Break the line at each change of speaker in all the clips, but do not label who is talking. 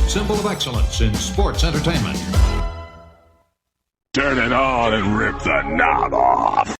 symbol of excellence in sports entertainment.
Turn it on and rip the knob off.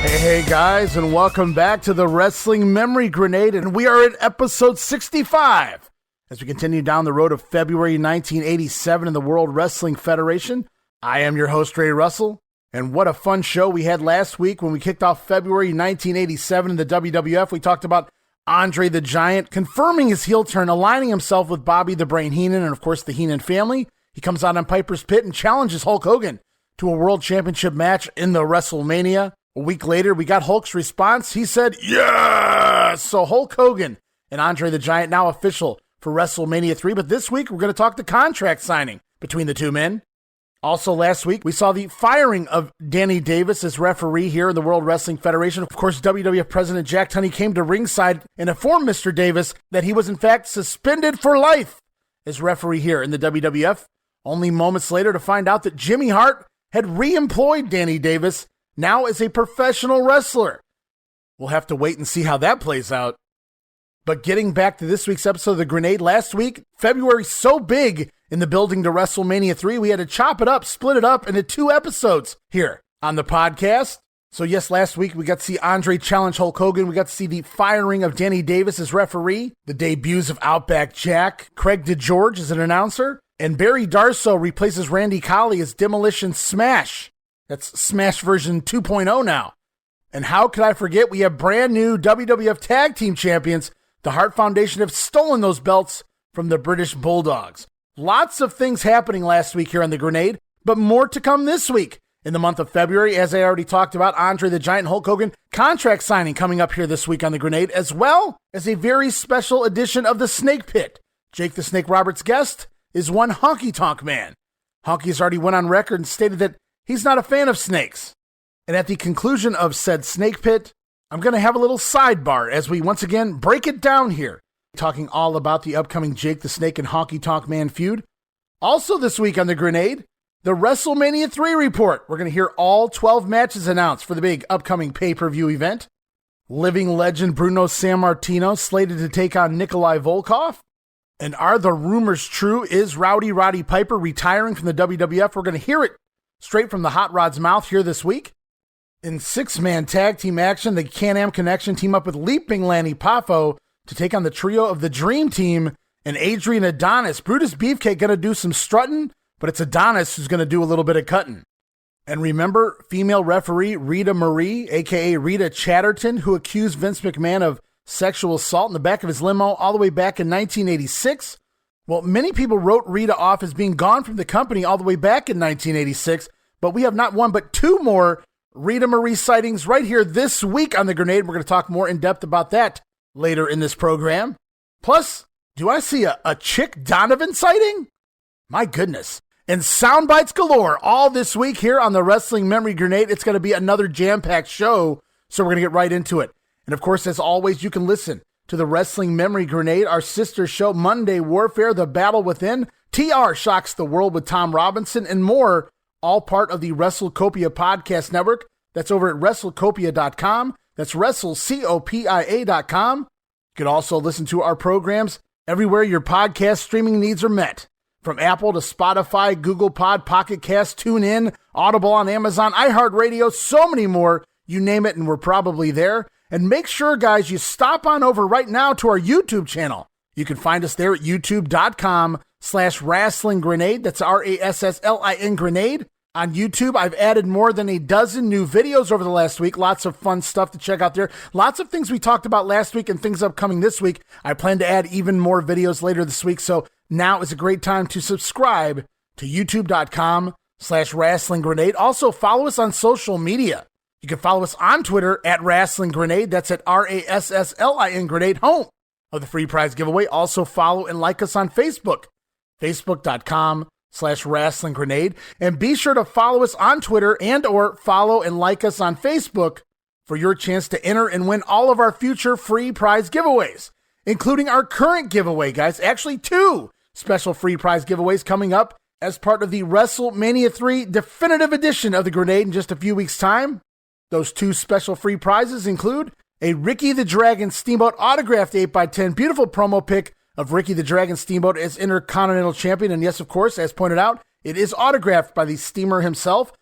Hey guys, and welcome back to the Wrestling Memory Grenade, and we are at episode 65 as we continue down the road of February 1987 in the World Wrestling Federation. I am your host, Ray Russell, and what a fun show we had last week when we kicked off February 1987 in the WWF. We talked about Andre the Giant confirming his heel turn, aligning himself with Bobby the Brain Heenan, and of course the Heenan family. He comes out on Piper's Pit and challenges Hulk Hogan to a World Championship match in the WrestleMania. A week later, we got Hulk's response. He said, yes! So Hulk Hogan and Andre the Giant now official for WrestleMania 3. But this week, we're going to talk the contract signing between the two men. Also last week, we saw the firing of Danny Davis as referee here in the World Wrestling Federation. Of course, WWF President Jack Tunney came to ringside and informed Mr. Davis that he was in fact suspended for life as referee here in the WWF. Only moments later to find out that Jimmy Hart had re-employed Danny Davis now as a professional wrestler. We'll have to wait and see how that plays out. But getting back to this week's episode of The Grenade, last week, February so big in the building to WrestleMania 3, we had to chop it up, split it up into 2 episodes here on the podcast. So yes, last week we got to see Andre challenge Hulk Hogan. We got to see the firing of Danny Davis as referee, the debuts of Outback Jack, Craig DeGeorge as an announcer, and Barry Darsow replaces Randy Colley as Demolition Smash. That's Smash version 2.0 now. And how could I forget, we have brand new WWF Tag Team Champions. The Hart Foundation have stolen those belts from the British Bulldogs. Lots of things happening last week here on The Grenade, but more to come this week. In the month of February, as I already talked about, Andre the Giant and Hulk Hogan contract signing coming up here this week on The Grenade, as well as a very special edition of the Snake Pit. Jake the Snake Roberts' guest is one Honky Tonk Man. Honky has already went on record and stated that he's not a fan of snakes. And at the conclusion of said Snake Pit, I'm going to have a little sidebar as we once again break it down here, talking all about the upcoming Jake the Snake and Honky Tonk Man feud. Also this week on The Grenade, the WrestleMania 3 report. We're going to hear all 12 matches announced for the big upcoming pay-per-view event. Living legend Bruno Sammartino slated to take on Nikolai Volkov. And are the rumors true? Is Rowdy Roddy Piper retiring from the WWF? We're going to hear it straight from the Hot Rod's mouth here this week. In 6-man tag team action, the Can-Am Connection team up with Leaping Lanny Poffo to take on the trio of the Dream Team and Adrian Adonis. Brutus Beefcake going to do some strutting, but it's Adonis who's going to do a little bit of cutting. And remember, female referee Rita Marie, a.k.a. Rita Chatterton, who accused Vince McMahon of sexual assault in the back of his limo all the way back in 1986. Well, many people wrote Rita off as being gone from the company all the way back in 1986, but we have not one but 2 more Rita Marie sightings right here this week on The Grenade. We're going to talk more in depth about that later in this program. Plus, do I see a Chick Donovan sighting? My goodness. And Soundbites Galore all this week here on the Wrestling Memory Grenade. It's going to be another jam-packed show, so we're going to get right into it. And of course, as always, you can listen to the Wrestling Memory Grenade, our sister show, Monday Warfare, The Battle Within, TR Shocks the World with Tom Robinson, and more, all part of the WrestleCopia Podcast Network. That's over at WrestleCopia.com. That's WrestleCopia.com. You can also listen to our programs everywhere your podcast streaming needs are met. From Apple to Spotify, Google Pod, Pocket Cast, TuneIn, Audible on Amazon, iHeartRadio, so many more. You name it, and we're probably there. And make sure, guys, you stop on over right now to our YouTube channel. You can find us there at youtube.com/Wrestling Grenade. That's RASSLIN Grenade. On YouTube, I've added more than a dozen new videos over the last week. Lots of fun stuff to check out there. Lots of things we talked about last week and things upcoming this week. I plan to add even more videos later this week. So now is a great time to subscribe to youtube.com/Wrestling Grenade. Also, follow us on social media. You can follow us on Twitter at Wrestling Grenade. That's at RASSLIN Grenade, home of the free prize giveaway. Also follow and like us on Facebook, facebook.com/Wrestling Grenade. And be sure to follow us on Twitter and or follow and like us on Facebook for your chance to enter and win all of our future free prize giveaways, including our current giveaway, guys. Actually, 2 special free prize giveaways coming up as part of the WrestleMania 3 Definitive Edition of the Grenade in just a few weeks' time. Those 2 special free prizes include a Ricky the Dragon Steamboat autographed 8x10 beautiful promo pic of Ricky the Dragon Steamboat as Intercontinental Champion. And yes, of course, as pointed out, it is autographed by the Steamer himself.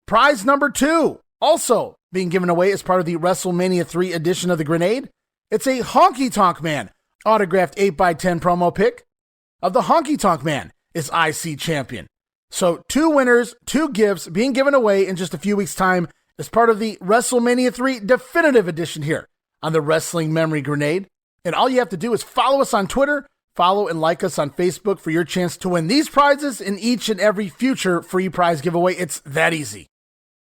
Prize number 2, also being given away as part of the WrestleMania 3 edition of the Grenade. It's a Honky Tonk Man autographed 8x10 promo pic of the Honky Tonk Man is IC champion. So 2 winners, 2 gifts being given away in just a few weeks' time as part of the WrestleMania 3 Definitive Edition here on the Wrestling Memory Grenade. And all you have to do is follow us on Twitter, follow and like us on Facebook for your chance to win these prizes in each and every future free prize giveaway. It's that easy.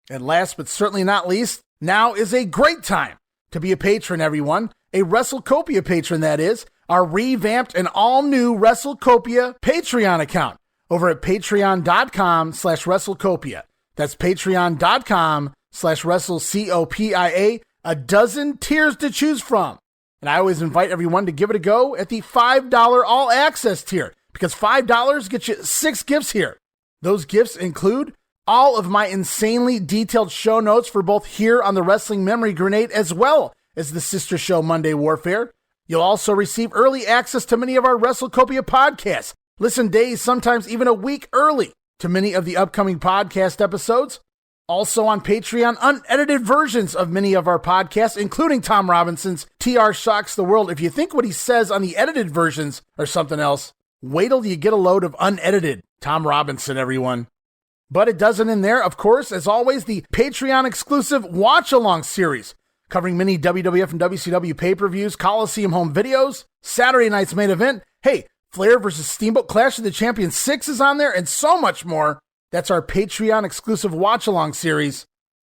And last but certainly not least, now is a great time to be a patron, everyone. A WrestleCopia patron, that is. Our revamped and all-new WrestleCopia Patreon account over at patreon.com/WrestleCopia. That's patreon.com/WrestleCopia. A dozen tiers to choose from. And I always invite everyone to give it a go at the $5 all-access tier, because $5 gets you 6 gifts here. Those gifts include all of my insanely detailed show notes for both here on the Wrestling Memory Grenade as well as the sister show Monday Warfare. You'll also receive early access to many of our WrestleCopia podcasts. Listen days, sometimes even a week early to many of the upcoming podcast episodes. Also on Patreon, unedited versions of many of our podcasts, including Tom Robinson's TR Shocks the World. If you think what he says on the edited versions are something else, wait till you get a load of unedited Tom Robinson, everyone. But it doesn't end there. Of course, as always, the Patreon exclusive watch-along series covering many WWF and WCW pay-per-views, Coliseum home videos, Saturday night's main event. Hey, Flair versus Steamboat Clash of the Champions 6 is on there, and so much more. That's our Patreon exclusive watch-along series.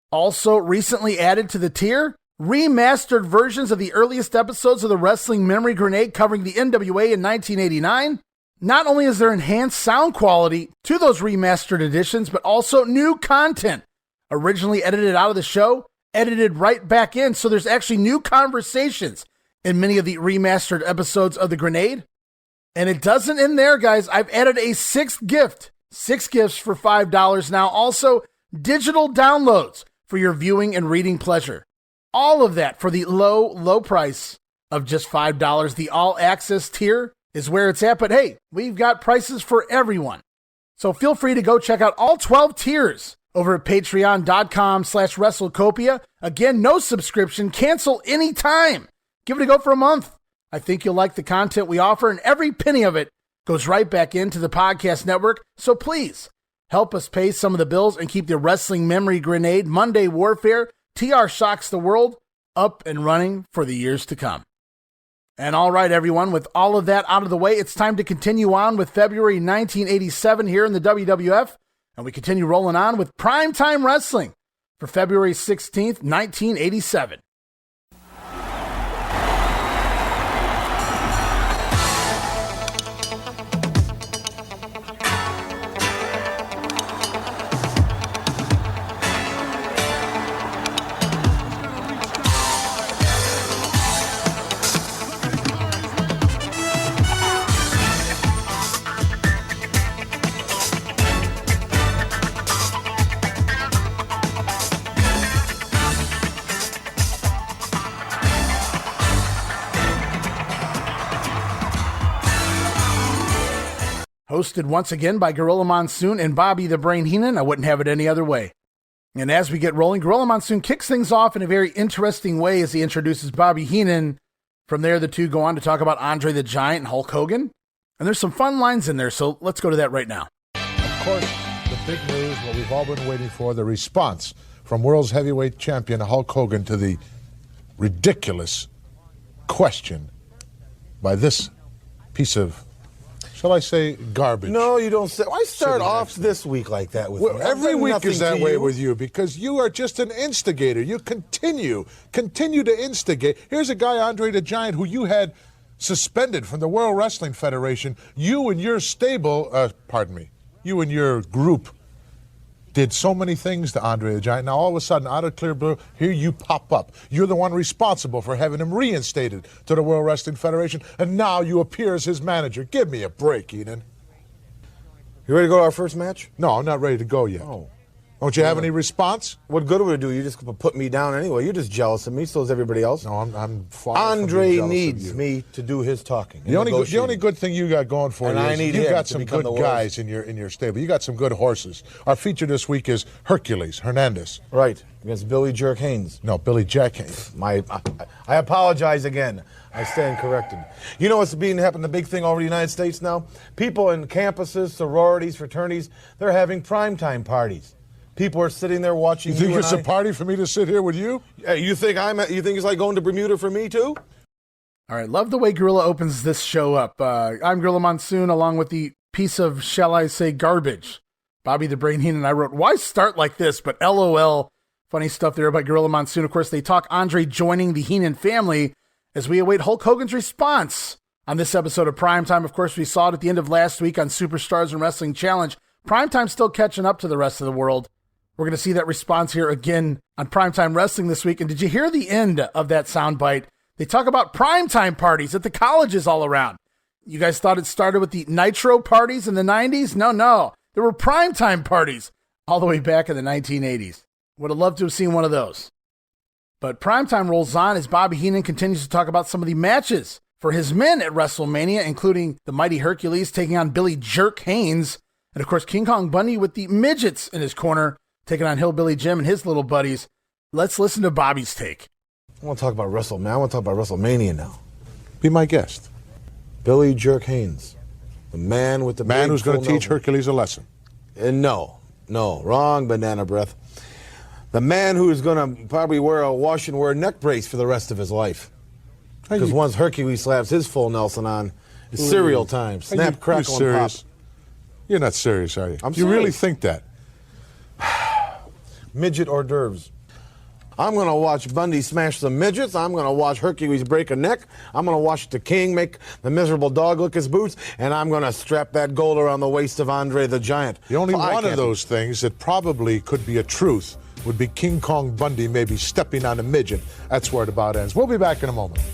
Also recently added to the tier, remastered versions of the earliest episodes of the Wrestling Memory Grenade covering the NWA in 1989. Not only is there enhanced sound quality to those remastered editions, but also new content originally edited out of the show, edited right back in. So there's actually new conversations in many of the remastered episodes of the Grenade. And it doesn't end there, guys. I've added a 6th gift. 6 gifts for $5 now. Also, digital downloads for your viewing and reading pleasure. All of that for the low price of just $5. The all-access tier is where it's at. But hey, we've got prices for everyone. So feel free to go check out all 12 tiers over at patreon.com/WrestleCopia. Again, no subscription. Cancel anytime. Give it a go for a month. I think you'll like the content we offer, and every penny of it goes right back into the podcast network. So please help us pay some of the bills and keep the Wrestling Memory Grenade, Monday Warfare, TR Shocks the World up and running for the years to come. And all right, everyone, with all of that out of the way, it's time to continue on with February 1987 here in the WWF. And we continue rolling on with Primetime Wrestling for February 16th, 1987. Hosted once again by Gorilla Monsoon and Bobby the Brain Heenan. I wouldn't have it any other way. And as we get rolling, Gorilla Monsoon kicks things off in a very interesting way as he introduces Bobby Heenan. From there, the two go on to talk about Andre the Giant and Hulk Hogan. And there's some fun lines in there, so let's go to that right now.
Of course, the big news, what we've all been waiting for, the response from World's Heavyweight Champion Hulk Hogan to the ridiculous question by this piece of, shall I say, garbage.
No, you don't say. Why start off this week like that with me?
Every week is that way with you because you are just an instigator. You continue to instigate. Here's a guy, Andre the Giant, who you had suspended from the World Wrestling Federation. You and your you and your group did so many things to Andre the Giant. Now, all of a sudden, out of clear blue, here you pop up. You're the one responsible for having him reinstated to the World Wrestling Federation, and now you appear as his manager. Give me a break, Heenan.
You ready to go to our first match?
No, I'm not ready to go yet.
Oh.
Don't you have any response?
What good would it do? You just put me down anyway. You're just jealous of me, so is everybody else.
No, I'm far
Andre
from being
needs
jealous of you.
me to do his talking.
The only good thing you got going for
And
you
I
is
need
you
him
got
to
some
become
good
the
guys in your stable. You got some good horses. Our feature this week is Hercules Hernandez.
Right, against Billy Jerk Haynes.
No, Billy Jack Haynes.
I apologize again. I stand corrected. You know what's happening, the big thing all over the United States now? People in campuses, sororities, fraternities, they're having primetime parties. People are sitting there watching
You think
and
it's a party for me to sit here with you?
You think it's like going to Bermuda for me too?
All right, love the way Gorilla opens this show up. I'm Gorilla Monsoon, along with the piece of, shall I say, garbage. Bobby the Brain Heenan and I wrote, why start like this? But LOL, funny stuff there about Gorilla Monsoon. Of course, they talk Andre joining the Heenan family as we await Hulk Hogan's response on this episode of Primetime. Of course, we saw it at the end of last week on Superstars and Wrestling Challenge. Primetime's still catching up to the rest of the world. We're going to see that response here again on Primetime Wrestling this week. And did you hear the end of that soundbite? They talk about primetime parties at the colleges all around. You guys thought it started with the Nitro parties in the 90s? No. There were primetime parties all the way back in the 1980s. Would have loved to have seen one of those. But Primetime rolls on as Bobby Heenan continues to talk about some of the matches for his men at WrestleMania, including the mighty Hercules taking on Billy Jerk Haynes, and of course King Kong Bundy with the midgets in his corner, taking on Hillbilly Jim and his little buddies. Let's listen to Bobby's take.
I want to talk about WrestleMania. I want to talk about WrestleMania now.
Be my guest.
Billy Jerk Haynes, the man with the
man
big
who's going to teach
full
Hercules a lesson.
And no, wrong banana breath. The man who is going to probably wear a wash and wear neck brace for the rest of his life. Because once Hercules slaps his full Nelson on, it's cereal time. Snap, crackle, and pop.
You're not serious, are you?
I'm
You
serious.
really think that?
Midget hors d'oeuvres. I'm going to watch Bundy smash some midgets. I'm going to watch Hercules break a neck. I'm going to watch the King make the miserable dog lick his boots. And I'm going to strap that gold around the waist of Andre the Giant.
The only one of those things that probably could be a truth would be King Kong Bundy maybe stepping on a midget. That's where it about ends. We'll be back in a moment.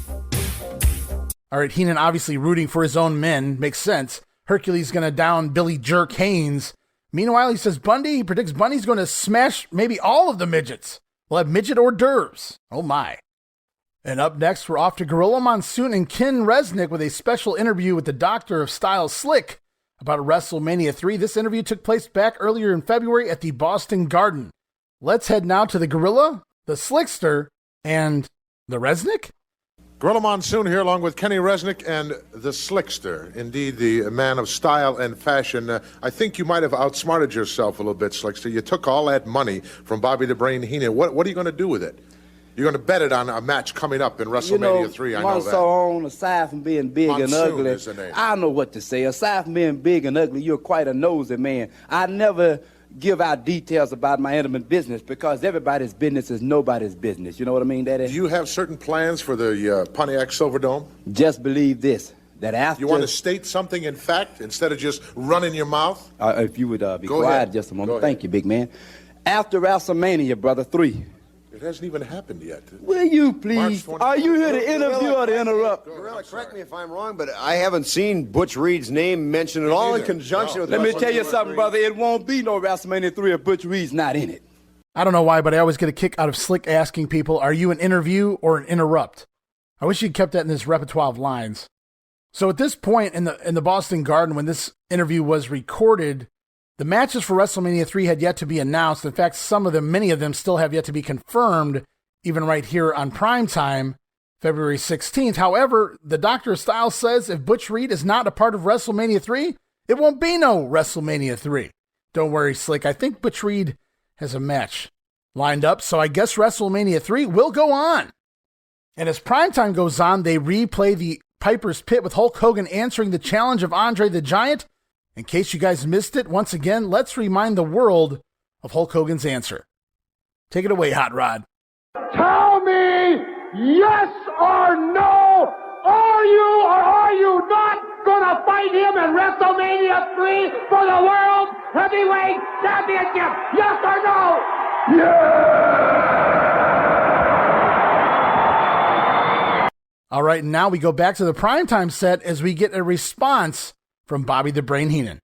All right, Heenan obviously rooting for his own men. Makes sense. Hercules going to down Billy Jerk Haynes. Meanwhile, he predicts Bundy's going to smash maybe all of the midgets. We'll have midget hors d'oeuvres. Oh my. And up next, we're off to Gorilla Monsoon and Ken Resnick with a special interview with the Doctor of Style Slick about WrestleMania 3. This interview took place back earlier in February at the Boston Garden. Let's head now to the Gorilla, the Slickster, and the Resnick.
Gorilla Monsoon here along with Kenny Resnick and the Slickster. Indeed, the man of style and fashion. I think you might have outsmarted yourself a little bit, Slickster. You took all that money from Bobby the Brain Heenan. What are you going to do with it? You're going to bet it on a match coming up in WrestleMania 3, I know that.
On, aside from being big
Monsoon
and ugly,
is the name.
I know what to say. Aside from being big and ugly, you're quite a nosy man. I never give out details about my intimate business because everybody's business is nobody's business. You know what I mean, Daddy?
Do you have certain plans for the Pontiac Silverdome?
Just believe this, that after...
You want to state something in fact instead of just running your mouth?
if you would be
Go
quiet
ahead.
just a moment.
Go ahead.
Thank you, big man. After WrestleMania, brother, 3.
It hasn't even happened yet.
Will you please?
March 24th.
Are you here to interview or to interrupt?
Gorilla, correct me if I'm wrong, but I haven't seen Butch Reed's name mentioned at all in
neither.
conjunction with
Let me tell you
WrestleMania
something,
3.
brother. It won't be no WrestleMania 3 if Butch Reed's not in it.
I don't know why, but I always get a kick out of Slick asking people, are you an interview or an interrupt? I wish he'd kept that in his repertoire of lines. So at this point in the Boston Garden, when this interview was recorded, the matches for WrestleMania 3 had yet to be announced. In fact, many of them still have yet to be confirmed, even right here on Primetime, February 16th. However, the Doctor of Style says if Butch Reed is not a part of WrestleMania 3, it won't be no WrestleMania 3. Don't worry, Slick. I think Butch Reed has a match lined up, so I guess WrestleMania 3 will go on. And as Primetime goes on, they replay the Piper's Pit with Hulk Hogan answering the challenge of Andre the Giant. In case you guys missed it, once again, let's remind the world of Hulk Hogan's answer. Take it away, Hot Rod.
Tell me yes or no, or
Are you or are you not going to fight him at WrestleMania 3 for the World Heavyweight Championship? Yes or no? Yeah!
All right, now we go back to the primetime set as we get a response from Bobby the Brain Heenan.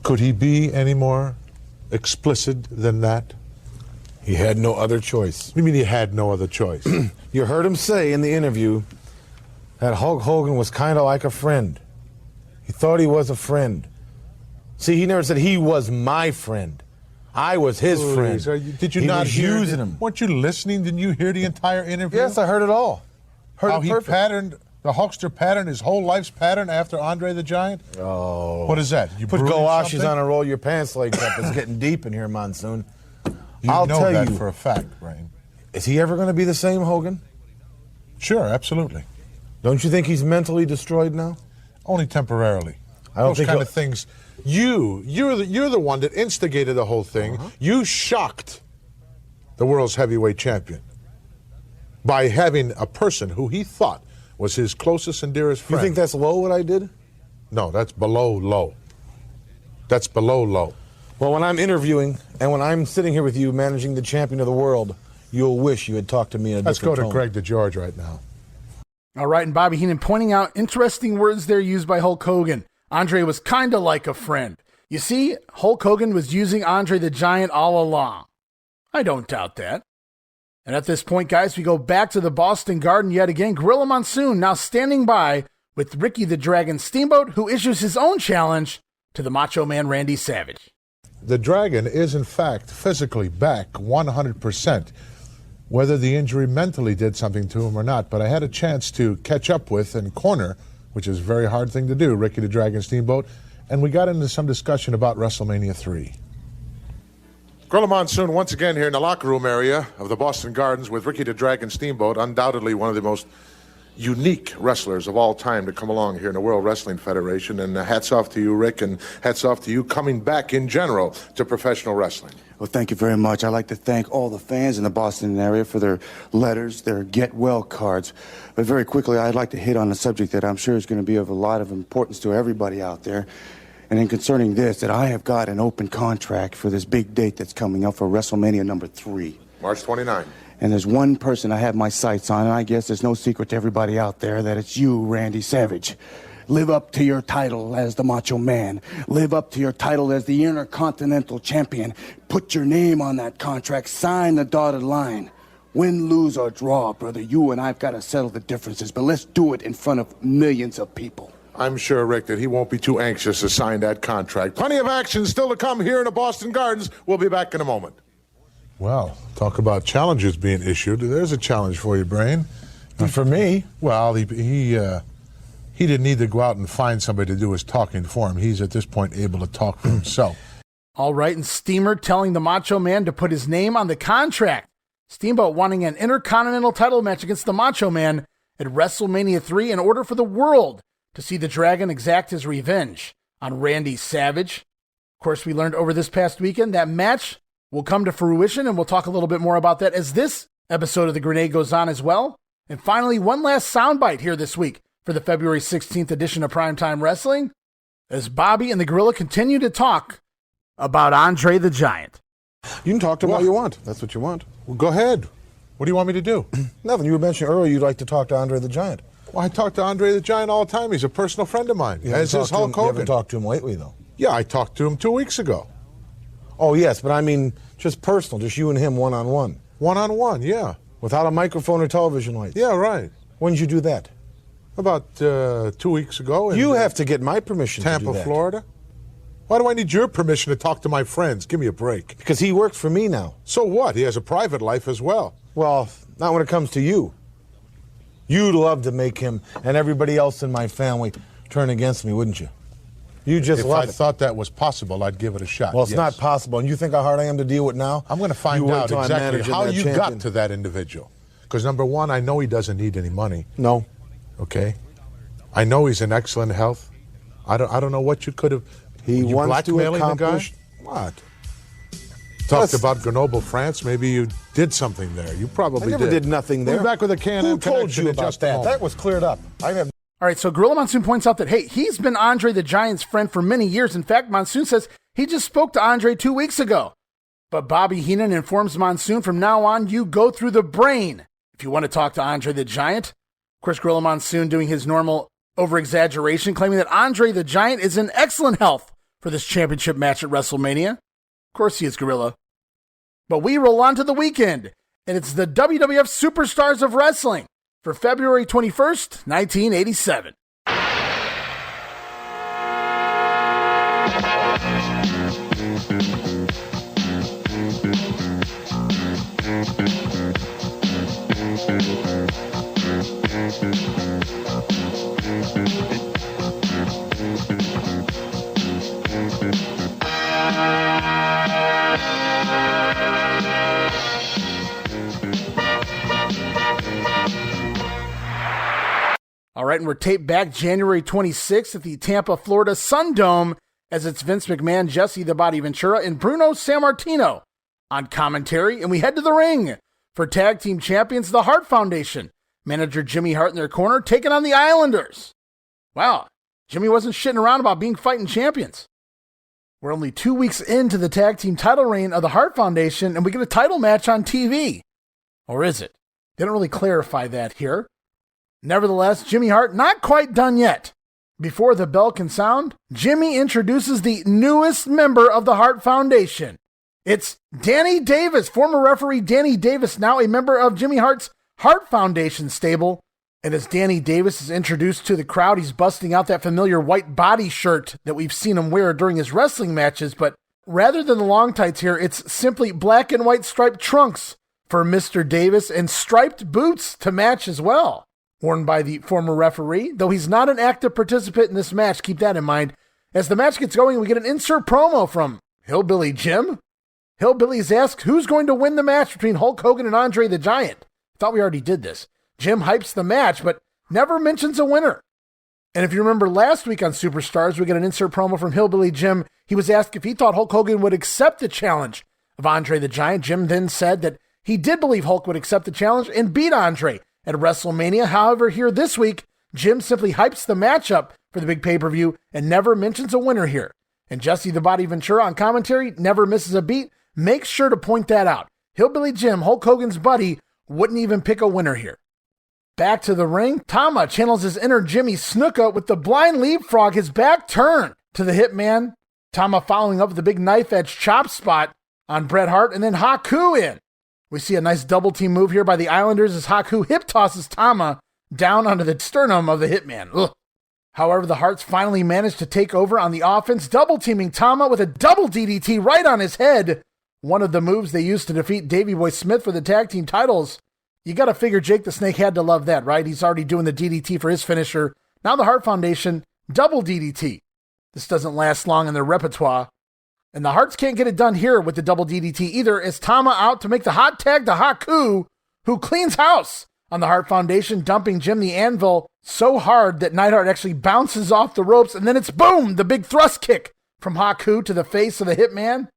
Could he be any more explicit than that?
He had no other choice.
What do you mean he had no other choice?
You heard him say in the interview that Hulk Hogan was kind of like a friend. He thought he was a friend. See, he never said he was my friend. I was his friend.
Did you
he
not
was
hear
using him?
Weren't you listening? Didn't you hear the entire interview?
Yes, I heard it all. Heard
How
it
he
perfect.
patterned, the Hulkster patterned his whole life's pattern after Andre the Giant?
Oh.
What is that? You
Put
brewing
galoshes
something?
on and roll your pants legs up. It's getting deep in here, Monsoon.
You
I'll
know
tell
that
you.
for a fact, Brain.
Is he ever going to be the same Hogan?
Sure, absolutely.
Don't you think he's mentally destroyed now?
Only temporarily.
I don't
Those
think
kind
he'll-
of things. You're the one that instigated the whole thing. You shocked the world's heavyweight champion by having a person who he thought was his closest and dearest
You
friend.
think that's low what I did?
No, that's below low. That's below low.
Well, when I'm interviewing and when I'm sitting here with you managing the champion of the world, you'll wish you had talked to me in a
Let's go
different
to
tone.
Greg DeGeorge right now.
All right, and Bobby Heenan pointing out interesting words there used by Hulk Hogan. Andre was kind of like a friend. You see, Hulk Hogan was using Andre the Giant all along. I don't doubt that. And at this point, guys, we go back to the Boston Garden yet again. Gorilla Monsoon now standing by with Ricky the Dragon Steamboat, who issues his own challenge to the Macho Man Randy Savage.
The Dragon is, in fact, physically back 100%, whether the injury mentally did something to him or not. But I had a chance to catch up with and corner, which is a very hard thing to do, Ricky the Dragon Steamboat, and we got into some discussion about WrestleMania 3. Gorilla Monsoon once again here in the locker room area of the Boston Gardens with Ricky the Dragon Steamboat, undoubtedly one of the most unique wrestlers of all time to come along here in the World Wrestling Federation. And hats off to you, Rick, and hats off to you coming back in general to professional wrestling.
Well, thank you very much. I'd like to thank all the fans in the Boston area for their letters, their get well cards. But very quickly, I'd like to hit on a subject that I'm sure is going to be of a lot of importance to everybody out there. And in concerning this, that I have got an open contract for this big date that's coming up for WrestleMania number 3.
March 29.
And there's one person I have my sights on, and I guess there's no secret to everybody out there that it's you, Randy Savage. Live up to your title as the Macho Man. Live up to your title as the Intercontinental Champion. Put your name on that contract. Sign the dotted line. Win, lose, or draw, brother. You and I've got to settle the differences, but let's do it in front of millions of people.
I'm sure, Rick, that he won't be too anxious to sign that contract. Plenty of action still to come here in the Boston Gardens. We'll be back in a moment. Well, talk about challenges being issued. There's a challenge for you, Brain.
And for me,
well, he didn't need to go out and find somebody to do his talking for him. He's at this point able to talk for himself.
All right, and Steamer telling the Macho Man to put his name on the contract. Steamboat wanting an Intercontinental title match against the Macho Man at WrestleMania 3 in order for the world to see the Dragon exact his revenge on Randy Savage. Of course, we learned over this past weekend that match will come to fruition, and we'll talk a little bit more about that as this episode of The Grenade goes on as well. And finally, one last soundbite here this week for the February 16th edition of Primetime Wrestling, as Bobby and the Gorilla continue to talk about Andre the Giant.
you can talk to him all you want. That's what you want.
Well, go ahead. What do you want me to do?
Nothing. You were mentioning earlier you'd like to talk to Andre the Giant.
Well, I talk to Andre the Giant all the time. He's a personal friend of mine,
You
as
haven't
is
talked to him-
Hulk
You
Hogan.
haven't talked to him lately, though.
Yeah, I talked to him 2 weeks ago.
Oh, yes, but I mean just personal, just you and him one-on-one.
One-on-one, yeah.
Without a microphone or television lights.
Yeah, right.
When did you do that?
About 2 weeks ago. In,
You have to get my permission to
Tampa,
do that.
Florida. Why do I need your permission to talk to my friends? Give me a break.
Because he works for me now.
So what? He has a private life as well.
Well, not when it comes to you. You'd love to make him and everybody else in my family turn against me, wouldn't you? You just
If
love
I
it.
thought that was possible, I'd give it a shot.
Well, it's
yes.
not possible. And you think how hard I am to deal with now?
I'm going to find
You wait
out
till I'm
exactly
managing
how
that
you
champion.
got to that individual. Because number one, I know he doesn't need any money.
No.
Okay. I know he's in excellent health. I don't know what you could have.
He
you
wants to
blackmailing the guy?
accomplish what?
talked about Grenoble, France. Maybe you did something there. You probably
I never did nothing there.
We're back with a Can-Am
Who told
connection
you
in
about
just a
that?
moment.
That was cleared up.
All right, so Gorilla Monsoon points out that, hey, he's been Andre the Giant's friend for many years. In fact, Monsoon says he just spoke to Andre 2 weeks ago. But Bobby Heenan informs Monsoon from now on, you go through the brain if you want to talk to Andre the Giant. Of course, Gorilla Monsoon doing his normal over-exaggeration, claiming that Andre the Giant is in excellent health for this championship match at WrestleMania. Of course he is, Gorilla. But we roll on to the weekend, and it's the WWF Superstars of Wrestling for February 21st, 1987. All right, and we're taped back January 26th at the Tampa, Florida Sundome as it's Vince McMahon, Jesse the Body Ventura, and Bruno Sammartino on commentary. And we head to the ring for tag team champions, the Hart Foundation. Manager Jimmy Hart in their corner, taking on the Islanders. Wow, Jimmy wasn't shitting around about being fighting champions. We're only 2 weeks into the tag team title reign of the Hart Foundation, and we get a title match on TV. Or is it? They don't really clarify that here. Nevertheless, Jimmy Hart not quite done yet. Before the bell can sound, Jimmy introduces the newest member of the Hart Foundation. It's Danny Davis, former referee Danny Davis, now a member of Jimmy Hart's Hart Foundation stable. And as Danny Davis is introduced to the crowd, he's busting out that familiar white body shirt that we've seen him wear during his wrestling matches. But rather than the long tights here, it's simply black and white striped trunks for Mr. Davis and striped boots to match as well, worn by the former referee, though he's not an active participant in this match. Keep that in mind. As the match gets going, we get an insert promo from Hillbilly Jim. Hillbilly's asked who's going to win the match between Hulk Hogan and Andre the Giant. Thought we already did this. Jim hypes the match, but never mentions a winner. And if you remember last week on Superstars, we get an insert promo from Hillbilly Jim. He was asked if he thought Hulk Hogan would accept the challenge of Andre the Giant. Jim then said that he did believe Hulk would accept the challenge and beat Andre at WrestleMania. However, here this week, Jim simply hypes the matchup for the big pay-per-view and never mentions a winner here. And Jesse the Body Ventura on commentary never misses a beat. Make sure to point that out. Hillbilly Jim, Hulk Hogan's buddy, wouldn't even pick a winner here. Back to the ring, Tama channels his inner Jimmy Snuka with the blind leapfrog, his back turned to the Hitman. Tama following up with the big knife edge chop spot on Bret Hart, and then Haku in. We see a nice double team move here by the Islanders as Haku hip tosses Tama down onto the sternum of the Hitman. Ugh. However, the Harts finally managed to take over on the offense, double teaming Tama with a double DDT right on his head. One of the moves they used to defeat Davey Boy Smith for the tag team titles. You got to figure Jake the Snake had to love that, right? He's already doing the DDT for his finisher. Now the Hart Foundation, double DDT. This doesn't last long in their repertoire. And the Harts can't get it done here with the double DDT either, as Tama out to make the hot tag to Haku, who cleans house on the Hart Foundation, dumping Jim the Anvil so hard that Neidhart actually bounces off the ropes, and then it's boom, the big thrust kick from Haku to the face of the Hitman.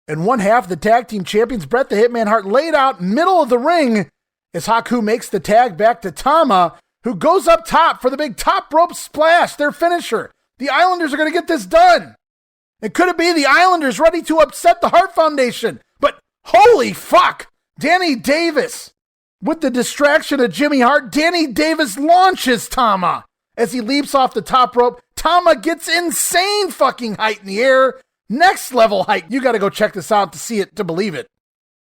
And one half of the tag team champions, Bret the Hitman Hart, laid out middle of the ring as Haku makes the tag back to Tama, who goes up top for the big top rope splash, their finisher. The Islanders are going to get this done. And could it be the Islanders ready to upset the Hart Foundation? But holy fuck, Danny Davis. With the distraction of Jimmy Hart, Danny Davis launches Tama. As he leaps off the top rope, Tama gets insane fucking height in the air. Next level height. You got to go check this out to see it, to believe it.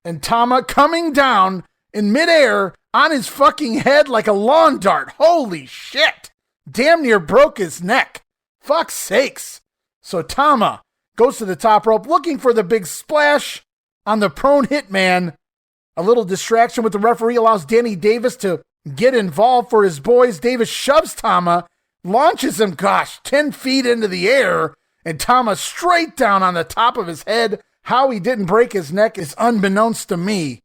And Tama coming down in midair on his fucking head like a lawn dart. Holy shit. Damn near broke his neck. Fuck's sakes. So Tama goes to the top rope looking for the big splash on the prone Hitman. A little distraction with the referee allows Danny Davis to get involved for his boys. Davis shoves Tama, launches him, 10 feet into the air, and Tama straight down on the top of his head. How he didn't break his neck is unbeknownst to me.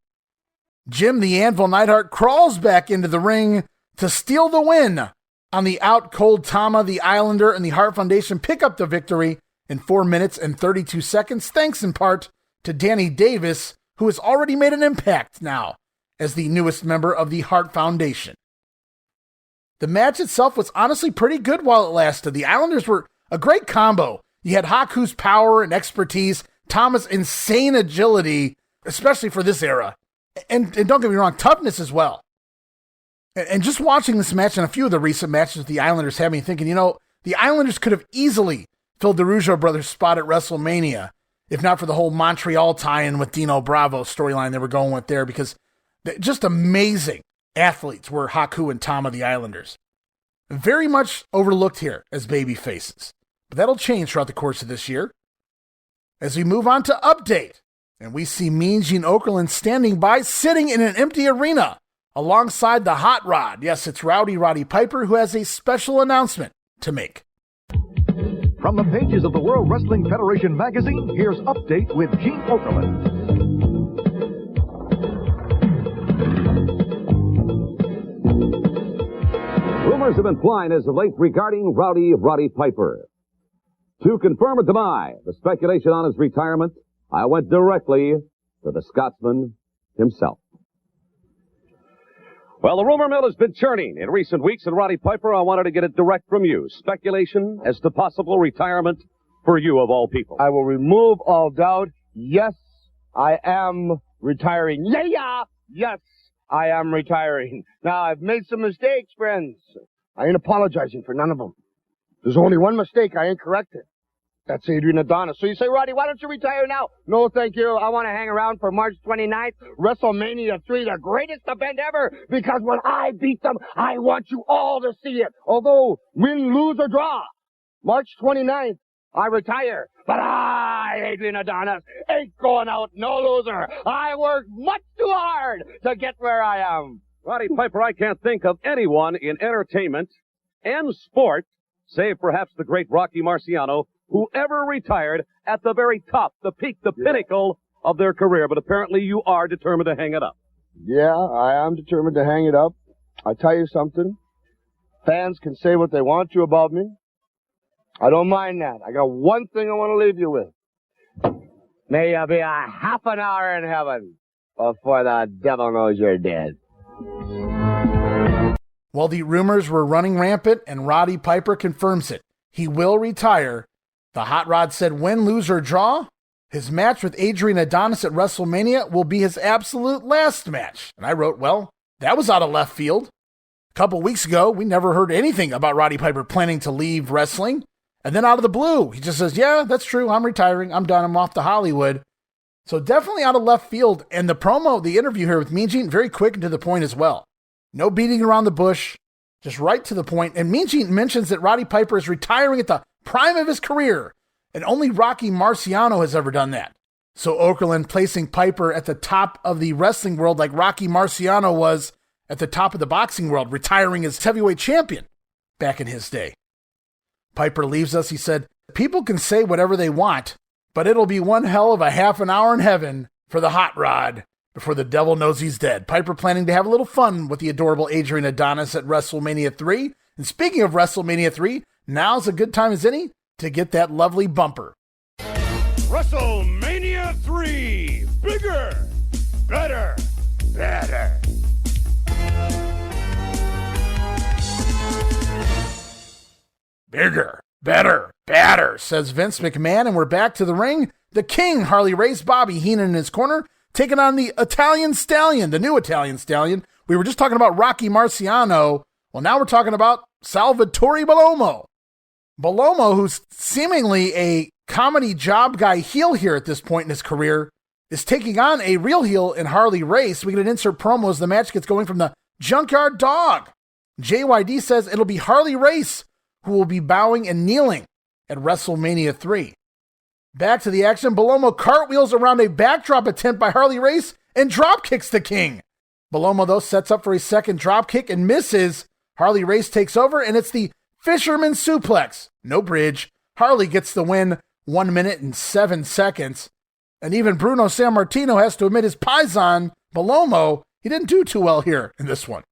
Jim the Anvil Neidhart crawls back into the ring to steal the win. On the out cold Tama, the Islander and the Hart Foundation pick up the victory in 4 minutes and 32 seconds, thanks in part to Danny Davis, who has already made an impact now as the newest member of the Hart Foundation. The match itself was honestly pretty good while it lasted. The Islanders were a great combo. You had Haku's power and expertise, Tama's insane agility, especially for this era, and don't get me wrong, toughness as well. And just watching this match and a few of the recent matches the Islanders had me thinking, the Islanders could have easily filled the Rougeau brothers' spot at WrestleMania, if not for the whole Montreal tie-in with Dino Bravo storyline they were going with there, because just amazing athletes were Haku and Tama, the Islanders. Very much overlooked here as baby faces, but that'll change throughout the course of this year. As we move on to Update, and we see Mean Gene Okerlund standing by, sitting in an empty arena alongside the Hot Rod. Yes, it's Rowdy Roddy Piper, who has a special announcement to make.
From the pages of the World Wrestling Federation magazine, here's Update with Gene Okerlund.
Rumors have been flying as of late regarding Rowdy Roddy Piper. To confirm or deny the speculation on his retirement, I went directly to the Scotsman himself. Well, the rumor mill has been churning in recent weeks, and Roddy Piper, I wanted to get it direct from you. Speculation as to possible retirement for you of all people.
I will remove all doubt. Yes, I am retiring. Yeah! Yes, I am retiring. Now, I've made some mistakes, friends. I ain't apologizing for none of them. There's only one mistake I ain't corrected. That's Adrian Adonis. So you say, Roddy, why don't you retire now? No, thank you. I want to hang around for March 29th, WrestleMania 3, the greatest event ever, because when I beat them, I want you all to see it. Although, win, lose, or draw, March 29th, I retire. But I, Adrian Adonis, ain't going out no loser. I worked much too hard to get where I am.
Roddy Piper, I can't think of anyone in entertainment and sport, save perhaps the great Rocky Marciano, who ever retired at the very top, the peak, the pinnacle of their career. But apparently you are determined to hang it up.
Yeah, I am determined to hang it up. I tell you something. Fans can say what they want to about me. I don't mind that. I got one thing I want to leave you with. May you be a half an hour in heaven before the devil knows you're dead.
While the rumors were running rampant and Roddy Piper confirms it, he will retire. The Hot Rod said win, lose, or draw, his match with Adrian Adonis at WrestleMania will be his absolute last match. And I wrote, well, that was out of left field. A couple weeks ago, we never heard anything about Roddy Piper planning to leave wrestling. And then out of the blue, he just says, yeah, that's true. I'm retiring. I'm done. I'm off to Hollywood. So definitely out of left field. And the promo, the interview here with Mean Gene, very quick and to the point as well. No beating around the bush, just right to the point. And Mean Gene mentions that Roddy Piper is retiring at the prime of his career, and only Rocky Marciano has ever done that. So Okerlund placing Piper at the top of the wrestling world like Rocky Marciano was at the top of the boxing world, retiring as heavyweight champion back in his day. Piper leaves us, he said, people can say whatever they want, but it'll be one hell of a half an hour in heaven for the Hot Rod before the devil knows he's dead. Piper planning to have a little fun with the adorable Adrian Adonis at WrestleMania 3. And speaking of WrestleMania 3, now's a good time as any to get that lovely bumper.
WrestleMania 3. Bigger, better, better.
Bigger, better, badder, says Vince McMahon, and we're back to the ring. The King, Harley Race, Bobby Heenan in his corner, taking on the Italian Stallion, the new Italian Stallion. We were just talking about Rocky Marciano. Well, now we're talking about Salvatore Bellomo. Bellomo, who's seemingly a comedy job guy heel here at this point in his career, is taking on a real heel in Harley Race. We get an insert promo as the match gets going from the Junkyard Dog. JYD says it'll be Harley Race who will be bowing and kneeling at WrestleMania 3. Back to the action, Bellomo cartwheels around a backdrop attempt by Harley Race and drop kicks the King. Bellomo, though, sets up for a second drop kick and misses. Harley Race takes over, and it's the Fisherman Suplex. No bridge. Harley gets the win, 1 minute and 7 seconds. And even Bruno Sammartino has to admit his paisan, Bellomo, he didn't do too well here in this one.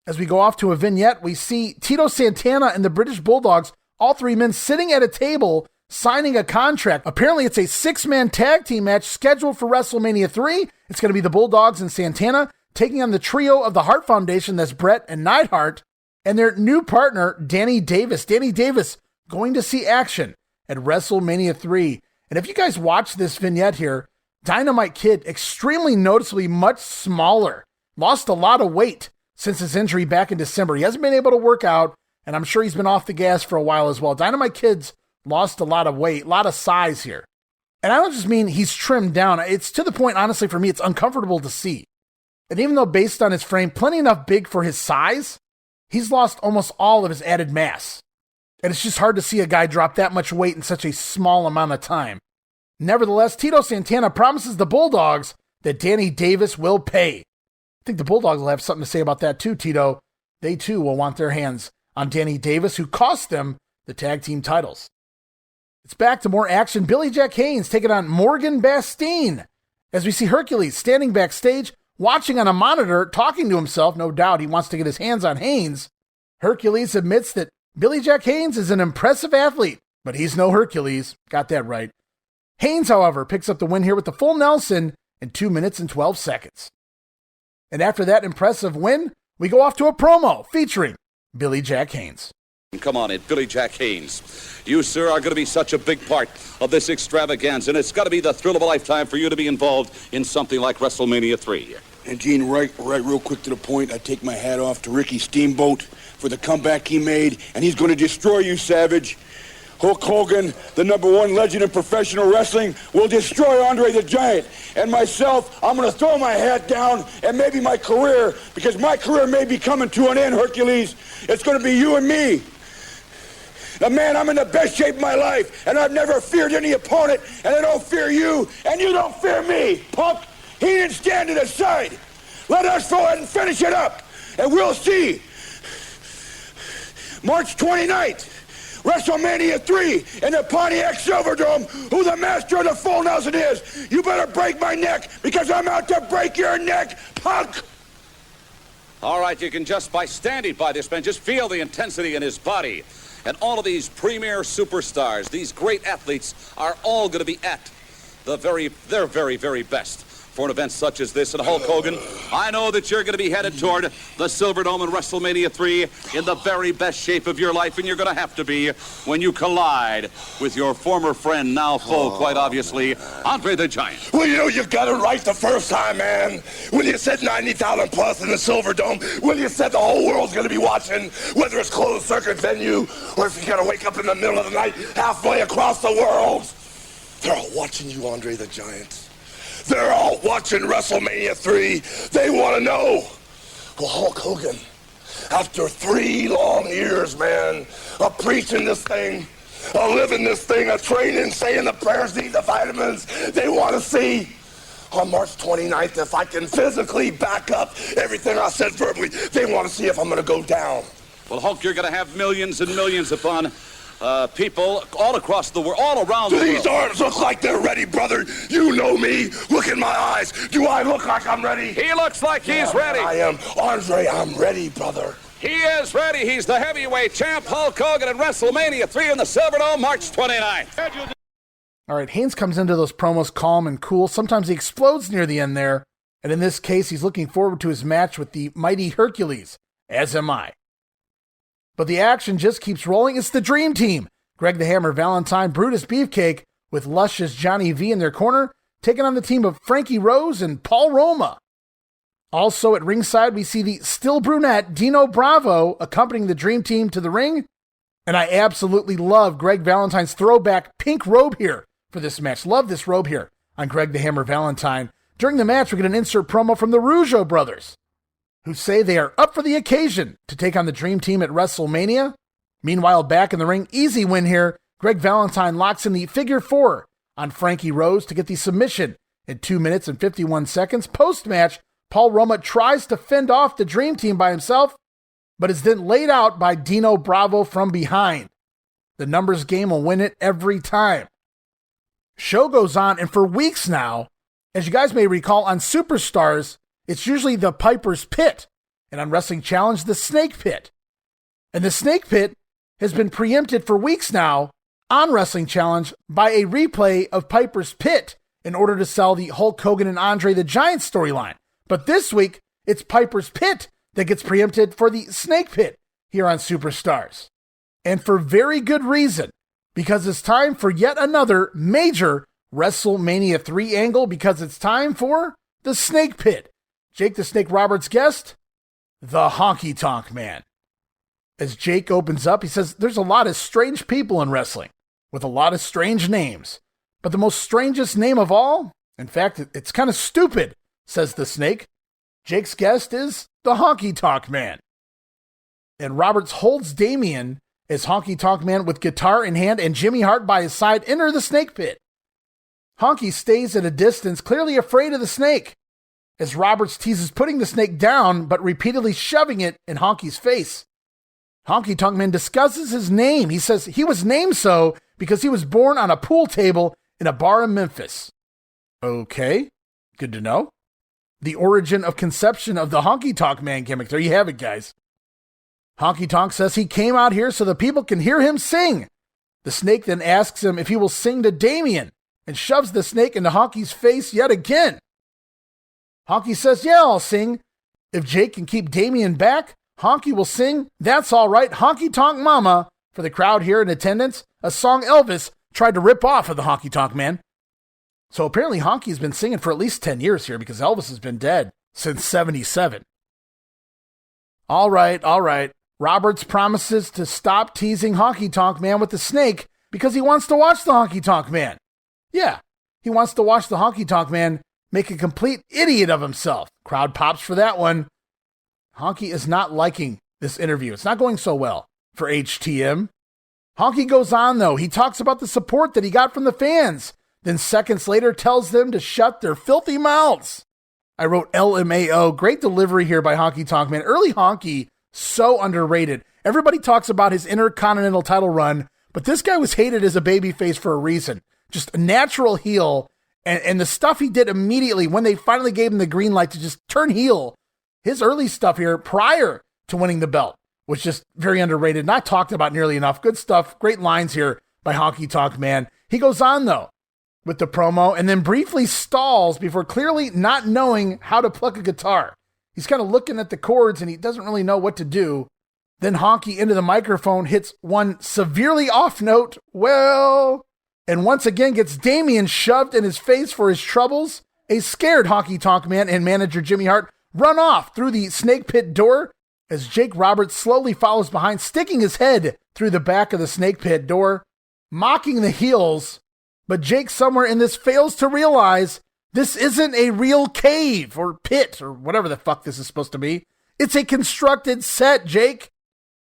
As we go off to a vignette, we see Tito Santana and the British Bulldogs, all three men sitting at a table signing a contract. Apparently, it's a 6-man tag team match scheduled for WrestleMania 3. It's going to be the Bulldogs and Santana taking on the trio of the Hart Foundation, that's Bret and Neidhart, and their new partner, Danny Davis. Danny Davis going to see action at WrestleMania 3. And if you guys watch this vignette here, Dynamite Kid, extremely noticeably much smaller, lost a lot of weight since his injury back in December. He hasn't been able to work out, and I'm sure he's been off the gas for a while as well. Dynamite Kid's lost a lot of weight, a lot of size here. And I don't just mean he's trimmed down. It's to the point, honestly, for me, it's uncomfortable to see. And even though based on his frame, plenty enough big for his size, he's lost almost all of his added mass. And it's just hard to see a guy drop that much weight in such a small amount of time. Nevertheless, Tito Santana promises the Bulldogs that Danny Davis will pay. I think the Bulldogs will have something to say about that too, Tito. They too will want their hands on Danny Davis, who cost them the tag team titles. It's back to more action. Billy Jack Haynes taking on Morgan Bastien. As we see Hercules standing backstage, watching on a monitor, talking to himself. No doubt he wants to get his hands on Haynes. Hercules admits that Billy Jack Haynes is an impressive athlete, but he's no Hercules. Got that right. Haynes, however, picks up the win here with the full Nelson in 2 minutes and 12 seconds. And after that impressive win, we go off to a promo featuring Billy Jack Haynes.
Come on in, Billy Jack Haynes. You, sir, are going to be such a big part of this extravaganza, and it's got to be the thrill of a lifetime for you to be involved in something like WrestleMania 3.
And, Gene, right real quick to the point, I take my hat off to Ricky Steamboat for the comeback he made, and he's going to destroy you, Savage. Hulk Hogan, the #1 legend in professional wrestling, will destroy Andre the Giant. And myself, I'm going to throw my hat down and maybe my career, because my career may be coming to an end, Hercules. It's going to be you and me. Now, man, I'm in the best shape of my life, and I've never feared any opponent, and I don't fear you, and you don't fear me, punk. He didn't stand to the side. Let us go ahead and finish it up, and we'll see. March 29th. WrestleMania 3 in the Pontiac Silverdome, who the master of the full Nelson is. You better break my neck, because I'm out to break your neck, punk!
All right, you can just, by standing by this man, just feel the intensity in his body. And all of these premier superstars, these great athletes, are all going to be at their very, very best for an event such as this. And Hulk Hogan, I know that you're going to be headed toward the Silverdome in WrestleMania 3 in the very best shape of your life, and you're going to have to be when you collide with your former friend, now foe, quite obviously, Andre the Giant.
Well, you got it right the first time, man. When you said 90,000 plus in the Silverdome, when you said the whole world's going to be watching, whether it's closed circuit venue or if you got to wake up in the middle of the night halfway across the world, they're all watching you, Andre the Giant. They're all watching WrestleMania 3. They want to know. Well, Hulk Hogan, after 3 long years, man, of preaching this thing, of living this thing, of training, saying the prayers, eating the vitamins, they want to see on March 29th if I can physically back up everything I said verbally. They want to see if I'm going to go down.
Well, Hulk, you're going to have millions and millions upon people all across the world, all around the world.
These arms look like they're ready, brother. You know me. Look in my eyes. Do I look like I'm ready?
He looks like he's ready.
I am. Andre, I'm ready, brother.
He is ready. He's the heavyweight champ, Hulk Hogan, in WrestleMania 3 in the Silverdome, March 29th.
All right, Haynes comes into those promos calm and cool. Sometimes he explodes near the end there. And in this case, he's looking forward to his match with the mighty Hercules, as am I. But the action just keeps rolling. It's the Dream Team. Greg the Hammer Valentine, Brutus Beefcake, with luscious Johnny V in their corner, taking on the team of Frankie Rose and Paul Roma. Also at ringside, we see the still brunette Dino Bravo accompanying the Dream Team to the ring. And I absolutely love Greg Valentine's throwback pink robe here for this match. Love this robe here on Greg the Hammer Valentine. During the match, we get an insert promo from the Rougeau brothers, who say they are up for the occasion to take on the Dream Team at WrestleMania. Meanwhile, back in the ring, easy win here. Greg Valentine locks in the figure 4 on Frankie Rose to get the submission in 2 minutes and 51 seconds. Post-match, Paul Roma tries to fend off the Dream Team by himself, but is then laid out by Dino Bravo from behind. The numbers game will win it every time. Show goes on, and for weeks now, as you guys may recall, on Superstars, it's usually the Piper's Pit, and on Wrestling Challenge, the Snake Pit. And the Snake Pit has been preempted for weeks now on Wrestling Challenge by a replay of Piper's Pit in order to sell the Hulk Hogan and Andre the Giant storyline. But this week, it's Piper's Pit that gets preempted for the Snake Pit here on Superstars. And for very good reason, because it's time for yet another major WrestleMania 3 angle, because it's time for the Snake Pit. Jake the Snake Roberts' guest, the Honky Tonk Man. As Jake opens up, he says, there's a lot of strange people in wrestling with a lot of strange names. But the most strangest name of all, in fact, it's kind of stupid, says the Snake. Jake's guest is the Honky Tonk Man. And Roberts holds Damien as Honky Tonk Man with guitar in hand and Jimmy Hart by his side enter the Snake Pit. Honky stays at a distance, clearly afraid of the Snake, as Roberts teases putting the Snake down but repeatedly shoving it in Honky's face. Honky Tonk Man discusses his name. He says he was named so because he was born on a pool table in a bar in Memphis. Okay, good to know. The origin of conception of the Honky Tonk Man gimmick. There you have it, guys. Honky Tonk says he came out here so the people can hear him sing. The Snake then asks him if he will sing to Damien and shoves the Snake into Honky's face yet again. Honky says, yeah, I'll sing. If Jake can keep Damien back, Honky will sing That's All Right, Honky Tonk Mama, for the crowd here in attendance, a song Elvis tried to rip off of the Honky Tonk Man. So apparently Honky's been singing for at least 10 years here because Elvis has been dead since 77. All right. Roberts promises to stop teasing Honky Tonk Man with the Snake because he wants to watch the Honky Tonk Man. Yeah, he wants to watch the Honky Tonk Man make a complete idiot of himself. Crowd pops for that one. Honky is not liking this interview. It's not going so well for HTM. Honky goes on, though. He talks about the support that he got from the fans, then seconds later tells them to shut their filthy mouths. I wrote LMAO. Great delivery here by Honky Tonk Man. Early Honky, so underrated. Everybody talks about his Intercontinental title run, but this guy was hated as a babyface for a reason. Just a natural heel, and the stuff he did immediately when they finally gave him the green light to just turn heel. His early stuff here prior to winning the belt was just very underrated, not talked about nearly enough. Good stuff, great lines here by Honky Tonk Man. He goes on, though, with the promo and then briefly stalls before clearly not knowing how to pluck a guitar. He's kind of looking at the chords and he doesn't really know what to do. Then Honky into the microphone hits one severely off note, well, and once again gets Damien shoved in his face for his troubles. A scared Honky Tonk Man and manager Jimmy Hart run off through the Snake Pit door as Jake Roberts slowly follows behind, sticking his head through the back of the Snake Pit door, mocking the heels. But Jake somewhere in this fails to realize this isn't a real cave or pit or whatever the fuck this is supposed to be. It's a constructed set, Jake.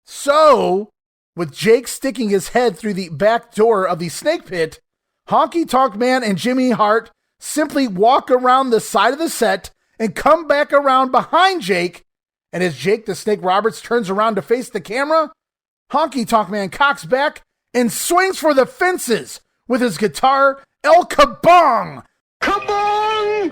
So, with Jake sticking his head through the back door of the Snake Pit, Honky Tonk Man and Jimmy Hart simply walk around the side of the set and come back around behind Jake. And as Jake the Snake Roberts turns around to face the camera, Honky Tonk Man cocks back and swings for the fences with his guitar, El Kabong! Kabong!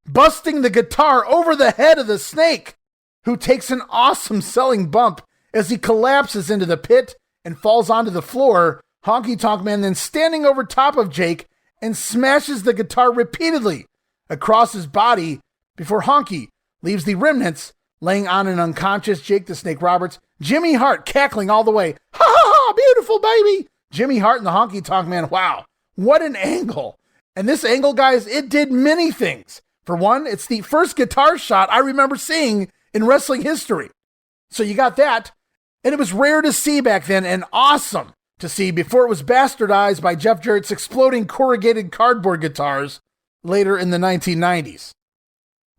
Busting the guitar over the head of the Snake, who takes an awesome selling bump as he collapses into the pit and falls onto the floor. Honky Tonk Man then standing over top of Jake and smashes the guitar repeatedly across his body before Honky leaves the remnants laying on an unconscious Jake the Snake Roberts. Jimmy Hart cackling all the way. Ha ha ha, beautiful baby. Jimmy Hart and the Honky Tonk Man. Wow, what an angle. And this angle, guys, it did many things. For one, it's the first guitar shot I remember seeing in wrestling history. So you got that. And it was rare to see back then and awesome to see before it was bastardized by Jeff Jarrett's exploding corrugated cardboard guitars later in the 1990s.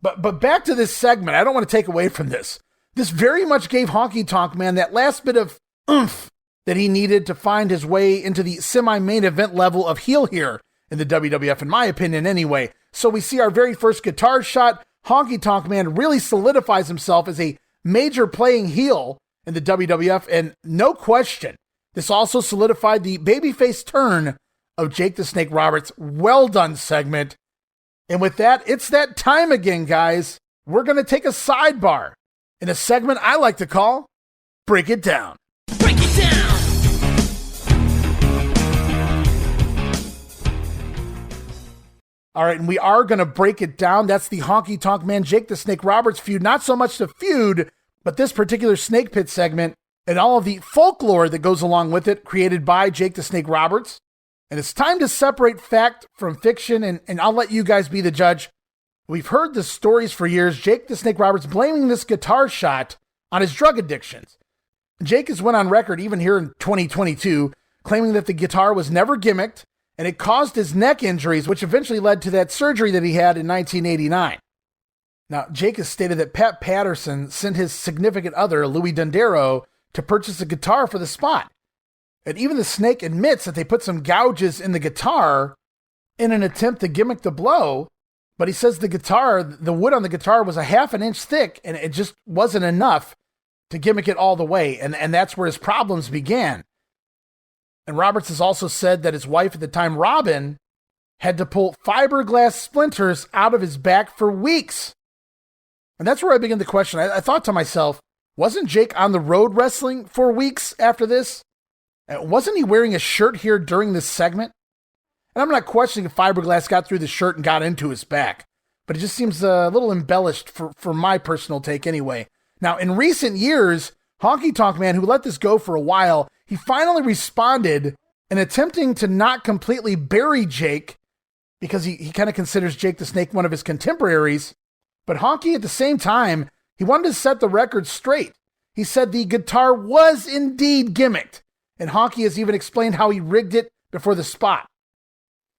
But back to this segment, I don't want to take away from this. This very much gave Honky Tonk Man that last bit of oomph that he needed to find his way into the semi-main event level of heel here in the WWF, in my opinion anyway. So we see our very first guitar shot. Honky Tonk Man really solidifies himself as a major playing heel in the WWF, and no question, this also solidified the babyface turn of Jake the Snake Roberts. Well done segment. And with that, it's that time again, guys. We're going to take a sidebar in a segment I like to call Break It Down.
Break it down!
All right, and we are going to break it down. That's the Honky Tonk Man Jake the Snake Roberts feud. Not so much the feud, but this particular Snake Pit segment and all of the folklore that goes along with it, created by Jake the Snake Roberts. And it's time to separate fact from fiction, and I'll let you guys be the judge. We've heard the stories for years. Jake the Snake Roberts blaming this guitar shot on his drug addictions. Jake has went on record, even here in 2022, claiming that the guitar was never gimmicked, and it caused his neck injuries, which eventually led to that surgery that he had in 1989. Now, Jake has stated that Pat Patterson sent his significant other, Louis Dondero, to purchase a guitar for the spot. And even the Snake admits that they put some gouges in the guitar in an attempt to gimmick the blow, but he says the wood on the guitar was a half an inch thick, and it just wasn't enough to gimmick it all the way, and that's where his problems began. And Roberts has also said that his wife at the time, Robin, had to pull fiberglass splinters out of his back for weeks. And that's where I begin to question. I thought to myself, wasn't Jake on the road wrestling for weeks after this? Wasn't he wearing a shirt here during this segment? And I'm not questioning if fiberglass got through the shirt and got into his back, but it just seems a little embellished for my personal take anyway. Now, in recent years, Honky Tonk Man, who let this go for a while, he finally responded in attempting to not completely bury Jake, because he kind of considers Jake the Snake one of his contemporaries. But Honky, at the same time, he wanted to set the record straight. He said the guitar was indeed gimmicked, and Honky has even explained how he rigged it before the spot.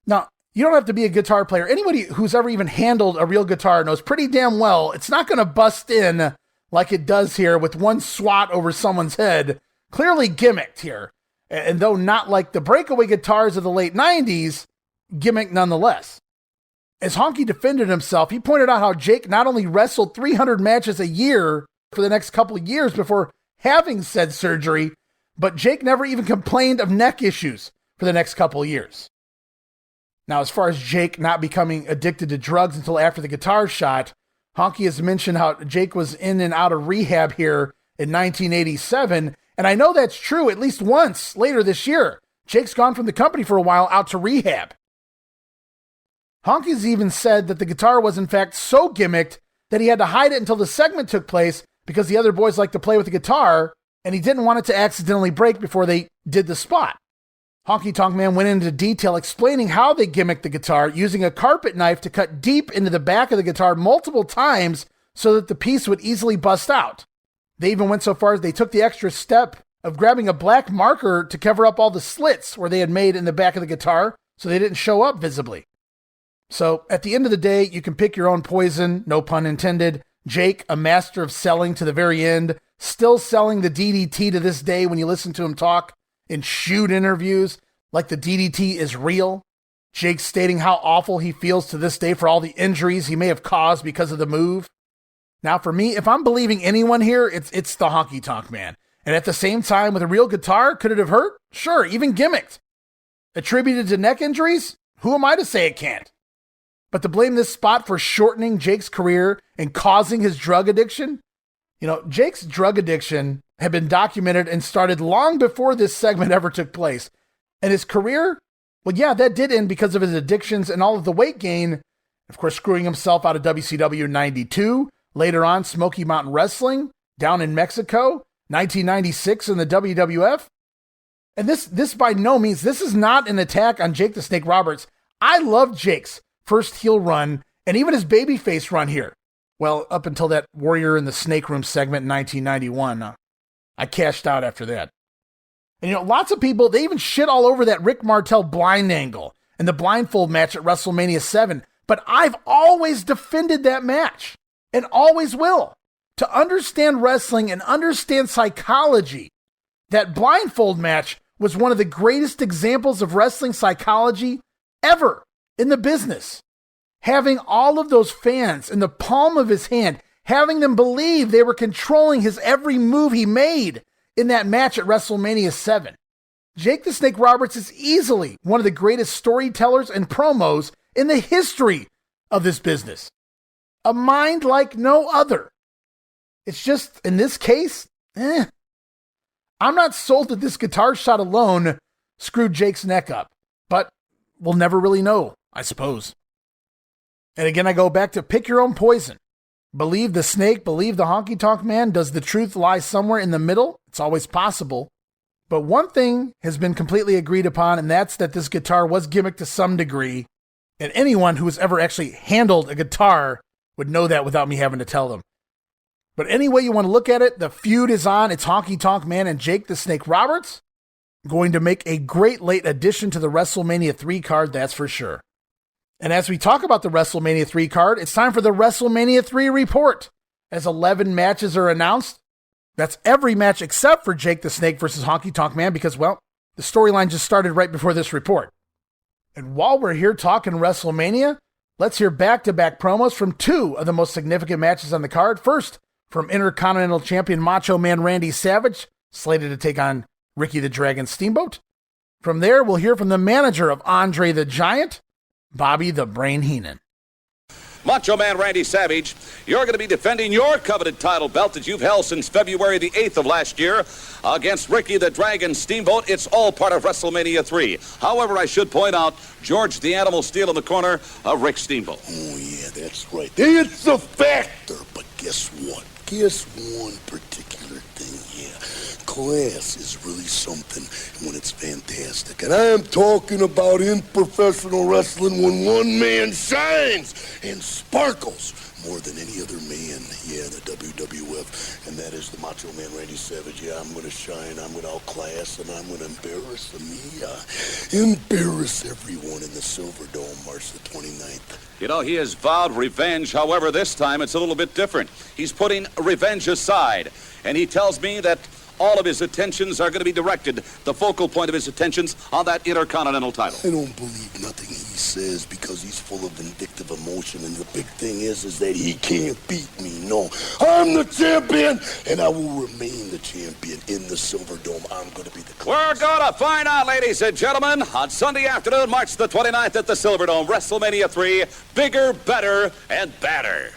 Now, you don't have to be a guitar player. Anybody who's ever even handled a real guitar knows pretty damn well it's not going to bust in like it does here with one swat over someone's head. Clearly gimmicked here. And though not like the breakaway guitars of the late 90s, gimmick nonetheless. As Honky defended himself, he pointed out how Jake not only wrestled 300 matches a year for the next couple of years before having said surgery, but Jake never even complained of neck issues for the next couple of years. Now, as far as Jake not becoming addicted to drugs until after the guitar shot, Honky has mentioned how Jake was in and out of rehab here in 1987, and I know that's true at least once later this year. Jake's gone from the company for a while out to rehab. Honky's even said that the guitar was in fact so gimmicked that he had to hide it until the segment took place because the other boys like to play with the guitar, and he didn't want it to accidentally break before they did the spot. Honky Tonk Man went into detail explaining how they gimmicked the guitar, using a carpet knife to cut deep into the back of the guitar multiple times so that the piece would easily bust out. They even went so far as they took the extra step of grabbing a black marker to cover up all the slits where they had made in the back of the guitar so they didn't show up visibly. So at the end of the day, you can pick your own poison, no pun intended. Jake, a master of selling to the very end, still selling the DDT to this day when you listen to him talk in shoot interviews like the DDT is real. Jake stating how awful he feels to this day for all the injuries he may have caused because of the move. Now for me, if I'm believing anyone here, it's the Honky Tonk Man. And at the same time, with a real guitar, could it have hurt? Sure, even gimmicked. Attributed to neck injuries? Who am I to say it can't? But to blame this spot for shortening Jake's career and causing his drug addiction? You know, Jake's drug addiction had been documented and started long before this segment ever took place. And his career, well, yeah, that did end because of his addictions and all of the weight gain. Of course, screwing himself out of WCW in 92. Later on, Smoky Mountain Wrestling down in Mexico. 1996 in the WWF. And this by no means, this is not an attack on Jake the Snake Roberts. I love Jake's first heel run and even his babyface run here. Well, up until that Warrior in the Snake Room segment in 1991. I cashed out after that. And you know, lots of people, they even shit all over that Rick Martel blind angle and the blindfold match at WrestleMania 7. But I've always defended that match and always will. To understand wrestling and understand psychology, that blindfold match was one of the greatest examples of wrestling psychology ever in the business. Having all of those fans in the palm of his hand, having them believe they were controlling his every move he made in that match at WrestleMania 7. Jake the Snake Roberts is easily one of the greatest storytellers and promos in the history of this business. A mind like no other. It's just, in this case, I'm not sold that this guitar shot alone screwed Jake's neck up, but we'll never really know, I suppose. And again, I go back to pick your own poison. Believe the snake, believe the honky tonk man. Does the truth lie somewhere in the middle? It's always possible. But one thing has been completely agreed upon, and that's that this guitar was gimmicked to some degree. And anyone who has ever actually handled a guitar would know that without me having to tell them. But any way you want to look at it, the feud is on. It's Honky Tonk Man and Jake the Snake Roberts. Going to make a great late addition to the WrestleMania 3 card, that's for sure. And as we talk about the WrestleMania 3 card, it's time for the WrestleMania 3 report. As 11 matches are announced, that's every match except for Jake the Snake versus Honky Tonk Man because, well, the storyline just started right before this report. And while we're here talking WrestleMania, let's hear back-to-back promos from 2 of the most significant matches on the card. First, from Intercontinental Champion Macho Man Randy Savage, slated to take on Ricky the Dragon Steamboat. From there, we'll hear from the manager of Andre the Giant, Bobby the Brain Heenan.
Macho Man Randy Savage, you're going to be defending your coveted title belt that you've held since February the 8th of last year against Ricky the Dragon Steamboat. It's all part of WrestleMania 3. However, I should point out George the Animal Steel in the corner of Rick Steamboat.
Oh, yeah, that's right. It's a factor, but guess what? Guess one particular thing, yeah. Class is really something when it's fantastic. And I'm talking about in professional wrestling when one man shines and sparkles more than any other man. Yeah, the WWF, and that is the Macho Man Randy Savage. Yeah, I'm going to shine, I'm going to outclass, and I'm going to embarrass them. Yeah, embarrass everyone in the Silver Dome March the 29th.
You know, he has vowed revenge. However, this time it's a little bit different. He's putting revenge aside, and he tells me that all of his attentions are going to be directed, the focal point of his attentions, on that Intercontinental title.
I don't believe nothing he says because he's full of vindictive emotion, and the big thing is that he can't beat me. No, I'm the champion, and I will remain the champion in the Silver Dome. I'm going to be the
We're going to find out, ladies and gentlemen, on Sunday afternoon, March the 29th at the Silver Dome, WrestleMania 3, bigger, better, and badder.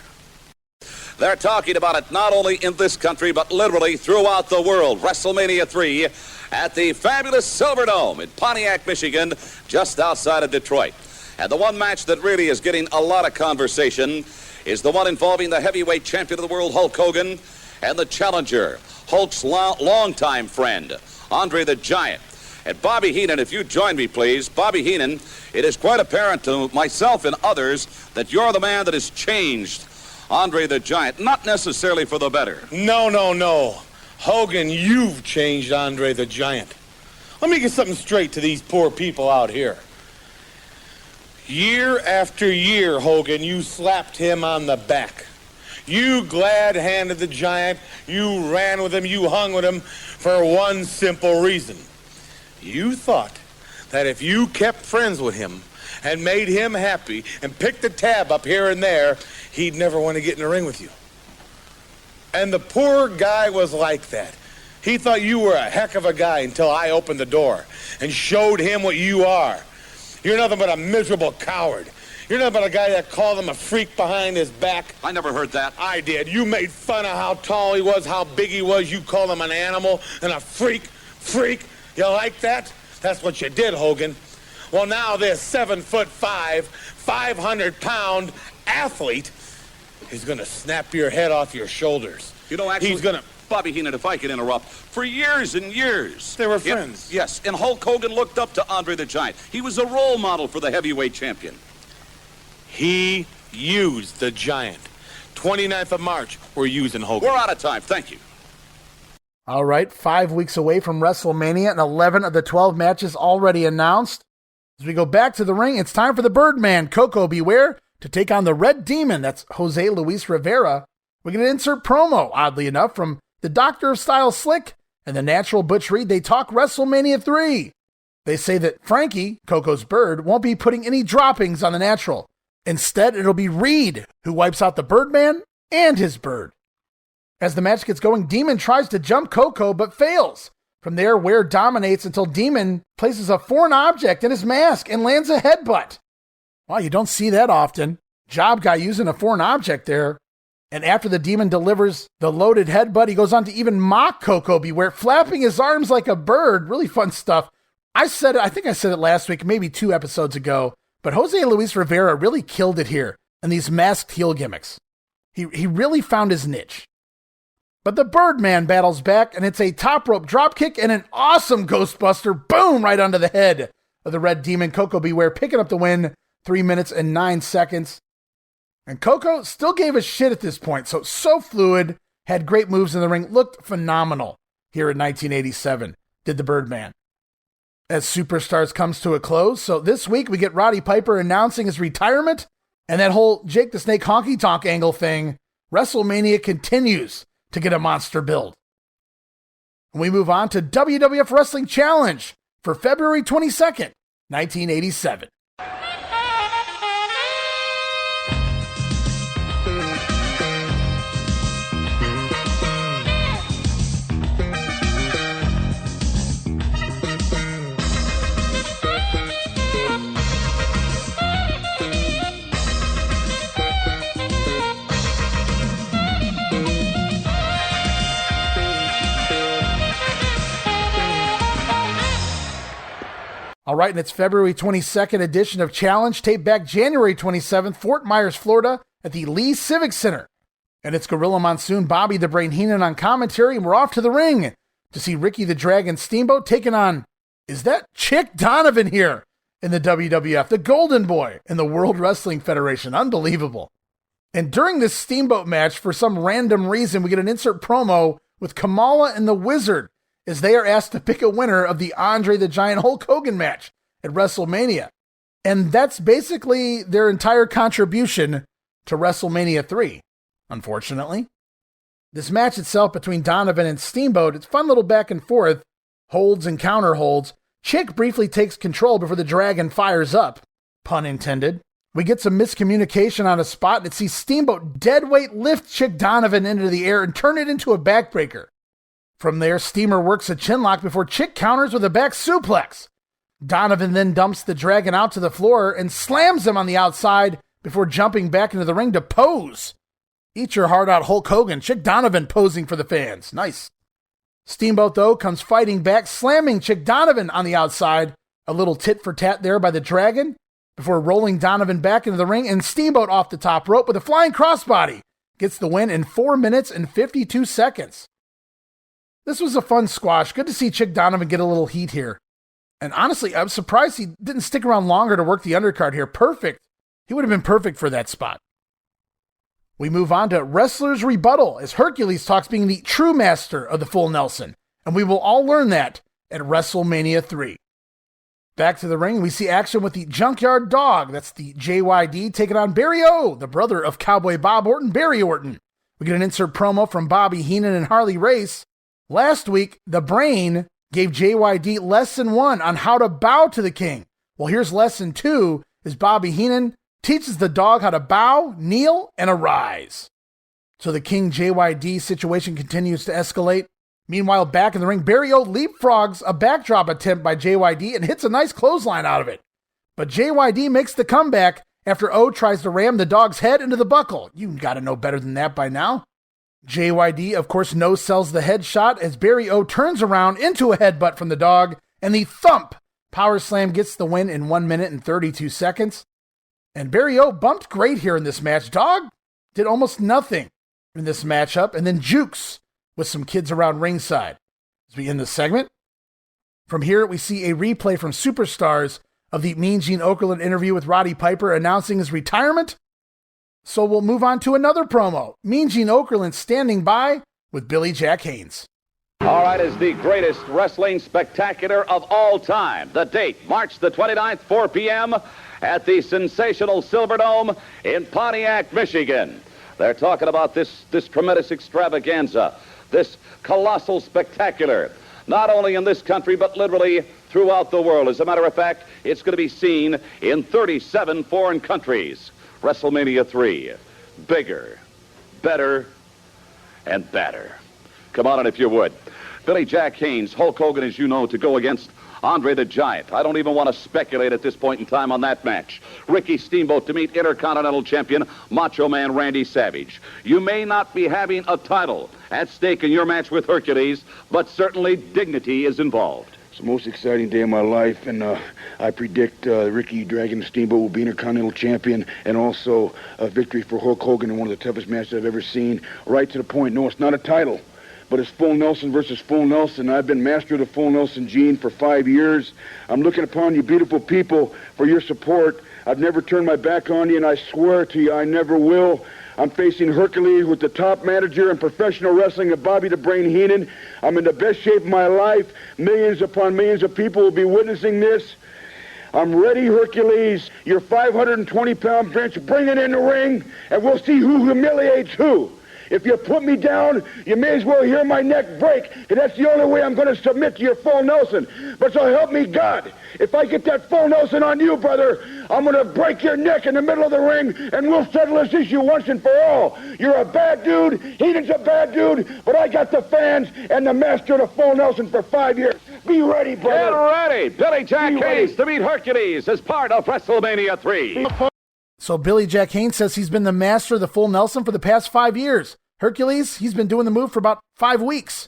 They're talking about it not only in this country, but literally throughout the world. WrestleMania 3 at the fabulous Silver Dome in Pontiac, Michigan, just outside of Detroit. And the one match that really is getting a lot of conversation is the one involving the heavyweight champion of the world, Hulk Hogan, and the challenger, Hulk's longtime friend, Andre the Giant. And Bobby Heenan, if you join me, please. Bobby Heenan, it is quite apparent to myself and others that you're the man that has changed Andre the Giant, not necessarily for the better.
No. Hogan, you've changed Andre the Giant. Let me get something straight to these poor people out here. Year after year, Hogan, you slapped him on the back. You glad-handed the Giant. You ran with him. You hung with him for one simple reason. You thought that if you kept friends with him and made him happy and picked the tab up here and there, he'd never want to get in the ring with you. And the poor guy was like that. He thought you were a heck of a guy until I opened the door and showed him what you are. You're nothing but a miserable coward. You're nothing but a guy that called him a freak behind his back.
I never heard that.
I did. You made fun of how tall he was, how big he was. You called him an animal and a freak. You like that? That's what you did, Hogan. Well, now this 7'5", 500-pound athlete is going to snap your head off your shoulders.
You know, actually,
he's going to...
Bobby Heenan, if I can interrupt, for years and years...
They were friends.
Yes, and Hulk Hogan looked up to Andre the Giant. He was a role model for the heavyweight champion.
He used the Giant. 29th of March, we're using Hogan.
We're out of time. Thank you.
All right, 5 weeks away from WrestleMania and 11 of the 12 matches already announced. As we go back to the ring, it's time for the Birdman, Coco Beware, to take on the Red Demon. That's Jose Luis Rivera. We're going to insert promo, oddly enough, from the Doctor of Style Slick and the Natural Butch Reed. They talk WrestleMania 3. They say that Frankie, Coco's bird, won't be putting any droppings on the Natural. Instead, it'll be Reed who wipes out the Birdman and his bird. As the match gets going, Demon tries to jump Coco but fails. From there, Ware dominates until Demon places a foreign object in his mask and lands a headbutt. Wow, you don't see that often. Job guy using a foreign object there. And after the Demon delivers the loaded headbutt, he goes on to even mock Coco Beware, flapping his arms like a bird. Really fun stuff. I think I said it last week, maybe 2 episodes ago, but Jose Luis Rivera really killed it here. and these masked heel gimmicks. He really found his niche. But the Birdman battles back, and it's a top rope dropkick and an awesome Ghostbuster boom right onto the head of the Red Demon, Koko B. Ware, picking up the win, 3 minutes and 9 seconds. And Koko still gave a shit at this point, so fluid, had great moves in the ring, looked phenomenal here in 1987, did the Birdman. As Superstars comes to a close, so this week we get Roddy Piper announcing his retirement, and that whole Jake the Snake Honky Tonk angle thing. WrestleMania continues to get a monster build. We move on to WWF Wrestling Challenge for February 22nd, 1987. All right, and it's February 22nd edition of Challenge, taped back January 27th, Fort Myers, Florida, at the Lee Civic Center. And it's Gorilla Monsoon Bobby the Brain Heenan on commentary, and we're off to the ring to see Ricky the Dragon Steamboat taking on, is that Chick Donovan here in the WWF, the Golden Boy in the World Wrestling Federation. Unbelievable. And during this Steamboat match, for some random reason, we get an insert promo with Kamala and the Wizard, as they are asked to pick a winner of the Andre the Giant Hulk Hogan match at WrestleMania. And that's basically their entire contribution to WrestleMania 3, unfortunately. This match itself between Donovan and Steamboat, it's fun little back and forth, holds and counter holds. Chick briefly takes control before the Dragon fires up, pun intended. We get some miscommunication on a spot, and it sees Steamboat deadweight lift Chick Donovan into the air and turn it into a backbreaker. From there, Steamer works a chinlock before Chick counters with a back suplex. Donovan then dumps the Dragon out to the floor and slams him on the outside before jumping back into the ring to pose. Eat your heart out, Hulk Hogan. Chick Donovan posing for the fans. Nice. Steamboat, though, comes fighting back, slamming Chick Donovan on the outside. A little tit for tat there by the Dragon before rolling Donovan back into the ring, and Steamboat off the top rope with a flying crossbody. Gets the win in 4 minutes and 52 seconds. This was a fun squash. Good to see Chick Donovan get a little heat here. And honestly, I'm surprised he didn't stick around longer to work the undercard here. Perfect. He would have been perfect for that spot. We move on to Wrestler's Rebuttal as Hercules talks being the true master of the full Nelson. And we will all learn that at WrestleMania 3. Back to the ring, we see action with the Junkyard Dog. That's the JYD taking on Barry O, the brother of Cowboy Bob Orton, Barry Orton. We get an insert promo from Bobby Heenan and Harley Race. Last week, the Brain gave JYD lesson 1 on how to bow to the king. Well, here's lesson 2, as Bobby Heenan teaches the dog how to bow, kneel, and arise. So the King JYD situation continues to escalate. Meanwhile, back in the ring, Barry O leapfrogs a backdrop attempt by JYD and hits a nice clothesline out of it. But JYD makes the comeback after O tries to ram the dog's head into the buckle. You gotta know better than that by now. JYD, of course, no-sells the headshot as Barry O turns around into a headbutt from the dog, and the thump power slam gets the win in 1 minute and 32 seconds. And Barry O bumped great here in this match. Dog did almost nothing in this matchup, and then jukes with some kids around ringside. As we end the segment, from here we see a replay from Superstars of the Mean Gene Okerlund interview with Roddy Piper announcing his retirement. So we'll move on to another promo. Mean Gene Okerlund standing by with Billy Jack Haynes.
All right, is the greatest wrestling spectacular of all time. The date, March the 29th, 4 p.m. at the sensational Silverdome in Pontiac, Michigan. They're talking about this tremendous extravaganza, this colossal spectacular, not only in this country, but literally throughout the world. As a matter of fact, it's going to be seen in 37 foreign countries. WrestleMania 3, bigger, better, and better. Come on in if you would. Billy Jack Haynes, Hulk Hogan, as you know, to go against Andre the Giant. I don't even want to speculate at this point in time on that match. Ricky Steamboat to meet Intercontinental Champion Macho Man Randy Savage. You may not be having a title at stake in your match with Hercules, but certainly dignity is involved.
It's the most exciting day of my life, and I predict Ricky Dragon Steamboat will be Intercontinental Champion, and also a victory for Hulk Hogan in one of the toughest matches I've ever seen. Right to the point. No, it's not a title, but it's full Nelson versus full Nelson. I've been master of the full Nelson gene for 5 years. I'm looking upon you beautiful people for your support. I've never turned my back on you, and I swear to you I never will. I'm facing Hercules with the top manager in professional wrestling of Bobby the Brain Heenan. I'm in the best shape of my life. Millions upon millions of people will be witnessing this. I'm ready, Hercules. Your 520-pound bench, bring it in the ring, and we'll see who humiliates who. If you put me down, you may as well hear my neck break, because that's the only way I'm going to submit to your full Nelson. But so help me God, if I get that full Nelson on you, brother, I'm going to break your neck in the middle of the ring, and we'll settle this issue once and for all. You're a bad dude, Heenan's a bad dude, but I got the fans and the master of the full Nelson for 5 years. Be ready, brother.
Get ready. Billy Jack Haynes to meet Hercules as part of WrestleMania 3.
So Billy Jack Haynes says he's been the master of the full Nelson for the past 5 years. Hercules, he's been doing the move for about 5 weeks.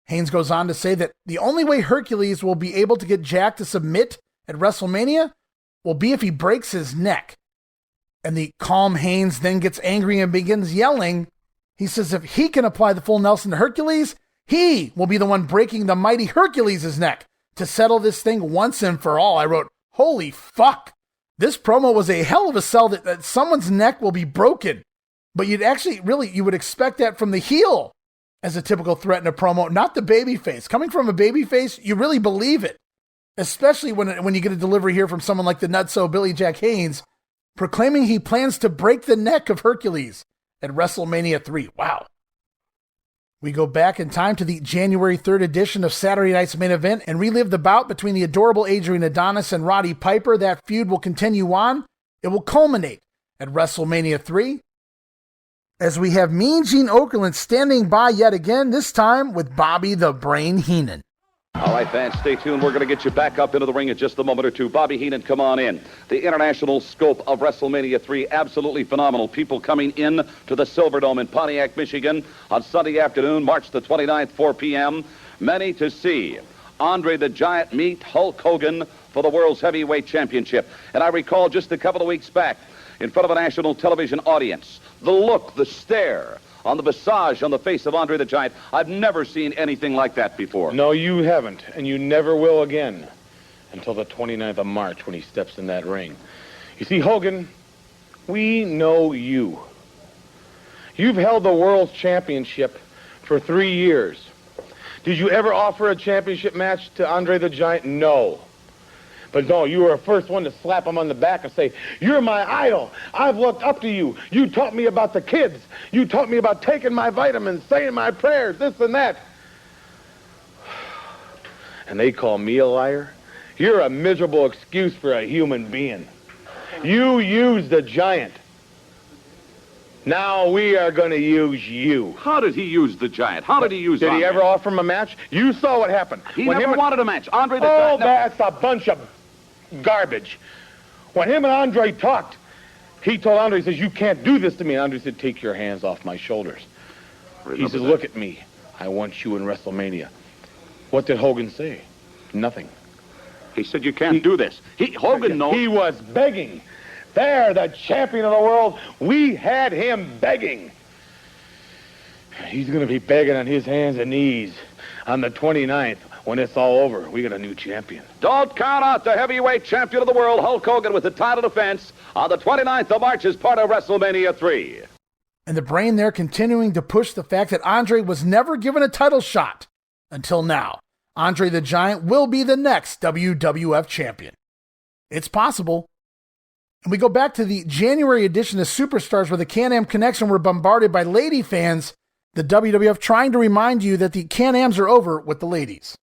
Haynes goes on to say that the only way Hercules will be able to get Jack to submit at WrestleMania will be if he breaks his neck. And the calm Haynes then gets angry and begins yelling. He says if he can apply the full Nelson to Hercules, he will be the one breaking the mighty Hercules' neck to settle this thing once and for all. I wrote, holy fuck. This promo was a hell of a sell that someone's neck will be broken. But you'd actually, you would expect that from the heel as a typical threat in a promo, not the babyface. Coming from a babyface, you really believe it. Especially when you get a delivery here from someone like the nutso Billy Jack Haynes, proclaiming he plans to break the neck of Hercules at WrestleMania 3. Wow. We go back in time to the January 3rd edition of Saturday Night's Main Event and relive the bout between the adorable Adrian Adonis and Roddy Piper. That feud will continue on. It will culminate at WrestleMania 3 as we have Mean Gene Okerlund standing by yet again, this time with Bobby the Brain Heenan.
All right, fans, stay tuned. We're going to get you back up into the ring in just a moment or two. Bobby Heenan, come on in. The international scope of WrestleMania 3, absolutely phenomenal. People coming in to the Silverdome in Pontiac, Michigan on Sunday afternoon, March the 29th, 4 p.m. Many to see Andre the Giant meet Hulk Hogan for the World's Heavyweight Championship. And I recall just a couple of weeks back, in front of a national television audience, the look, the stare on the visage on the face of Andre the Giant. I've never seen anything like that before.
No, you haven't, and you never will again until the 29th of March when he steps in that ring. You see, Hogan, we know you. You've held the World's Championship for 3 years. Did you ever offer a championship match to Andre the Giant? No. But no, you were the first one to slap him on the back and say, you're my idol. I've looked up to you. You taught me about the kids. You taught me about taking my vitamins, saying my prayers, this and that. And they call me a liar? You're a miserable excuse for a human being. You used the Giant. Now we are going to use you.
How did he use the Giant? How did he use
Did he ever offer him a match? You saw what happened.
He never wanted a match. Andre the
Giant.
Oh,
that's a bunch of garbage. When him and Andre talked, he told Andre, he says, you can't do this to me. And Andre said, take your hands off my shoulders. He says, look at me. I want you in WrestleMania. What did Hogan say? Nothing.
He said, you can't do this. Hogan knows.
He was begging. There, the champion of the world, we had him begging. He's going to be begging on his hands and knees on the 29th. When it's all over, we got a new champion.
Don't count out the heavyweight champion of the world, Hulk Hogan, with the title defense on the 29th of March as part of WrestleMania 3.
And the Brain there continuing to push the fact that Andre was never given a title shot until now. Andre the Giant will be the next WWF champion. It's possible. And we go back to the January edition of Superstars where the Can-Am Connection were bombarded by lady fans, the WWF trying to remind you that the Can-Ams are over with the ladies.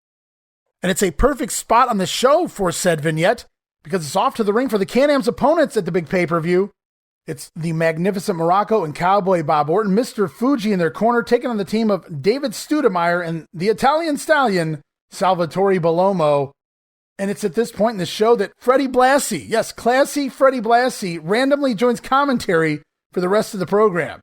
And it's a perfect spot on the show for said vignette because it's off to the ring for the Can-Am's opponents at the big pay-per-view. It's the Magnificent Morocco and Cowboy Bob Orton, Mr. Fuji in their corner, taking on the team of David Studemeyer and the Italian Stallion, Salvatore Bellomo. And it's at this point in the show that Freddie Blassie, yes, classy Freddie Blassie, randomly joins commentary for the rest of the program.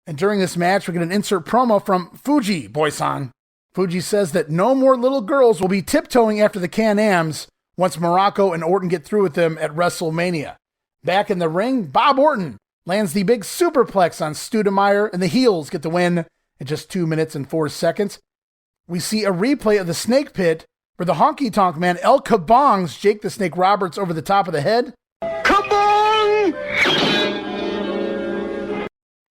And during this match, we get an insert promo from Fuji, boy-san. Fuji says that no more little girls will be tiptoeing after the Can-Ams once Morocco and Orton get through with them at WrestleMania. Back in the ring, Bob Orton lands the big superplex on Stoudemire, and the heels get the win in just 2 minutes and 4 seconds. We see a replay of the Snake Pit where the Honky Tonk Man El Kabongs Jake the Snake Roberts over the top of the head. Kabong!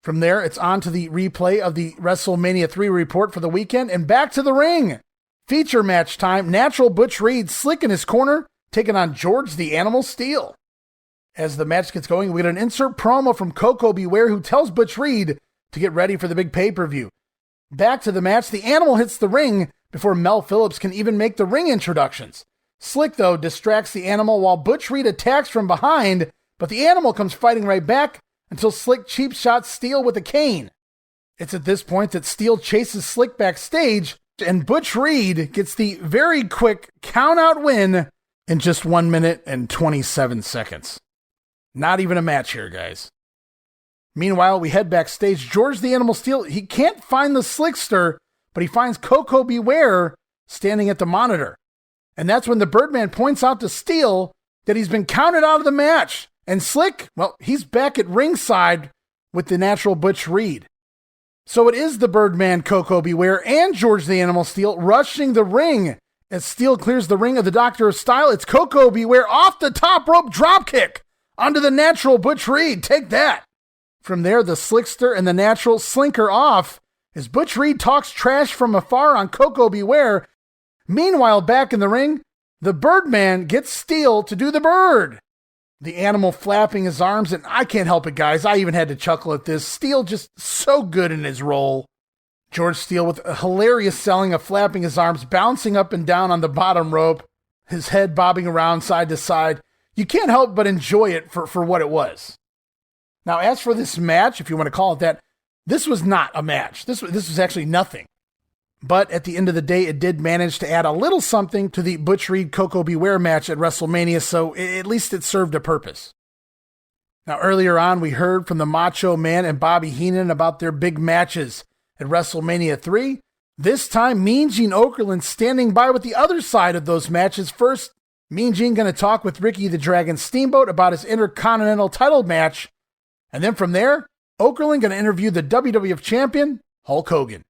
From there, it's on to the replay of the WrestleMania 3 report for the weekend, and back to the ring. Feature match time, Natural Butch Reed slick in his corner, taking on George the Animal Steele. As the match gets going, we get an insert promo from Koko Beware, who tells Butch Reed to get ready for the big pay-per-view. Back to the match, the Animal hits the ring before Mel Phillips can even make the ring introductions. Slick, though, distracts the Animal while Butch Reed attacks from behind, but the Animal comes fighting right back until Slick cheap shots Steele with a cane. It's at this point that Steele chases Slick backstage, and Butch Reed gets the very quick count-out win in just 1 minute and 27 seconds. Not even a match here, guys. Meanwhile, we head backstage. George the Animal Steele, he can't find the Slickster, but he finds Koko Beware standing at the monitor. And that's when the Birdman points out to Steele that he's been counted out of the match. And Slick, well, he's back at ringside with the Natural Butch Reed. So it is the Birdman, Koko Beware, and George the Animal Steele rushing the ring. As Steele clears the ring of the Doctor of Style, it's Koko Beware off the top rope dropkick onto the Natural Butch Reed. Take that. From there, the Slickster and the Natural slinker off as Butch Reed talks trash from afar on Koko Beware. Meanwhile, back in the ring, the Birdman gets Steele to do the bird. The Animal flapping his arms, and I can't help it, guys. I even had to chuckle at this. Steele just so good in his role. George Steele with a hilarious selling of flapping his arms, bouncing up and down on the bottom rope, his head bobbing around side to side. You can't help but enjoy it for what it was. Now, as for this match, if you want to call it that, this was not a match. This was actually nothing. But at the end of the day, it did manage to add a little something to the Butch Reed Koko Beware match at WrestleMania, so at least it served a purpose. Now, earlier on, we heard from the Macho Man and Bobby Heenan about their big matches at WrestleMania 3. This time, Mean Gene Okerlund standing by with the other side of those matches. First, Mean Gene going to talk with Ricky the Dragon Steamboat about his Intercontinental title match. And then from there, Okerlund going to interview the WWF champion, Hulk Hogan.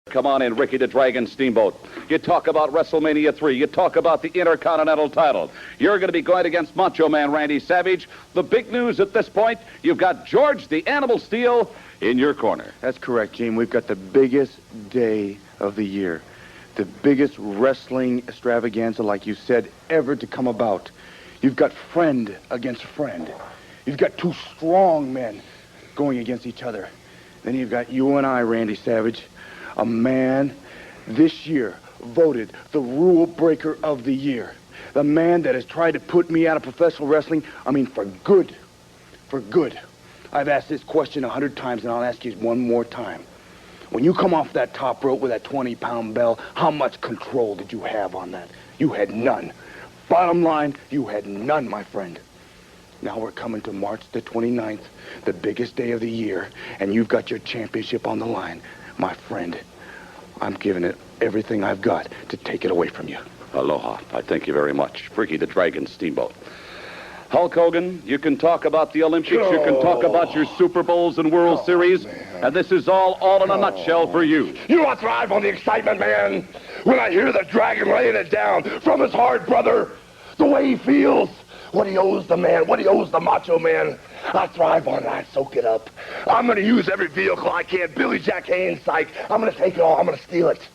Come on in, Ricky the Dragon Steamboat. You talk about WrestleMania 3. You talk about the Intercontinental title. You're going to be going against Macho Man Randy Savage. The big news at this point, you've got George the Animal Steele in your corner.
That's correct, Gene. We've got the biggest day of the year. The biggest wrestling extravaganza, like you said, ever to come about. You've got friend against friend. You've got two strong men going against each other. Then you've got you and I, Randy Savage, a man this year voted the rule breaker of the year. The man that has tried to put me out of professional wrestling, I mean, for good. For good. I've asked this question 100 times, and I'll ask you one more time. When you come off that top rope with that 20-pound bell, how much control did you have on that? You had none. Bottom line, you had none, my friend. Now we're coming to March the 29th, the biggest day of the year, and you've got your championship on the line. My friend, I'm giving it everything I've got to take it away from you.
Aloha. I thank you very much. Ricky the Dragon Steamboat. Hulk Hogan, you can talk about the Olympics, you can talk about your Super Bowls and World Series, and this is all in a nutshell for you.
You know I thrive on the excitement, man. When I hear the Dragon laying it down from his heart, brother, the way he feels, what he owes the man, what he owes the Macho Man, I thrive on it. I soak it up. I'm going to use every vehicle I can. Billy Jack Haynes psych. I'm going to take it all. I'm going to steal it.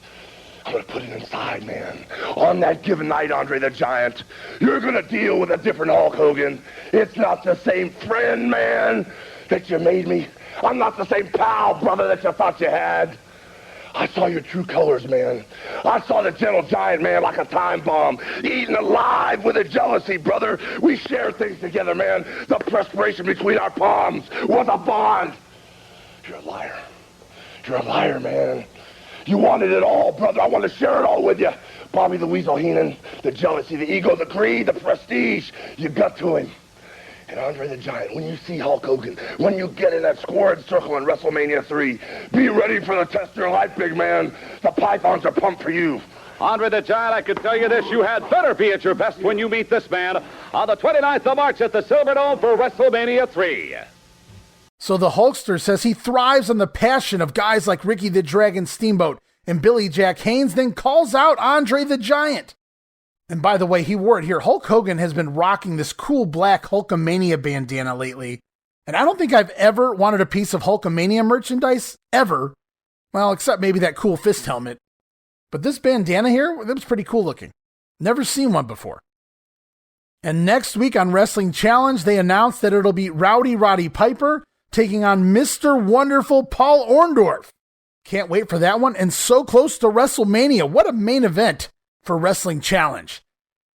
I'm going to put it inside, man. On that given night, Andre the Giant, you're going to deal with a different Hulk Hogan. It's not the same friend, man, that you made me. I'm not the same pal, brother, that you thought you had. I saw your true colors, man. I saw the gentle giant, man, like a time bomb, eaten alive with a jealousy, brother. We shared things together, man. The perspiration between our palms was a bond. You're a liar. You're a liar, man. You wanted it all, brother. I want to share it all with you. Bobby the Weasel Heenan, the jealousy, the ego, the greed, the prestige. You got to him. And Andre the Giant, when you see Hulk Hogan, when you get in that squared circle in WrestleMania 3, be ready for the test of your life, big man. The pythons are pumped for you.
Andre the Giant, I can tell you this, you had better be at your best when you meet this man on the 29th of March at the Silverdome for WrestleMania 3.
So the Hulkster says he thrives on the passion of guys like Ricky the Dragon Steamboat and Billy Jack Haynes, then calls out Andre the Giant. And by the way, he wore it here. Hulk Hogan has been rocking this cool black Hulkamania bandana lately. And I don't think I've ever wanted a piece of Hulkamania merchandise, ever. Well, except maybe that cool fist helmet. But this bandana here, that was pretty cool looking. Never seen one before. And next week on Wrestling Challenge, they announced that it'll be Rowdy Roddy Piper taking on Mr. Wonderful Paul Orndorff. Can't wait for that one. And so close to WrestleMania. What a main event for Wrestling Challenge.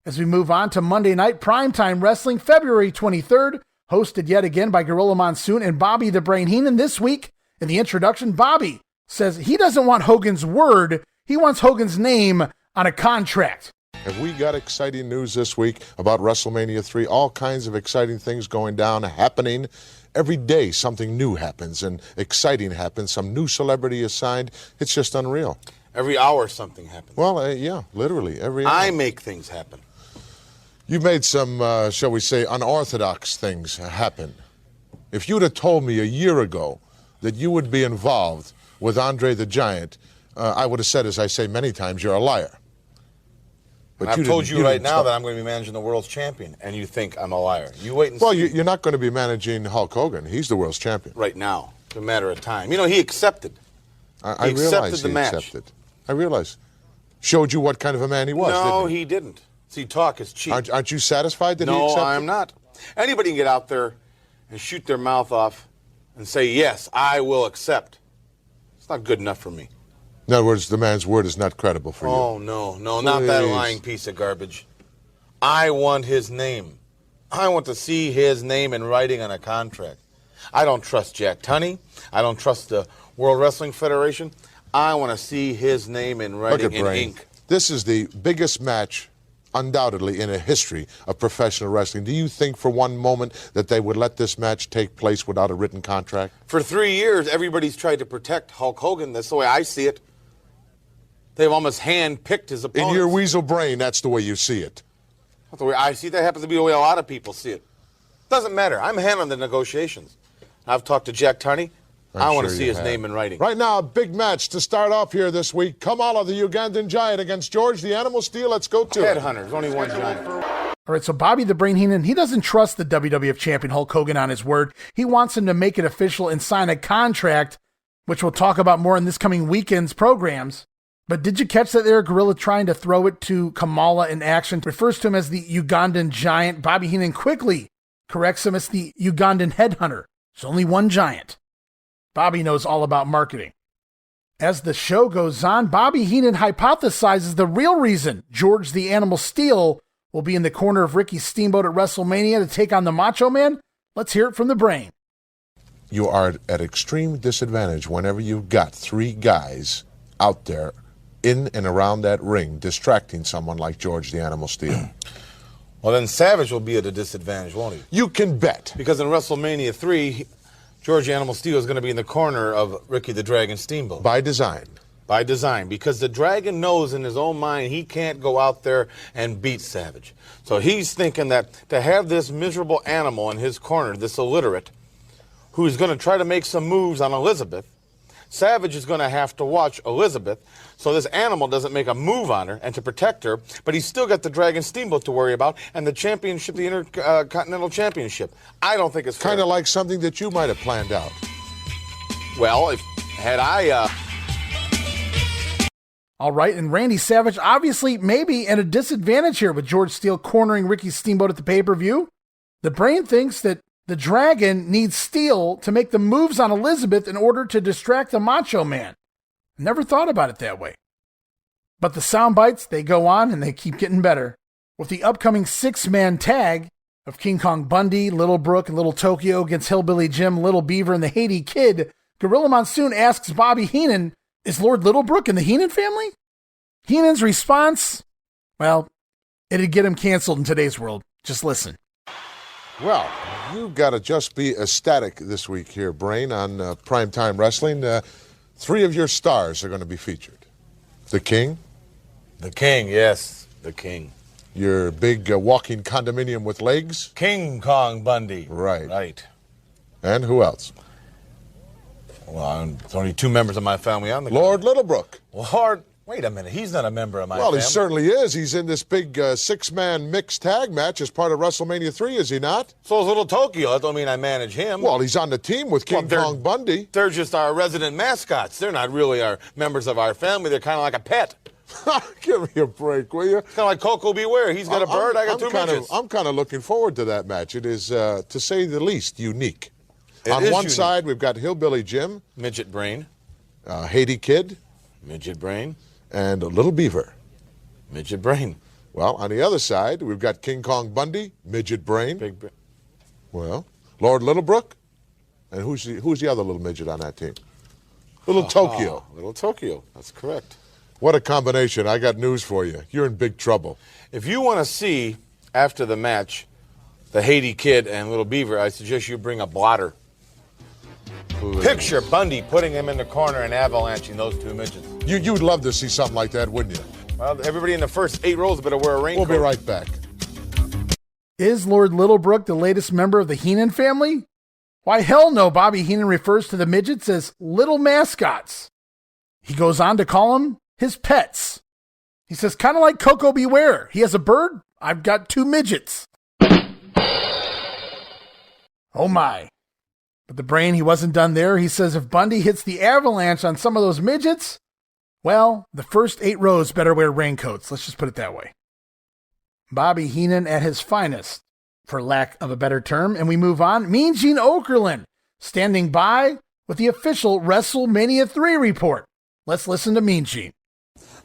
As we move on to Monday Night Primetime Wrestling, February 23rd, hosted yet again by Gorilla Monsoon and Bobby the Brain Heenan. This week, in the introduction, Bobby says he doesn't want Hogan's word, he wants Hogan's name on a contract.
Have we got exciting news this week about WrestleMania 3? All kinds of exciting things going down, happening. Every day something new happens and exciting happens. Some new celebrity is signed. It's just unreal.
Every hour something happens.
Well, yeah, literally every hour.
I make things happen.
You've made some, shall we say, unorthodox things happen. If you'd have told me a year ago that you would be involved with Andre the Giant, I would have said, as I say many times, you're a liar.
But I've told you right now that I'm going to be managing the world's champion, and you think I'm a liar. You wait and see.
Well, you're not going to be managing Hulk Hogan. He's the world's champion.
Right now. It's a matter of time. You know, he accepted.
I realize he accepted. I realize. Showed you what kind of a man he was,
No,
didn't he?
he didn't. See, talk is cheap.
Aren't you satisfied that he accepted?
No, I'm not. Anybody can get out there and shoot their mouth off and say, yes, I will accept. It's not good enough for me.
In other words, the man's word is not credible for you.
Oh, no, not that lying piece of garbage. I want his name. I want to see his name in writing on a contract. I don't trust Jack Tunney. I don't trust the World Wrestling Federation. I want to see his name in writing in ink.
This is the biggest match, undoubtedly, in a history of professional wrestling. Do you think for one moment that they would let this match take place without a written contract?
For 3 years, everybody's tried to protect Hulk Hogan. That's the way I see it. They've almost hand-picked his opponents.
In your weasel brain, that's the way you see it.
Not the way I see it. That happens to be the way a lot of people see it. Doesn't matter. I'm handling the negotiations. I've talked to Jack Tunney. I want to see his name in writing.
Right now, a big match to start off here this week. Kamala, the Ugandan Giant, against George, the Animal Steel. Let's go to it.
Headhunters, only one giant.
All right, so Bobby the Brain Heenan, he doesn't trust the WWF champion Hulk Hogan on his word. He wants him to make it official and sign a contract, which we'll talk about more in this coming weekend's programs. But did you catch that there? Gorilla trying to throw it to Kamala in action. Refers to him as the Ugandan Giant. Bobby Heenan quickly corrects him as the Ugandan Headhunter. There's only one giant. Bobby knows all about marketing. As the show goes on, Bobby Heenan hypothesizes the real reason George the Animal Steel will be in the corner of Ricky Steamboat at WrestleMania to take on the Macho Man. Let's hear it from the Brain.
You are at extreme disadvantage whenever you've got three guys out there in and around that ring distracting someone like George the Animal Steel.
Well, then Savage will be at a disadvantage, won't he?
You can bet.
Because in WrestleMania 3, George the Animal Steel is going to be in the corner of Ricky the Dragon Steamboat.
By design.
By design. Because the Dragon knows in his own mind he can't go out there and beat Savage. So he's thinking that to have this miserable animal in his corner, this illiterate, who's going to try to make some moves on Elizabeth, Savage is going to have to watch Elizabeth so this animal doesn't make a move on her and to protect her, but he's still got the Dragon Steamboat to worry about and the championship, the Intercontinental Championship. I don't think it's fair.
Kind of like something that you might have planned out.
Well, had I...
All right, and Randy Savage obviously maybe at a disadvantage here with George Steele cornering Ricky Steamboat at the pay-per-view. The Brain thinks that the Dragon needs Steele to make the moves on Elizabeth in order to distract the Macho Man. Never thought about it that way. But the sound bites, they go on and they keep getting better. With the upcoming 6-man tag of King Kong Bundy, Little Brook, and Little Tokyo against Hillbilly Jim, Little Beaver, and the Haiti Kid, Gorilla Monsoon asks Bobby Heenan, is Lord Littlebrook in the Heenan family? Heenan's response, well, it'd get him canceled in today's world. Just listen.
Well, You've got to just be ecstatic this week here, Brain, on Primetime Wrestling. 3 of your stars are going to be featured. The King.
The King, yes. The King.
Your big walking condominium with legs.
King Kong Bundy.
Right.
Right.
And who else?
Well, there's only 2 members of my family on the
Lord Littlebrook.
Lord, wait a minute. He's not a member of my family.
Well, he certainly is. He's in this big 6-man mixed tag match as part of WrestleMania 3, is he not?
So is Little Tokyo. That don't mean I manage him.
Well, he's on the team with King Kong Bundy.
They're just our resident mascots. They're not really our members of our family. They're kind of like a pet.
Give me a break, will you?
Kind of like Coco Beware. He's got a bird, I got 2 midgets.
I'm kind of looking forward to that match. It is, to say the least, unique. On one
unique.
side, we've got Hillbilly Jim.
Midget Brain.
Haiti Kid.
Midget Brain.
And Little Beaver.
Midget Brain.
Well, on the other side, we've got King Kong Bundy, Midget Brain.
Big Brain.
Well, Lord Littlebrook. And who's the other little midget on that team? Little Tokyo.
Little Tokyo. That's correct.
What a combination. I got news for you. You're in big trouble.
If you want to see, after the match, the Haiti Kid and Little Beaver, I suggest you bring a blotter. Picture Bundy putting him in the corner and avalanching those 2 midgets.
You'd love to see something like that, wouldn't you?
Well, everybody in the first 8 rows better wear a raincoat.
We'll be right back.
Is Lord Littlebrook the latest member of the Heenan family? Why, hell no. Bobby Heenan refers to the midgets as little mascots. He goes on to call them his pets. He says, kind of like Coco Beware. He has a bird. I've got 2 midgets. Oh my. But the Brain, he wasn't done there. He says if Bundy hits the avalanche on some of those midgets, well, the first 8 rows better wear raincoats. Let's just put it that way. Bobby Heenan at his finest, for lack of a better term. And we move on. Mean Gene Okerlund standing by with the official WrestleMania 3 report. Let's listen to Mean Gene.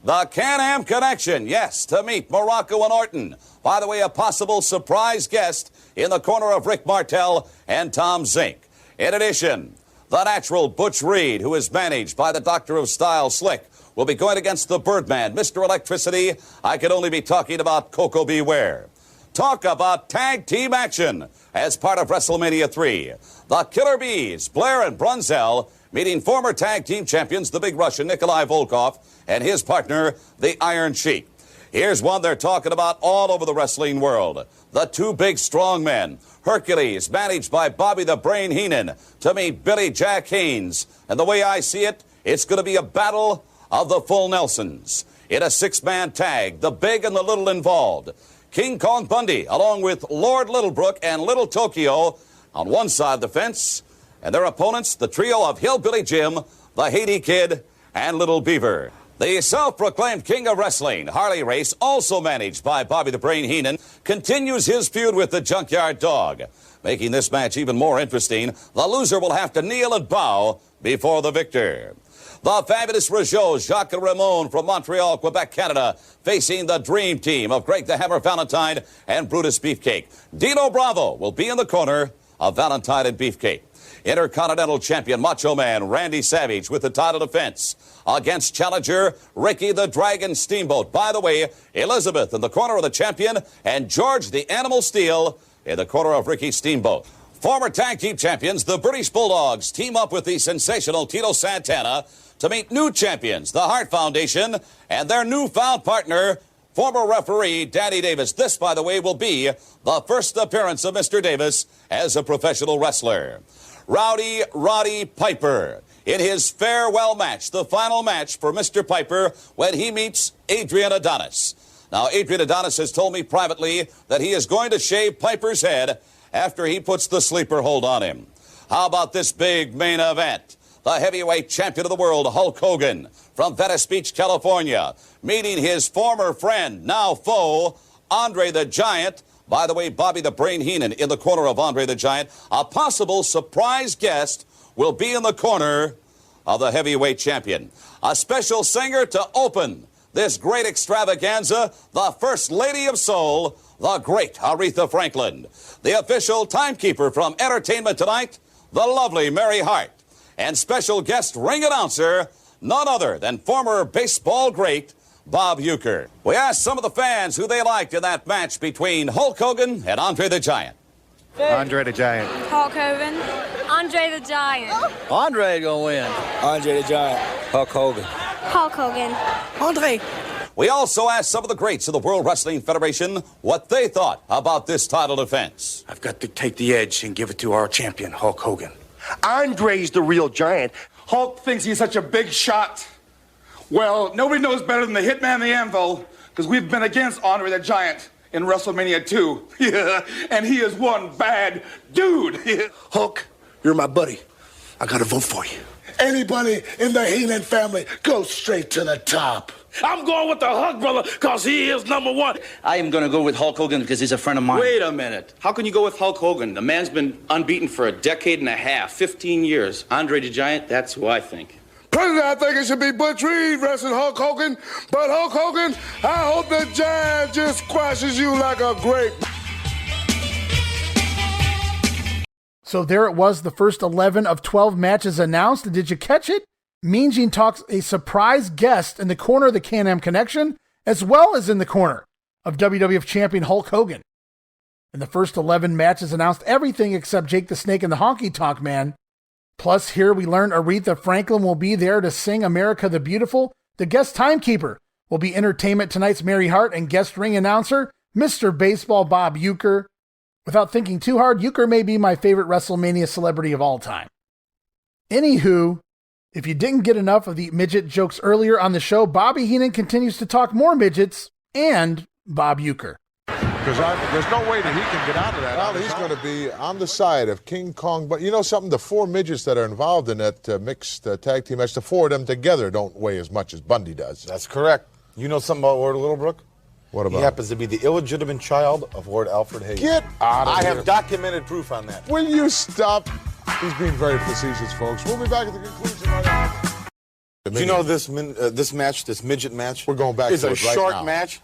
The Can-Am Connection, yes, to meet Morocco and Orton. By the way, a possible surprise guest in the corner of Rick Martel and Tom Zink. In addition, the natural Butch Reed, who is managed by the Doctor of Style Slick, will be going against the Birdman, Mr. Electricity. I could only be talking about Coco Beware. Talk about tag team action as part of WrestleMania 3. The Killer Bees, Blair and Brunzell, meeting former tag team champions, the Big Russian Nikolai Volkov and his partner, the Iron Sheik. Here's one they're talking about all over the wrestling world. The 2 big strong men, Hercules, managed by Bobby the Brain Heenan, to meet Billy Jack Haynes. And the way I see it, it's going to be a battle of the full Nelsons. In a 6-man tag, the big and the little involved. King Kong Bundy, along with Lord Littlebrook and Little Tokyo, on one side of the fence, and their opponents, the trio of Hillbilly Jim, the Haiti Kid, and Little Beaver. The self-proclaimed king of wrestling, Harley Race, also managed by Bobby the Brain Heenan, continues his feud with the Junkyard Dog. Making this match even more interesting, the loser will have to kneel and bow before the victor. The fabulous Rougeau, Jacques Ramon from Montreal, Quebec, Canada, facing the dream team of Greg the Hammer Valentine and Brutus Beefcake. Dino Bravo will be in the corner of Valentine and Beefcake. Intercontinental Champion Macho Man Randy Savage with the title defense against challenger Ricky the Dragon Steamboat. By the way, Elizabeth in the corner of the champion and George the Animal Steel in the corner of Ricky Steamboat. Former tag team champions, the British Bulldogs, team up with the sensational Tito Santana to meet new champions, the Hart Foundation, and their newfound partner, former referee Danny Davis. This, by the way, will be the first appearance of Mr. Davis as a professional wrestler. Rowdy Roddy Piper in his farewell match, the final match for Mr. Piper when he meets Adrian Adonis. Now, Adrian Adonis has told me privately that he is going to shave Piper's head after he puts the sleeper hold on him. How about this big main event? The heavyweight champion of the world, Hulk Hogan, from Venice Beach, California, meeting his former friend, now foe, Andre the Giant. By the way, Bobby the Brain Heenan in the corner of Andre the Giant. A possible surprise guest will be in the corner of the heavyweight champion. A special singer to open this great extravaganza, the First Lady of Soul, the great Aretha Franklin. The official timekeeper from Entertainment Tonight, the lovely Mary Hart. And special guest ring announcer, none other than former baseball great Bob Uecker. We asked some of the fans who they liked in that match between Hulk Hogan and Andre the Giant.
Andre the Giant.
Hulk Hogan. Andre the Giant.
Andre gonna win. Andre the Giant. Hulk Hogan.
Hulk Hogan.
Andre.
We also asked some of the greats of the World Wrestling Federation what they thought about this title defense.
I've got to take the edge and give it to our champion, Hulk Hogan. Andre's the real giant.
Hulk thinks he's such a big shot. Well, nobody knows better than the Hitman the Anvil, because we've been against Andre the Giant in WrestleMania 2. Yeah, and he is one bad dude.
Hulk, you're my buddy. I gotta vote for you.
Anybody in the Heenan family, go straight to the top.
I'm going with the Hulk brother, because he is number one.
I am going to go with Hulk Hogan because he's a friend of mine.
Wait a minute. How can you go with Hulk Hogan? The man's been unbeaten for a decade and a half, 15 years. Andre the Giant, that's who I think.
President, I think it should be Butch Reed wrestling Hulk Hogan. But Hulk Hogan, I hope the Giant just squashes you like a grape.
So there it was, the first 11 of 12 matches announced. Did you catch it? Mean Gene talks a surprise guest in the corner of the Can-Am Connection, as well as in the corner of WWF Champion Hulk Hogan. In the first 11 matches announced, everything except Jake the Snake and the Honky Tonk Man. Plus, here we learned Aretha Franklin will be there to sing America the Beautiful. The guest timekeeper will be Entertainment Tonight's Mary Hart, and guest ring announcer, Mr. Baseball Bob Uecker. Without thinking too hard, Uecker may be my favorite WrestleMania celebrity of all time. Anywho, if you didn't get enough of the midget jokes earlier on the show, Bobby Heenan continues to talk more midgets and Bob Uecker.
Because there's no way that he can get out of that. Well, he's going to be on the side of King Kong. But you know something? The four midgets that are involved in that mixed tag team match, the four of them together don't weigh as much as Bundy does.
That's correct. You know something about Lord Littlebrook?
What about?
He happens to be the illegitimate child of Lord Alfred Hayes.
Get out of here.
I have documented proof on that.
Will you stop? He's being very facetious, folks. We'll be back at the conclusion right after.
Do you know this match, this midget match?
We're going back
is
to
a
it right
short
now.
match.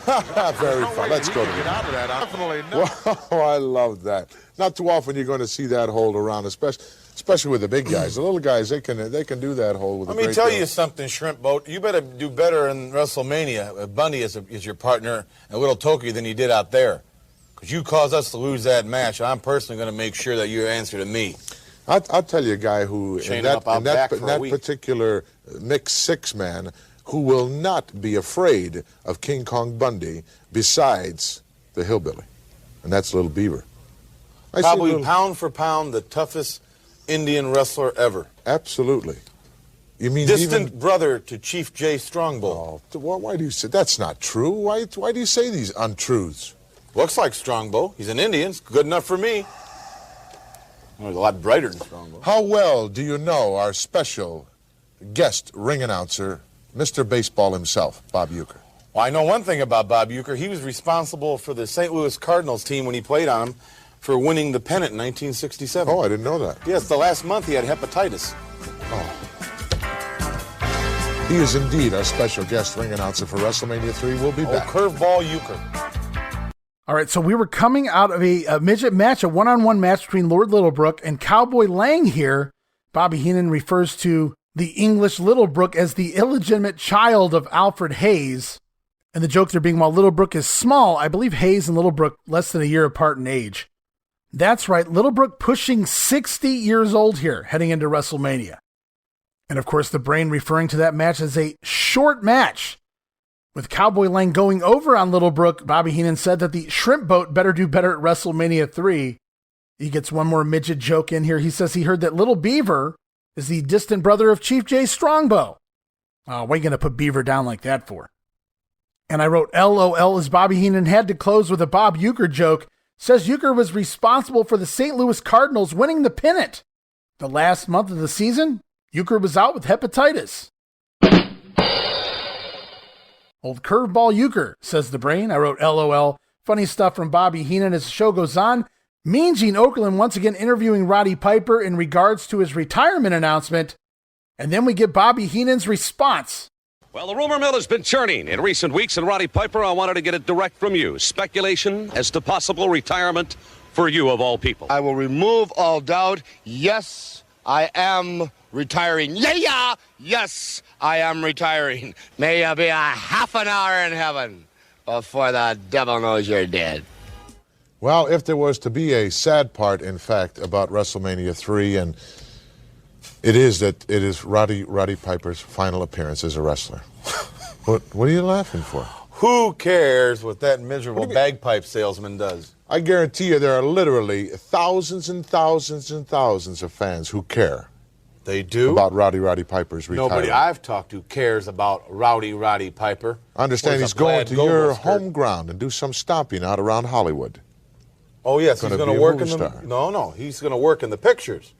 Very fun. Let's go to
Get out of that. Definitely
not. Well, I love that. Not too often you're going to see that hold around, especially with the big guys. The little guys, they can do that hold with.
Let me tell you something, Shrimp Boat. You better do better in WrestleMania. Bundy is your partner and Little Toki than you did out there, because you caused us to lose that match. I'm personally going to make sure that you answer to me.
I'll tell you a guy who in that particular mixed six-man who will not be afraid of King Kong Bundy besides the hillbilly, and that's Little Beaver.
Probably pound for pound the toughest Indian wrestler ever.
Absolutely. You mean
distant brother to Chief J. Strongbow?
Oh, why do you say that's not true? Why do you say these untruths?
Looks like Strongbow. He's an Indian. It's good enough for me. He's a lot brighter than Strongbow.
How well do you know our special guest ring announcer, Mr. Baseball himself, Bob Uecker?
Well, I know one thing about Bob Uecker. He was responsible for the St. Louis Cardinals team when he played on them for winning the pennant in 1967.
Oh, I didn't know that.
Yes, the last month he had hepatitis.
Oh. He is indeed our special guest ring announcer for WrestleMania 3. We'll be back.
Curveball Uecker.
All right, so we were coming out of a midget match, a one-on-one match between Lord Littlebrook and Cowboy Lang here. Bobby Heenan refers to the English Littlebrook as the illegitimate child of Alfred Hayes. And the joke there being, while Littlebrook is small, I believe Hayes and Littlebrook less than a year apart in age. That's right, Littlebrook pushing 60 years old here, heading into WrestleMania. And of course, the brain referring to that match as a short match. With Cowboy Lang going over on Littlebrook, Bobby Heenan said that the Shrimp Boat better do better at WrestleMania 3. He gets one more midget joke in here. He says he heard that Little Beaver is the distant brother of Chief J. Strongbow. Oh, what are you going to put Beaver down like that for? And I wrote LOL as Bobby Heenan had to close with a Bob Uecker joke. Says Uecker was responsible for the St. Louis Cardinals winning the pennant. The last month of the season, Uecker was out with hepatitis. Old curveball Uecker, says the brain. I wrote LOL. Funny stuff from Bobby Heenan as the show goes on. Mean Gene Okerlund once again interviewing Roddy Piper in regards to his retirement announcement. And then we get Bobby Heenan's response.
Well, the rumor mill has been churning in recent weeks, and Roddy Piper, I wanted to get it direct from you. Speculation as to possible retirement for you of all people.
I will remove all doubt. Yes, I am retiring. Yeah. Yes, I am retiring. May you be a half an hour in heaven before the devil knows you're dead.
Well, if there was to be a sad part, in fact, about WrestleMania 3, and it is Roddy Piper's final appearance as a wrestler. What are you laughing for?
Who cares what that miserable bagpipe salesman does?
I guarantee you there are literally thousands and thousands and thousands of fans who care.
They do?
About Roddy Piper's retirement.
Nobody I've talked to cares about Roddy Piper.
I understand he's going to your home ground and do some stomping out around Hollywood.
Oh, yes, he's going to work in the... No, he's going to work in the pictures.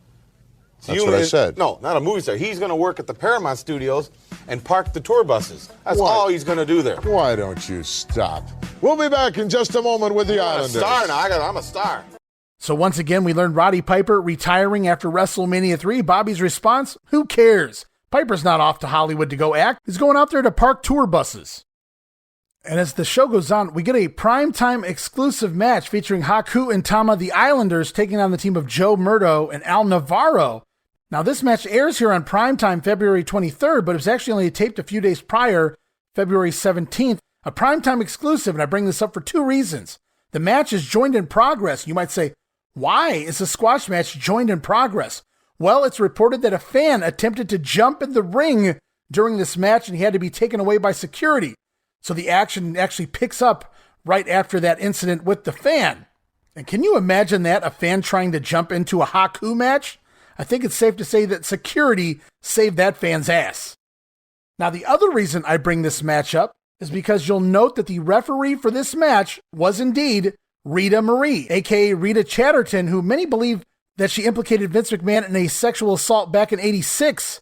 That's what I said.
No, not a movie star. He's going to work at the Paramount Studios and park the tour buses. That's all he's going to do there.
Why don't you stop? We'll be back in just a moment with the Islanders.
I'm a star now. I'm a star.
So once again, we learned Roddy Piper retiring after WrestleMania 3. Bobby's response, who cares? Piper's not off to Hollywood to go act. He's going out there to park tour buses. And as the show goes on, we get a primetime exclusive match featuring Haku and Tama, the Islanders, taking on the team of Joe Murdo and Al Navarro. Now, this match airs here on primetime February 23rd, but it was actually only taped a few days prior, February 17th. A primetime exclusive, and I bring this up for two reasons. The match is joined in progress. You might say, why is the squash match joined in progress? Well, it's reported that a fan attempted to jump in the ring during this match, and he had to be taken away by security. So the action actually picks up right after that incident with the fan. And can you imagine that, a fan trying to jump into a Haku match? I think it's safe to say that security saved that fan's ass. Now, the other reason I bring this match up is because you'll note that the referee for this match was indeed Rita Marie, aka Rita Chatterton, who many believe that she implicated Vince McMahon in a sexual assault back in '86.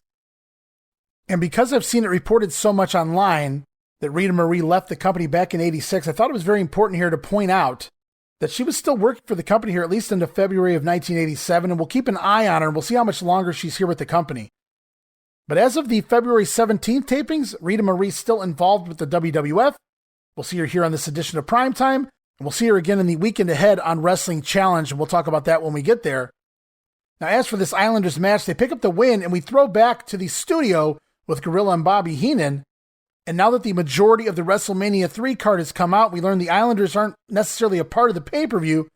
And because I've seen it reported so much online that Rita Marie left the company back in '86, I thought it was very important here to point out that she was still working for the company here at least into February of 1987, and we'll keep an eye on her and we'll see how much longer she's here with the company. But as of the February 17th tapings, Rita Marie's still involved with the WWF. We'll see her here on this edition of Primetime, and we'll see her again in the weekend ahead on Wrestling Challenge, and we'll talk about that when we get there. Now, as for this Islanders match, they pick up the win, and we throw back to the studio with Gorilla and Bobby Heenan. And now that the majority of the WrestleMania 3 card has come out, we learn the Islanders aren't necessarily a part of the pay-per-view.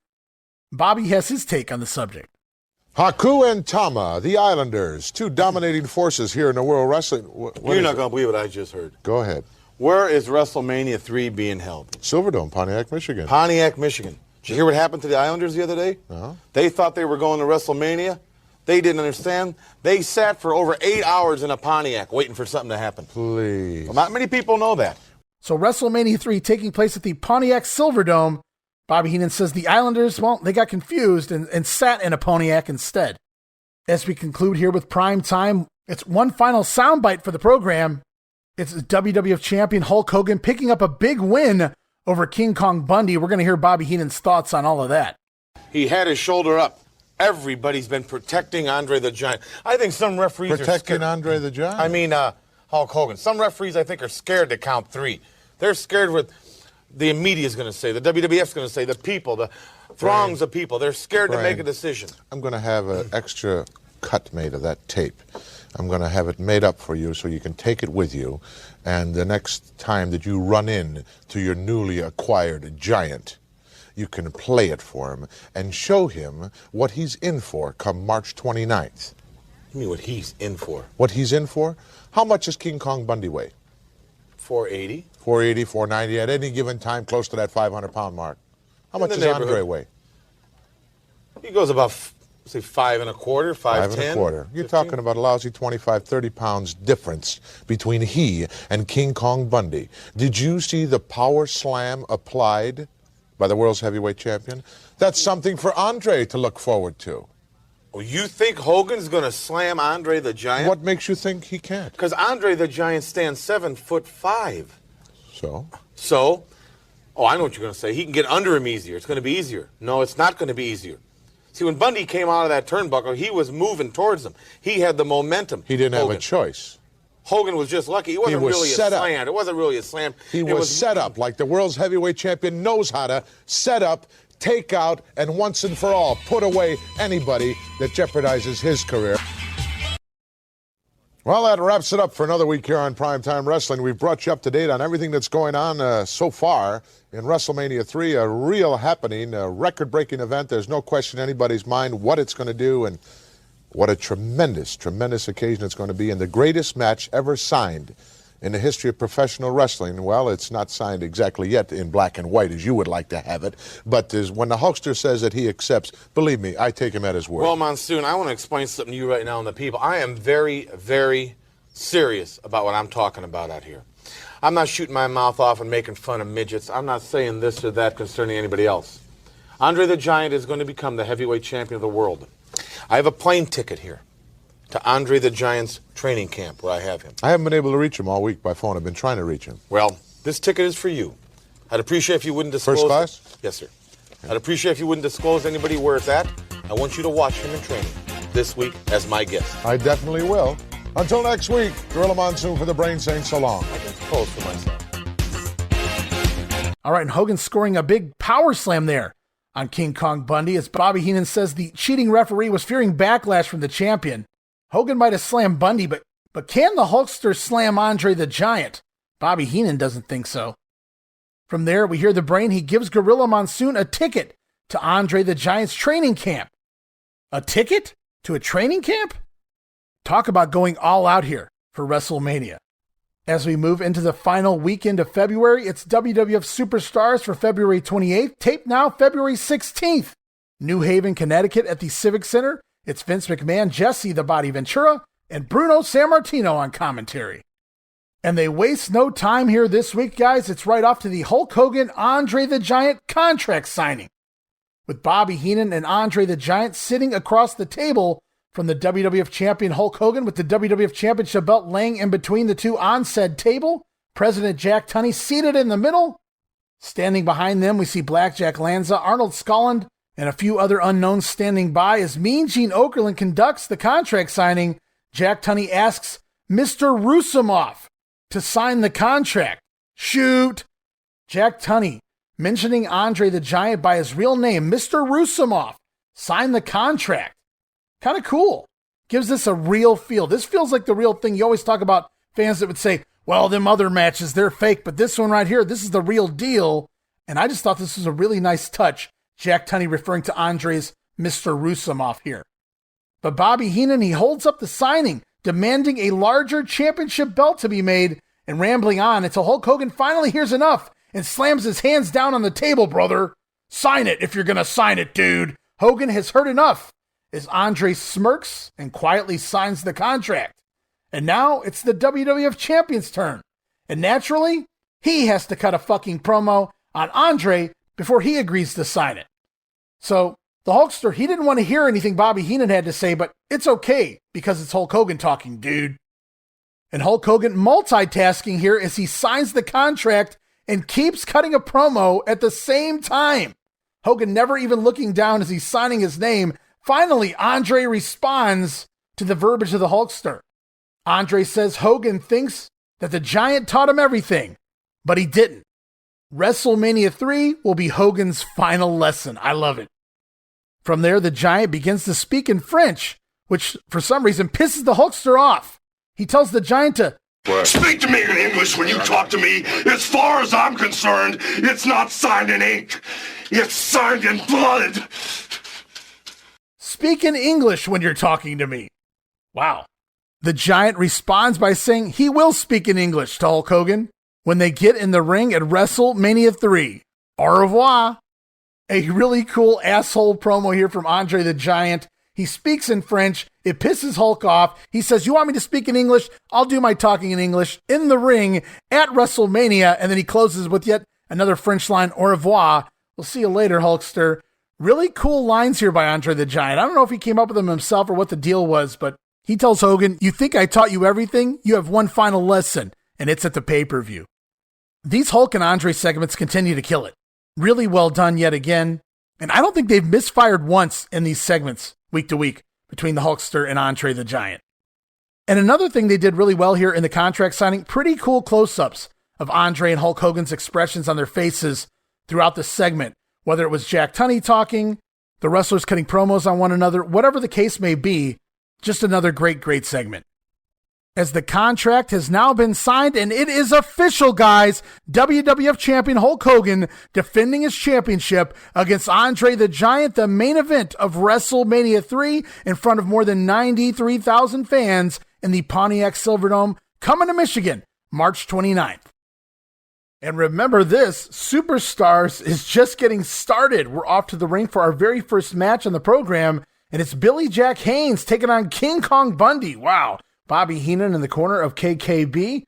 Bobby has his take on the subject.
Haku and Tama, the Islanders, two dominating forces here in the World Wrestling.
You're not going to believe what I just heard.
Go ahead.
Where is WrestleMania 3 being held?
Silverdome, Pontiac, Michigan.
Pontiac, Michigan. Did you hear what happened to the Islanders the other day?
Uh-huh.
They thought they were going to WrestleMania. They didn't understand. They sat for over 8 hours in a Pontiac waiting for something to happen.
Please.
Well, not many people know that.
So WrestleMania 3 taking place at the Pontiac Silverdome. Bobby Heenan says the Islanders, well, they got confused and sat in a Pontiac instead. As we conclude here with Prime Time, it's one final soundbite for the program. It's WWF champion Hulk Hogan picking up a big win over King Kong Bundy. We're going to hear Bobby Heenan's thoughts on all of that.
He had his shoulder up. Everybody's been protecting Andre the Giant. I think some referees
protecting Andre the Giant?
I mean, Hulk Hogan. Some referees, I think, are scared to count three. They're scared what the media's going to say, the WWF's going to say, the people, the throngs of people. They're scared to make a decision.
I'm going to have an extra cut made of that tape. I'm going to have it made up for you so you can take it with you. And the next time that you run in to your newly acquired giant, you can play it for him and show him what he's in for come March 29th.
You mean what he's in for?
What he's in for? How much does King Kong Bundy weigh?
480.
480, 490, at any given time close to that 500-pound mark. How much does Andre weigh?
He goes about, say, 5 1/4, 5'10".
5 1/4. You're talking about a lousy 25, 30 pounds difference between he and King Kong Bundy. Did you see the power slam applied by the world's heavyweight champion? That's something for Andre to look forward to.
Well, you think Hogan's going to slam Andre the Giant?
What makes you think he can't?
Because Andre the Giant stands 7'5".
So?
Oh, I know what you're going to say. He can get under him easier. It's going to be easier. No, it's not going to be easier. See, when Bundy came out of that turnbuckle, he was moving towards him. He had the momentum.
He didn't have a choice.
Hogan was just lucky. It wasn't really a slam. It wasn't really a slam.
He was set up like the world's heavyweight champion knows how to set up, take out, and once and for all put away anybody that jeopardizes his career. Well, that wraps it up for another week here on Primetime Wrestling. We've brought you up to date on everything that's going on so far in WrestleMania 3, a real happening, a record-breaking event. There's no question in anybody's mind what it's going to do and what a tremendous, tremendous occasion it's going to be, and the greatest match ever signed in the history of professional wrestling. Well, it's not signed exactly yet in black and white as you would like to have it, but when the Hulkster says that he accepts, believe me, I take him at his word.
Well, Monsoon, I want to explain something to you right now and the people. I am very, very serious about what I'm talking about out here. I'm not shooting my mouth off and making fun of midgets. I'm not saying this or that concerning anybody else. Andre the Giant is going to become the heavyweight champion of the world. I have a plane ticket here to Andre the Giant's training camp where I have him.
I haven't been able to reach him all week by phone. I've been trying to reach him.
Well, this ticket is for you. I'd appreciate if you wouldn't disclose...
First class?
Yes, sir. I'd appreciate if you wouldn't disclose anybody where it's at. I want you to watch him in training this week as my guest.
I definitely will. Until next week, Gorilla Monsoon for the Brain saying so long.
I can pose for myself.
All right, and Hogan scoring a big power slam there on King Kong Bundy as Bobby Heenan says the cheating referee was fearing backlash from the champion. Hogan might have slammed Bundy, but can the Hulkster slam Andre the Giant? Bobby Heenan doesn't think so. From there, we hear the Brain. He gives Gorilla Monsoon a ticket to Andre the Giant's training camp. A ticket to a training camp? Talk about going all out here for WrestleMania. As we move into the final weekend of February, it's WWF Superstars for February 28th, taped now February 16th. New Haven, Connecticut at the Civic Center. It's Vince McMahon, Jesse the Body Ventura, and Bruno Sammartino on commentary. And they waste no time here this week, guys. It's right off to the Hulk Hogan Andre the Giant contract signing, with Bobby Heenan and Andre the Giant sitting across the table from the WWF champion Hulk Hogan, with the WWF Championship belt laying in between the two on said table. President Jack Tunney seated in the middle. Standing behind them, we see Blackjack Lanza, Arnold Skolland, and a few other unknowns standing by as Mean Gene Okerlund conducts the contract signing. Jack Tunney asks Mr. Rusimov to sign the contract. Shoot! Jack Tunney, mentioning Andre the Giant by his real name, Mr. Rusimov, sign the contract. Kind of cool. Gives this a real feel. This feels like the real thing. You always talk about fans that would say, well, them other matches, they're fake, but this one right here, this is the real deal. And I just thought this was a really nice touch. Jack Tunney referring to Andre's Mr. Rusimov here. But Bobby Heenan, he holds up the signing, demanding a larger championship belt to be made, and rambling on until Hulk Hogan finally hears enough and slams his hands down on the table, brother. Sign it if you're going to sign it, dude. Hogan has heard enough as Andre smirks and quietly signs the contract. And now it's the WWF champion's turn. And naturally, he has to cut a fucking promo on Andre before he agrees to sign it. So the Hulkster, he didn't want to hear anything Bobby Heenan had to say, but it's okay because it's Hulk Hogan talking, dude. And Hulk Hogan multitasking here as he signs the contract and keeps cutting a promo at the same time. Hogan never even looking down as he's signing his name. Finally, Andre responds to the verbiage of the Hulkster. Andre says Hogan thinks that the Giant taught him everything, but he didn't. WrestleMania 3 will be Hogan's final lesson. I love it. From there, the Giant begins to speak in French, which for some reason pisses the Hulkster off. He tells the Giant to
speak to me in English when you talk to me. As far as I'm concerned, it's not signed in ink. It's signed in blood.
Speak in English when you're talking to me. Wow. The Giant responds by saying he will speak in English to Hulk Hogan when they get in the ring at WrestleMania 3. Au revoir. A really cool asshole promo here from Andre the Giant. He speaks in French. It pisses Hulk off. He says, you want me to speak in English? I'll do my talking in English in the ring at WrestleMania. And then he closes with yet another French line, au revoir. We'll see you later, Hulkster. Really cool lines here by Andre the Giant. I don't know if he came up with them himself or what the deal was, but he tells Hogan, you think I taught you everything? You have one final lesson, and it's at the pay-per-view. These Hulk and Andre segments continue to kill it. Really well done yet again. And I don't think they've misfired once in these segments week to week between the Hulkster and Andre the Giant. And another thing they did really well here in the contract signing, pretty cool close-ups of Andre and Hulk Hogan's expressions on their faces throughout the segment. Whether it was Jack Tunney talking, the wrestlers cutting promos on one another, whatever the case may be, just another great, great segment. as the contract has now been signed, and it is official, guys. WWF Champion Hulk Hogan defending his championship against Andre the Giant, the main event of WrestleMania 3 in front of more than 93,000 fans in the Pontiac Silverdome, coming to Michigan, March 29th. And remember this, Superstars is just getting started. We're off to the ring for our very first match on the program, and it's Billy Jack Haynes taking on King Kong Bundy. Wow. Bobby Heenan in the corner of KKB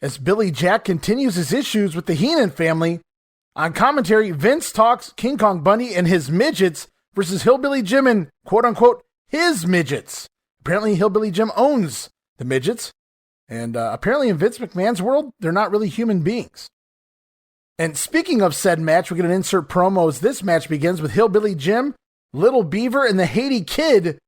as Billy Jack continues his issues with the Heenan family. On commentary, Vince talks King Kong Bundy and his midgets versus Hillbilly Jim and quote-unquote his midgets. Apparently Hillbilly Jim owns the midgets, and apparently in Vince McMahon's world, they're not really human beings. And speaking of said match, we're going to insert promos. This match begins with Hillbilly Jim, Little Beaver, and the Haiti Kid.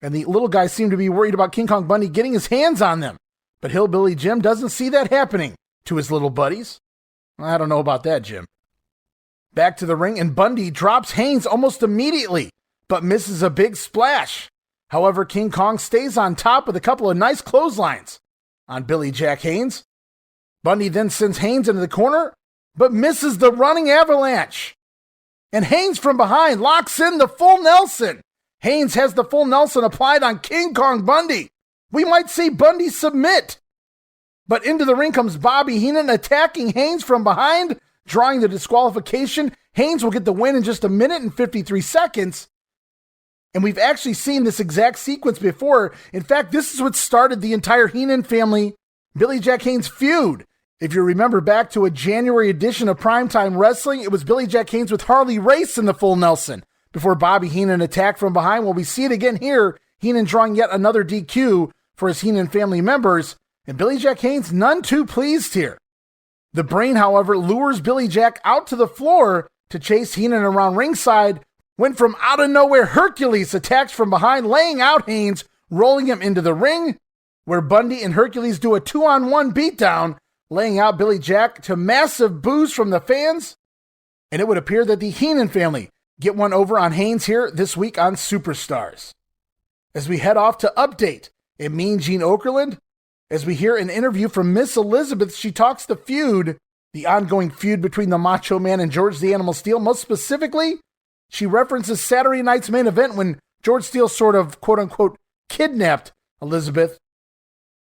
And the little guys seem to be worried about King Kong Bundy getting his hands on them. But Hillbilly Jim doesn't see that happening to his little buddies. I don't know about that, Jim. Back to the ring, and Bundy drops Haynes almost immediately, but misses a big splash. However, King Kong stays on top with a couple of nice clotheslines on Billy Jack Haynes. Bundy then sends Haynes into the corner, but misses the running avalanche. And Haynes from behind locks in the full Nelson. Haynes has the full Nelson applied on King Kong Bundy. We might see Bundy submit. But into the ring comes Bobby Heenan attacking Haynes from behind, drawing the disqualification. Haynes will get the win in just a minute and 53 seconds. And we've actually seen this exact sequence before. In fact, this is what started the entire Heenan family Billy Jack Haynes feud. If you remember back to a January edition of Primetime Wrestling, it was Billy Jack Haynes with Harley Race in the full Nelson before Bobby Heenan attacked from behind. Well, we see it again here. Heenan drawing yet another DQ for his Heenan family members, and Billy Jack Haynes none too pleased here. The Brain, however, lures Billy Jack out to the floor to chase Heenan around ringside, when from out of nowhere Hercules attacks from behind, laying out Haynes, rolling him into the ring, where Bundy and Hercules do a 2-on-1 beatdown, laying out Billy Jack to massive boos from the fans. And it would appear that the Heenan family get one over on Haynes here this week on Superstars. As we head off to Update in Mean Gene Okerlund, as we hear an interview from Miss Elizabeth, she talks the feud, the ongoing feud between the Macho Man and George the Animal Steele. Most specifically, she references Saturday night's main event when George Steele sort of, quote-unquote, kidnapped Elizabeth.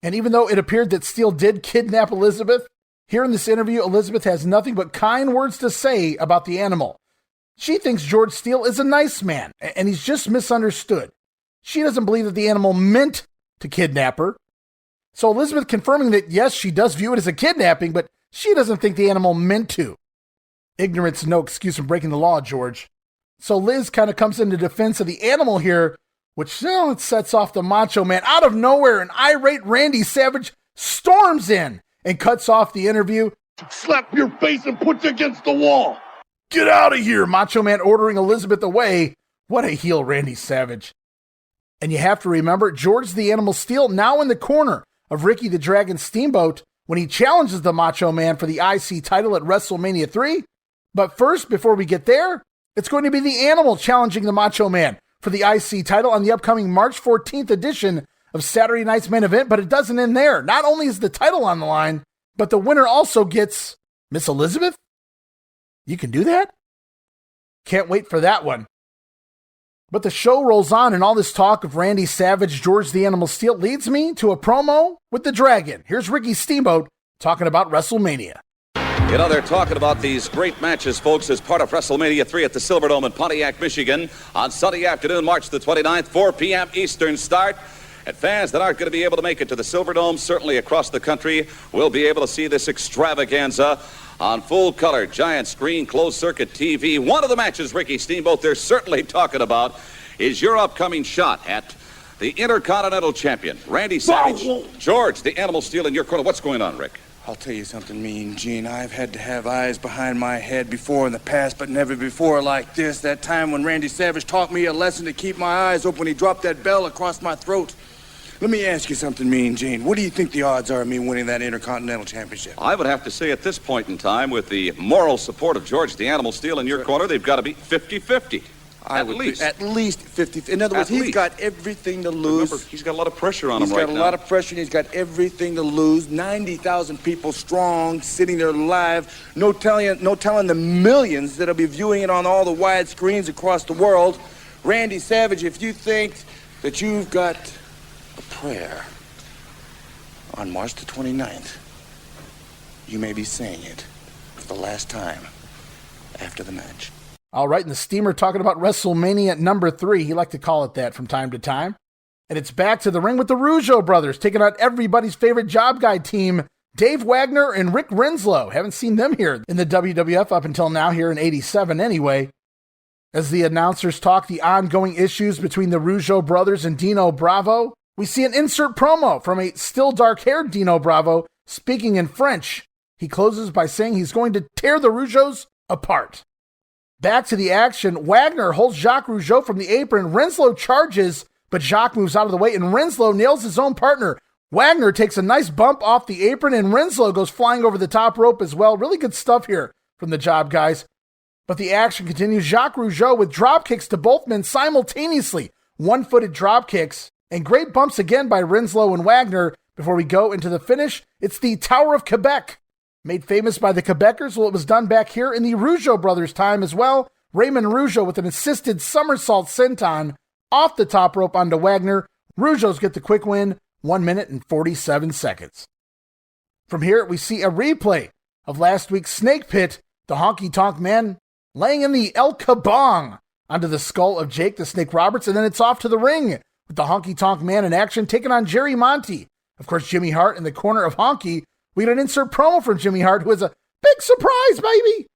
And even though it appeared that Steele did kidnap Elizabeth, here in this interview, Elizabeth has nothing but kind words to say about the animal. She thinks George Steele is a nice man, and he's just misunderstood. She doesn't believe that the animal meant to kidnap her. So Elizabeth confirming that, yes, she does view it as a kidnapping, but she doesn't think the animal meant to. Ignorance, no excuse for breaking the law, George. So Liz kind of comes into defense of the animal here, which it sets off the Macho Man. Out of nowhere, an irate Randy Savage storms in and cuts off the interview.
Slap your face and put you against the wall.
Get out of here, Macho Man ordering Elizabeth away. What a heel, Randy Savage. And you have to remember, George the Animal Steele now in the corner of Ricky the Dragon Steamboat when he challenges the Macho Man for the IC title at WrestleMania 3. But first, before we get there, it's going to be the Animal challenging the Macho Man for the IC title on the upcoming March 14th edition of Saturday Night's Main Event. But it doesn't end there. Not only is the title on the line, but the winner also gets Miss Elizabeth. You can do that? Can't wait for that one. But the show rolls on, and all this talk of Randy Savage, George the Animal Steele leads me to a promo with the Dragon. Here's Ricky Steamboat talking about WrestleMania.
You know, they're talking about these great matches, folks, as part of WrestleMania 3 at the Silverdome in Pontiac, Michigan on Sunday afternoon, March the 29th, 4 p.m. Eastern start. And fans that aren't going to be able to make it to the Silverdome, certainly across the country, will be able to see this extravaganza on full-color, giant screen, closed-circuit TV. One of the matches, Ricky Steamboat, they're certainly talking about is your upcoming shot at the Intercontinental Champion, Randy Savage. George, the Animal Steele in your corner. What's going on, Rick?
I'll tell you something, Mean Gene. I've had to have eyes behind my head before in the past, but never before like this. That time when Randy Savage taught me a lesson to keep my eyes open when he dropped that bell across my throat. Let me ask you something, Mean Gene. What do you think the odds are of me winning that Intercontinental Championship?
I would have to say at this point in time, with the moral support of George the Animal Steele in your corner, they've got to be 50-50.
At least 50. In other words,
He's
got everything to lose.
Remember, he's got a lot of pressure on him right now.
He's got a lot of pressure, and he's got everything to lose. 90,000 people strong, sitting there live. No telling the millions that'll be viewing it on all the wide screens across the world. Randy Savage, if you think that you've got a prayer on March the 29th, you may be saying it for the last time after the match.
All right, and the Steamer talking about WrestleMania number 3. He liked to call it that from time to time. And it's back to the ring with the Rougeau brothers, taking out everybody's favorite job guy team, Dave Wagner and Rick Renslow. Haven't seen them here in the WWF up until now, here in 87 anyway. As the announcers talk the ongoing issues between the Rougeau brothers and Dino Bravo, we see an insert promo from a still dark-haired Dino Bravo speaking in French. He closes by saying he's going to tear the Rougeaus apart. Back to the action, Wagner holds Jacques Rougeau from the apron. Renslow charges, but Jacques moves out of the way, and Renslow nails his own partner. Wagner takes a nice bump off the apron, and Renslow goes flying over the top rope as well. Really good stuff here from the job guys. But the action continues. Jacques Rougeau with drop kicks to both men simultaneously. One-footed drop kicks, and great bumps again by Renslow and Wagner. Before we go into the finish, it's the Tower of Quebec. Made famous by the Quebecers, well, it was done back here in the Rougeau brothers' time as well. Raymond Rougeau with an assisted somersault senton off the top rope onto Wagner. Rougeaus get the quick win, 1 minute and 47 seconds. From here, we see a replay of last week's Snake Pit, the Honky Tonk Man laying in the El Kabong onto the skull of Jake the Snake Roberts, and then it's off to the ring with the Honky Tonk Man in action, taking on Jerry Monty. Of course, Jimmy Hart in the corner of Honky. We get an insert promo from Jimmy Hart, who is a big surprise, baby.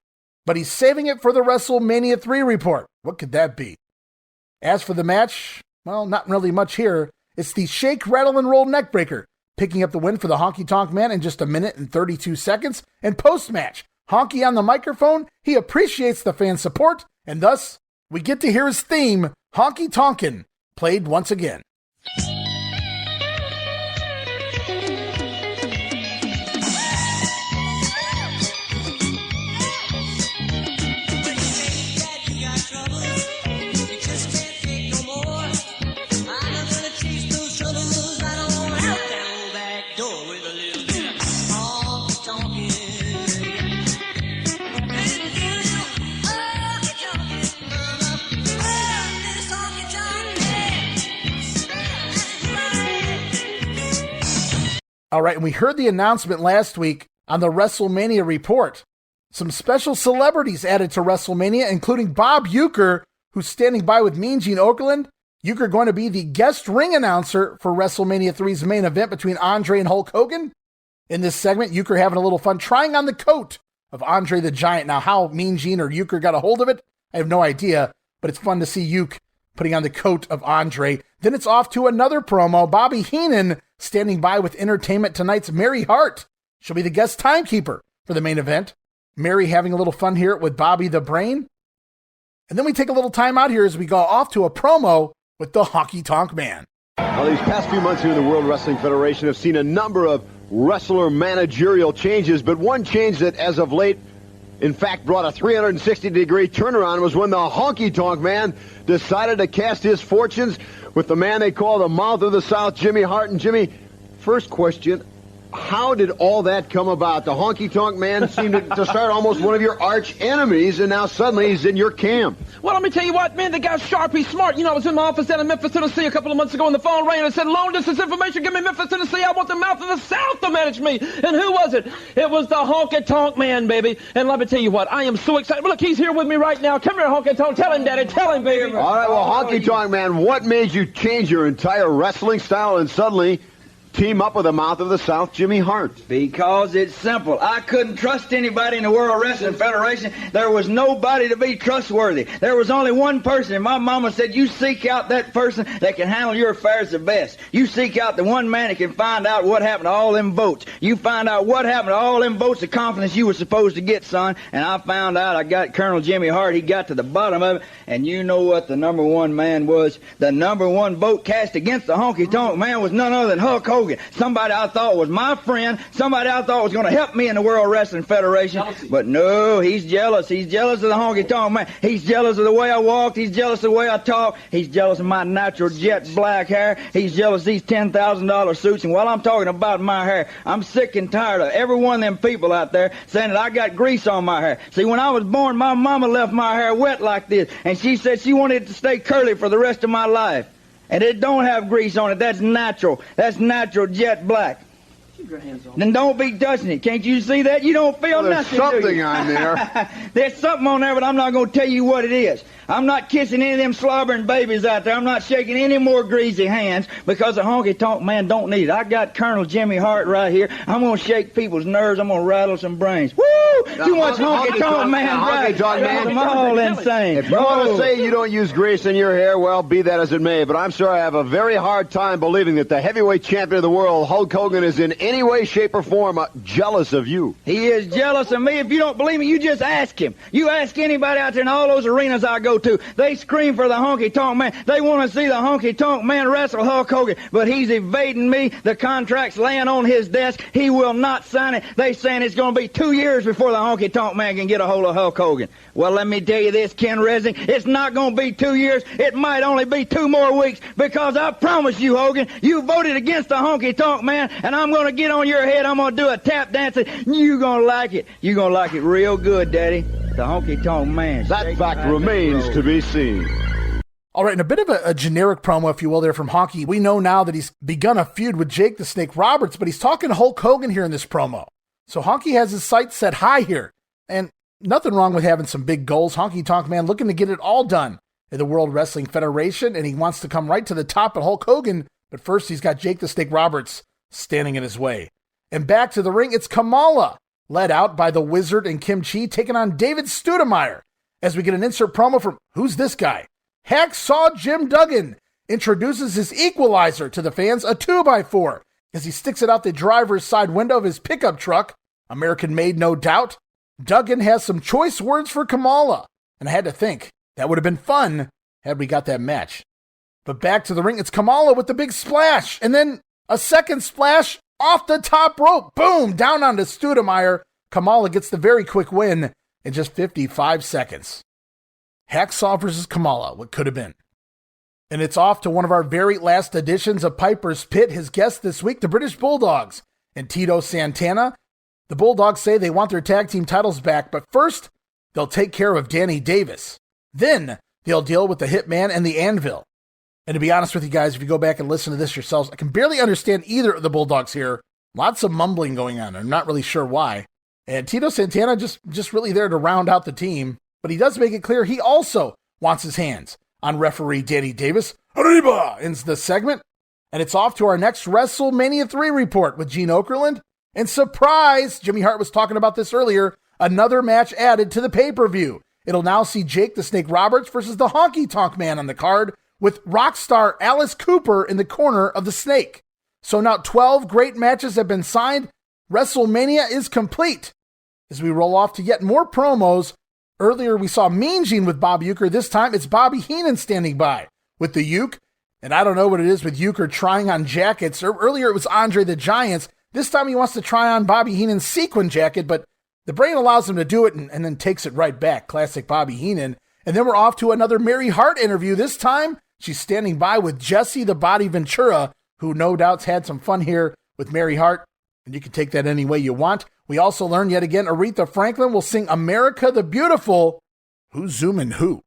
But he's saving it for the WrestleMania 3 report. What could that be? As for the match, well, not really much here. It's the Shake, Rattle, and Roll Neckbreaker, picking up the win for the Honky Tonk Man in just 1 minute and 32 seconds. And post-match, Honky on the microphone, he appreciates the fan support, and thus, we get to hear his theme, Honky Tonkin', played once again. All right, and we heard the announcement last week on the WrestleMania report. Some special celebrities added to WrestleMania, including Bob Uecker, who's standing by with Mean Gene Okerlund. Uecker going to be the guest ring announcer for WrestleMania 3's main event between Andre and Hulk Hogan. In this segment, Uecker having a little fun trying on the coat of Andre the Giant. Now, how Mean Gene or Uecker got a hold of it, I have no idea, but it's fun to see Uecker putting on the coat of Andre. Then it's off to another promo. Bobby Heenan standing by with Entertainment Tonight's Mary Hart. She'll be the guest timekeeper for the main event. Mary having a little fun here with Bobby the Brain. And then we take a little time out here as we go off to a promo with the Honky Tonk Man.
Well, these past few months here in the World Wrestling Federation have seen a number of wrestler managerial changes, but one change that as of late, in fact, brought a 360-degree turnaround was when the Honky Tonk Man decided to cast his fortunes with the man they call the Mouth of the South, Jimmy Hart. And Jimmy, first question, how did all that come about? The Honky Tonk Man seemed to start almost one of your arch enemies, and now suddenly he's in your camp.
Well, let me tell you what, man, the guy's sharp, he's smart. You know, I was in my office down in Memphis, Tennessee a couple of months ago, and the phone rang and it said, long distance information, give me Memphis, Tennessee, I want the Mouth of the South to manage me. And who was it? It was the Honky Tonk Man, baby. And let me tell you what, I am so excited. Look, he's here with me right now. Come here, Honky Tonk. Tell him, Daddy. Tell him, baby.
All right, well, Honky Tonk Man, what made you change your entire wrestling style and suddenly team up with the Mouth of the South, Jimmy Hart?
Because it's simple. I couldn't trust anybody in the World Wrestling Federation. There was nobody to be trustworthy. There was only one person, and my mama said, you seek out that person that can handle your affairs the best. You seek out the one man that can find out what happened to all them votes. You find out what happened to all them votes of confidence you were supposed to get, son. And I found out I got Colonel Jimmy Hart. He got to the bottom of it. And you know what the number one man was? The number one vote cast against the Honky Tonk Man was none other than Hulk Hogan. Hogan. Somebody I thought was my friend, somebody I thought was going to help me in the World Wrestling Federation. But no, he's jealous. He's jealous of the Honky Tonk Man. He's jealous of the way I walked. He's jealous of the way I talk. He's jealous of my natural jet black hair. He's jealous of these $10,000 suits. And while I'm talking about my hair, I'm sick and tired of every one of them people out there saying that I got grease on my hair. See, when I was born, my mama left my hair wet like this, and she said she wanted it to stay curly for the rest of my life. And it don't have grease on it. That's natural. That's natural jet black.
Keep your hands off.
Then don't be touching it. Can't you see that? You don't feel
Well, there's
nothing, do
something
you?
on there.
There's something on there, but I'm not going to tell you what it is. I'm not kissing any of them slobbering babies out there. I'm not shaking any more greasy hands because the Honky Tonk Man don't need it. I got Colonel Jimmy Hart right here. I'm going to shake people's nerves. I'm going to rattle some brains. Woo! Too much Honky Tonk Man
Honky Tonk Man.
I'm all insane.
If you want to say you don't use grease in your hair, well, be that as it may. But I'm sure I have a very hard time believing that the heavyweight champion of the world, Hulk Hogan, is in any way, shape, or form jealous of you.
He is jealous of me. If you don't believe me, you just ask him. You ask anybody out there in all those arenas I go to. They scream for the Honky Tonk Man. They want to see the Honky Tonk Man wrestle Hulk Hogan. But he's evading me. The contract's laying on his desk. He will not sign it. They saying it's going to be 2 years before the Honky Tonk Man can get a hold of Hulk Hogan. Well, let me tell you this, Ken Resnick. It's not going to be 2 years. It might only be 2 more weeks because I promise you, Hogan, you voted against the Honky Tonk Man, and I'm going to get on your head. I'm going to do a tap dance, and you're going to like it. You're going to like it real good, Daddy. The Honky Tonk Man.
That fact remains to be seen.
All right, and a bit of a generic promo, if you will, there from Honky. We know now that he's begun a feud with Jake the Snake Roberts, but he's talking Hulk Hogan here in this promo. So Honky has his sights set high here. And nothing wrong with having some big goals. Honky Tonk Man looking to get it all done in the World Wrestling Federation, and he wants to come right to the top at Hulk Hogan, but first he's got Jake the Snake Roberts standing in his way. And back to the ring, it's Kamala, led out by the Wizard and Kim Chi, taking on David Studemeyer, as we get an insert promo from, who's this guy? Hacksaw Jim Duggan introduces his equalizer to the fans, a 2x4, as he sticks it out the driver's side window of his pickup truck. American-made, no doubt. Duggan has some choice words for Kamala, and I had to think, that would have been fun had we got that match. But back to the ring, it's Kamala with the big splash, and then a second splash off the top rope. Boom, down onto Studemeyer. Kamala gets the very quick win in just 55 seconds. Hacksaw versus Kamala, what could have been. And it's off to one of our very last editions of Piper's Pit. His guest this week, the British Bulldogs and Tito Santana. The Bulldogs say they want their tag team titles back, but first, they'll take care of Danny Davis. Then, they'll deal with the Hitman and the Anvil. And to be honest with you guys, if you go back and listen to this yourselves, I can barely understand either of the Bulldogs here. Lots of mumbling going on. I'm not really sure why. And Tito Santana just really there to round out the team. But he does make it clear he also wants his hands on referee Danny Davis. Arriba! Ends the segment. And it's off to our next WrestleMania 3 report with Gene Okerlund. And surprise, Jimmy Hart was talking about this earlier, another match added to the pay-per-view. It'll now see Jake the Snake Roberts versus the Honky Tonk Man on the card, with rock star Alice Cooper in the corner of the Snake. So now 12 great matches have been signed. WrestleMania is complete. As we roll off to yet more promos, earlier we saw Mean Gene with Bob Uecker. This time it's Bobby Heenan standing by with the Uke. And I don't know what it is with Uecker trying on jackets. Earlier it was Andre the Giant's. This time he wants to try on Bobby Heenan's sequin jacket, but the brain allows him to do it and then takes it right back. Classic Bobby Heenan. And then we're off to another Mary Hart interview. This time she's standing by with Jesse the Body Ventura, who no doubt's had some fun here with Mary Hart. And you can take that any way you want. We also learn yet again Aretha Franklin will sing America the Beautiful. Who's zooming who?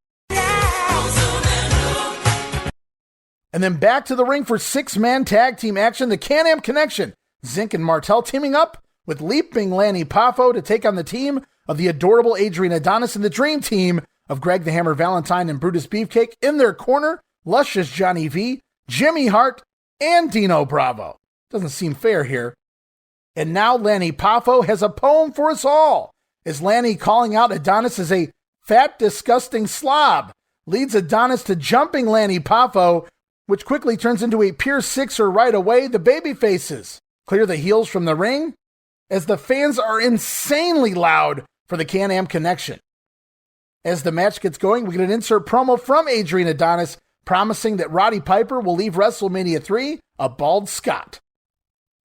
And then back to the ring for 6-man tag team action. The Can-Am Connection. Zink and Martel teaming up with Leaping Lanny Poffo to take on the team of the adorable Adrian Adonis and the dream team of Greg the Hammer Valentine and Brutus Beefcake. In their corner, luscious Johnny V, Jimmy Hart, and Dino Bravo. Doesn't seem fair here. And now Lanny Poffo has a poem for us all, as Lanny calling out Adonis as a fat, disgusting slob leads Adonis to jumping Lanny Poffo, which quickly turns into a pure sixer right away. The babyfaces clear the heels from the ring as the fans are insanely loud for the Can-Am Connection. As the match gets going, we get an insert promo from Adrian Adonis promising that Roddy Piper will leave WrestleMania 3 a bald Scot.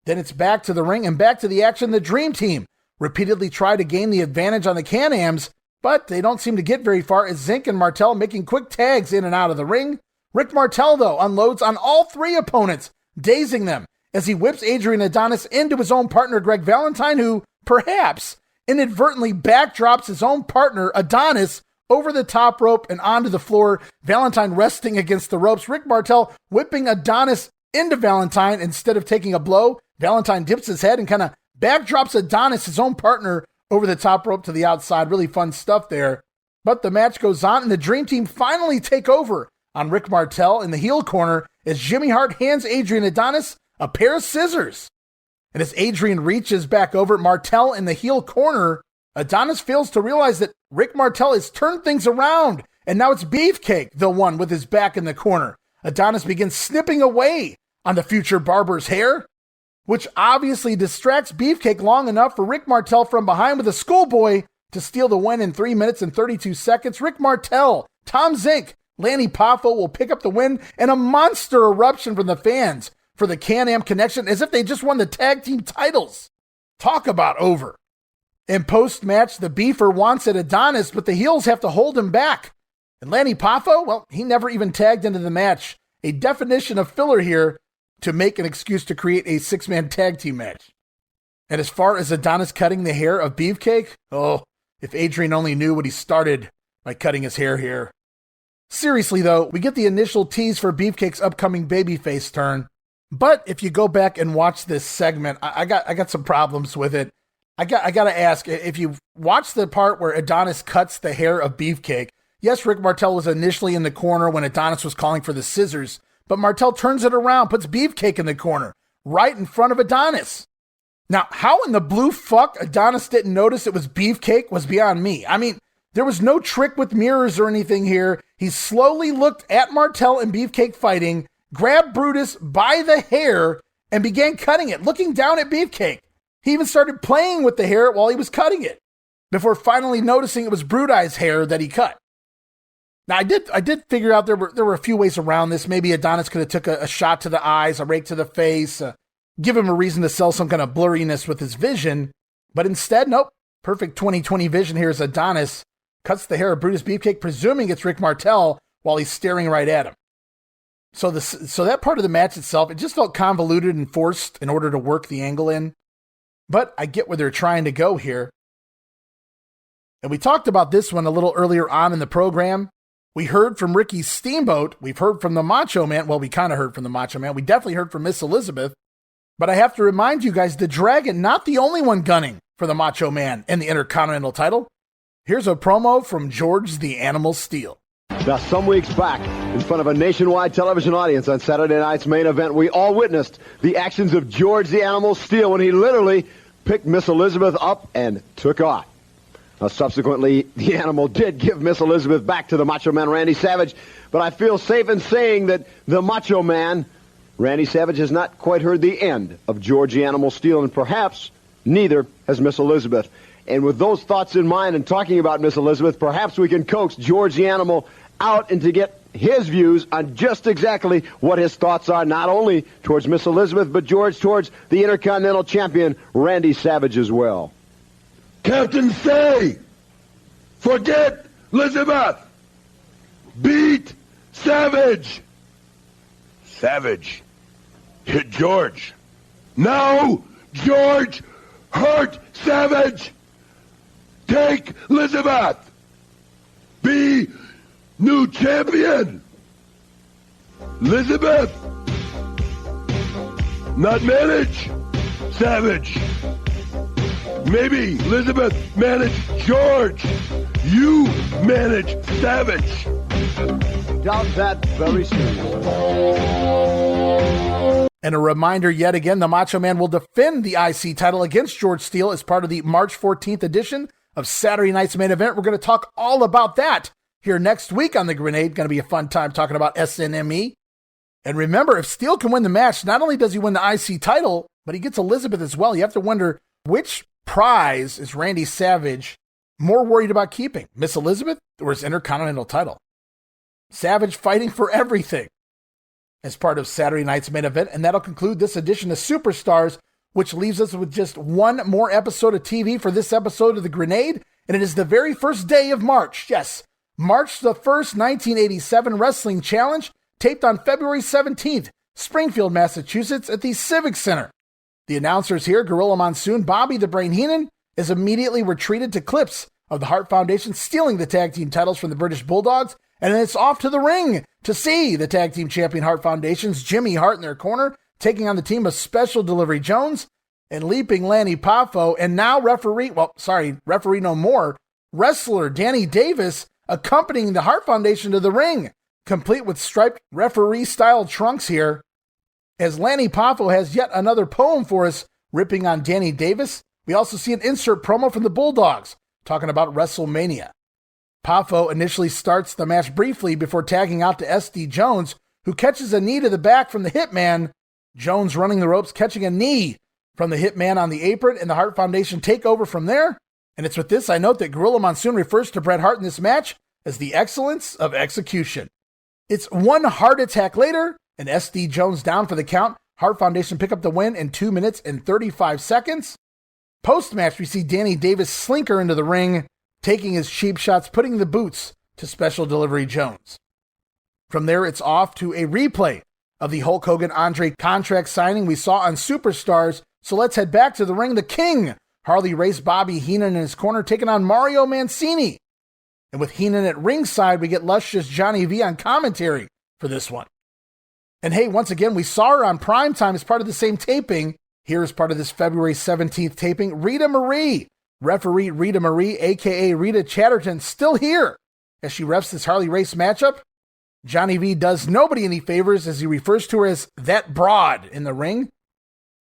Then it's back to the ring and back to the action. The Dream Team repeatedly try to gain the advantage on the Can-Ams, but they don't seem to get very far as Zink and Martel making quick tags in and out of the ring. Rick Martel, though, unloads on all three opponents, dazing them as he whips Adrian Adonis into his own partner, Greg Valentine, who perhaps inadvertently backdrops his own partner, Adonis, over the top rope and onto the floor. Valentine resting against the ropes. Rick Martel whipping Adonis into Valentine instead of taking a blow. Valentine dips his head and kind of backdrops Adonis, his own partner, over the top rope to the outside. Really fun stuff there. But the match goes on, and the Dream Team finally take over on Rick Martel in the heel corner as Jimmy Hart hands Adrian Adonis a pair of scissors. And as Adrian reaches back over Martel in the heel corner, Adonis fails to realize that Rick Martel has turned things around, and now it's Beefcake, the one with his back in the corner. Adonis begins snipping away on the future barber's hair, which obviously distracts Beefcake long enough for Rick Martel from behind with a schoolboy to steal the win in 3 minutes and 32 seconds. Rick Martel, Tom Zink, Lanny Poffo will pick up the win, and a monster eruption from the fans for the Can-Am connection as if they just won the tag team titles. Talk about over. In post-match, the Beefer wants at Adonis, but the heels have to hold him back. And Lanny Poffo, well, he never even tagged into the match. A definition of filler here to make an excuse to create a six-man tag team match. And as far as Adonis cutting the hair of Beefcake, oh, if Adrian only knew what he started by cutting his hair here. Seriously, though, we get the initial tease for Beefcake's upcoming babyface turn. But if you go back and watch this segment, I got some problems with it. I got to ask, if you watch the part where Adonis cuts the hair of Beefcake, yes, Rick Martel was initially in the corner when Adonis was calling for the scissors, but Martel turns it around, puts Beefcake in the corner, right in front of Adonis. Now, how in the blue fuck Adonis didn't notice it was Beefcake was beyond me. I mean, there was no trick with mirrors or anything here. He slowly looked at Martel and Beefcake fighting, grabbed Brutus by the hair, and began cutting it, looking down at Beefcake. He even started playing with the hair while he was cutting it, before finally noticing it was Bruti's hair that he cut. Now, I did figure out there were a few ways around this. Maybe Adonis could have took a shot to the eyes, a rake to the face, give him a reason to sell some kind of blurriness with his vision. But instead, nope. Perfect 20/20 vision here as Adonis cuts the hair of Brutus Beefcake, presuming it's Rick Martel, while he's staring right at him. So that part of the match itself, it just felt convoluted and forced in order to work the angle in. But I get where they're trying to go here. And we talked about this one a little earlier on in the program. We heard from Ricky Steamboat. We've heard from the Macho Man. Well, we kind of heard from the Macho Man. We definitely heard from Miss Elizabeth. But I have to remind you guys, the Dragon, not the only one gunning for the Macho Man and the Intercontinental title. Here's a promo from George the Animal Steele.
Now, some weeks back, in front of a nationwide television audience on Saturday night's main event, we all witnessed the actions of George the Animal Steele when he literally picked Miss Elizabeth up and took off. Now, subsequently, the Animal did give Miss Elizabeth back to the Macho Man Randy Savage, but I feel safe in saying that the Macho Man, Randy Savage, has not quite heard the end of George the Animal Steele, and perhaps neither has Miss Elizabeth. And with those thoughts in mind and talking about Miss Elizabeth, perhaps we can coax George the Animal out and to get his views on just exactly what his thoughts are, not only towards Miss Elizabeth, but George, towards the Intercontinental Champion, Randy Savage, as well.
Captain say, forget Elizabeth. Beat Savage. Savage hit George. Now George hurt Savage. Take Elizabeth. Be new champion. Elizabeth. Not manage Savage. Maybe Elizabeth manage George. You manage Savage.
Doubt that very soon.
And a reminder yet again, the Macho Man will defend the IC title against George Steele as part of the March 14th edition of Saturday Night's Main Event. We're going to talk all about that here next week on The Grenade. Going to be a fun time talking about SNME. And remember, if Steele can win the match, not only does he win the IC title, but he gets Elizabeth as well. You have to wonder, which prize is Randy Savage more worried about keeping? Miss Elizabeth or his Intercontinental title? Savage fighting for everything as part of Saturday Night's Main Event. And that'll conclude this edition of Superstars which leaves us with just one more episode of TV for this episode of The Grenade, and it is the very first day of March. Yes, March the 1st, 1987 Wrestling Challenge, taped on February 17th, Springfield, Massachusetts, at the Civic Center. The announcers here, Gorilla Monsoon Bobby the Brain Heenan, is immediately retreated to clips of the Hart Foundation stealing the tag team titles from the British Bulldogs, and then it's off to the ring to see the tag team champion Hart Foundation's Jimmy Hart in their corner, taking on the team of Special Delivery Jones and Leaping Lanny Poffo, and now referee no more, wrestler Danny Davis accompanying the Hart Foundation to the ring, complete with striped referee-style trunks here. As Lanny Poffo has yet another poem for us, ripping on Danny Davis, we also see an insert promo from the Bulldogs, talking about WrestleMania. Poffo initially starts the match briefly before tagging out to SD Jones, who catches a knee to the back from the Hitman. Jones running the ropes, catching a knee from the Hitman on the apron, and the Hart Foundation take over from there. And it's with this I note that Gorilla Monsoon refers to Bret Hart in this match as the excellence of execution. It's one heart attack later, and SD Jones down for the count. Hart Foundation pick up the win in 2 minutes and 35 seconds. Post-match, we see Danny Davis slinker into the ring, taking his cheap shots, putting the boots to Special Delivery Jones. From there, it's off to a replay of the Hulk Hogan-Andre contract signing we saw on Superstars. So let's head back to the ring. The King, Harley Race Bobby Heenan in his corner, taking on Mario Mancini. And with Heenan at ringside, we get luscious Johnny V on commentary for this one. And hey, once again, we saw her on Primetime as part of the same taping. Here is part of this February 17th taping. Rita Marie, referee Rita Marie, a.k.a. Rita Chatterton, still here as she refs this Harley Race matchup. Johnny V does nobody any favors as he refers to her as that broad in the ring.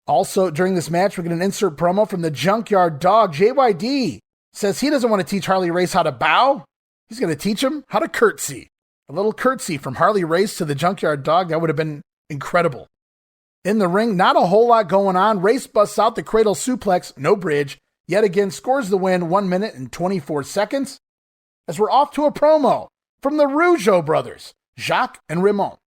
Also, during this match, we get an insert promo from the Junkyard Dog. JYD says he doesn't want to teach Harley Race how to bow. He's going to teach him how to curtsy. A little curtsy from Harley Race to the Junkyard Dog. That would have been incredible. In the ring, not a whole lot going on. Race busts out the cradle suplex, no bridge. Yet again, scores the win, 1 minute and 24 seconds. As we're off to a promo from the Rougeau brothers, Jacques and Raymond.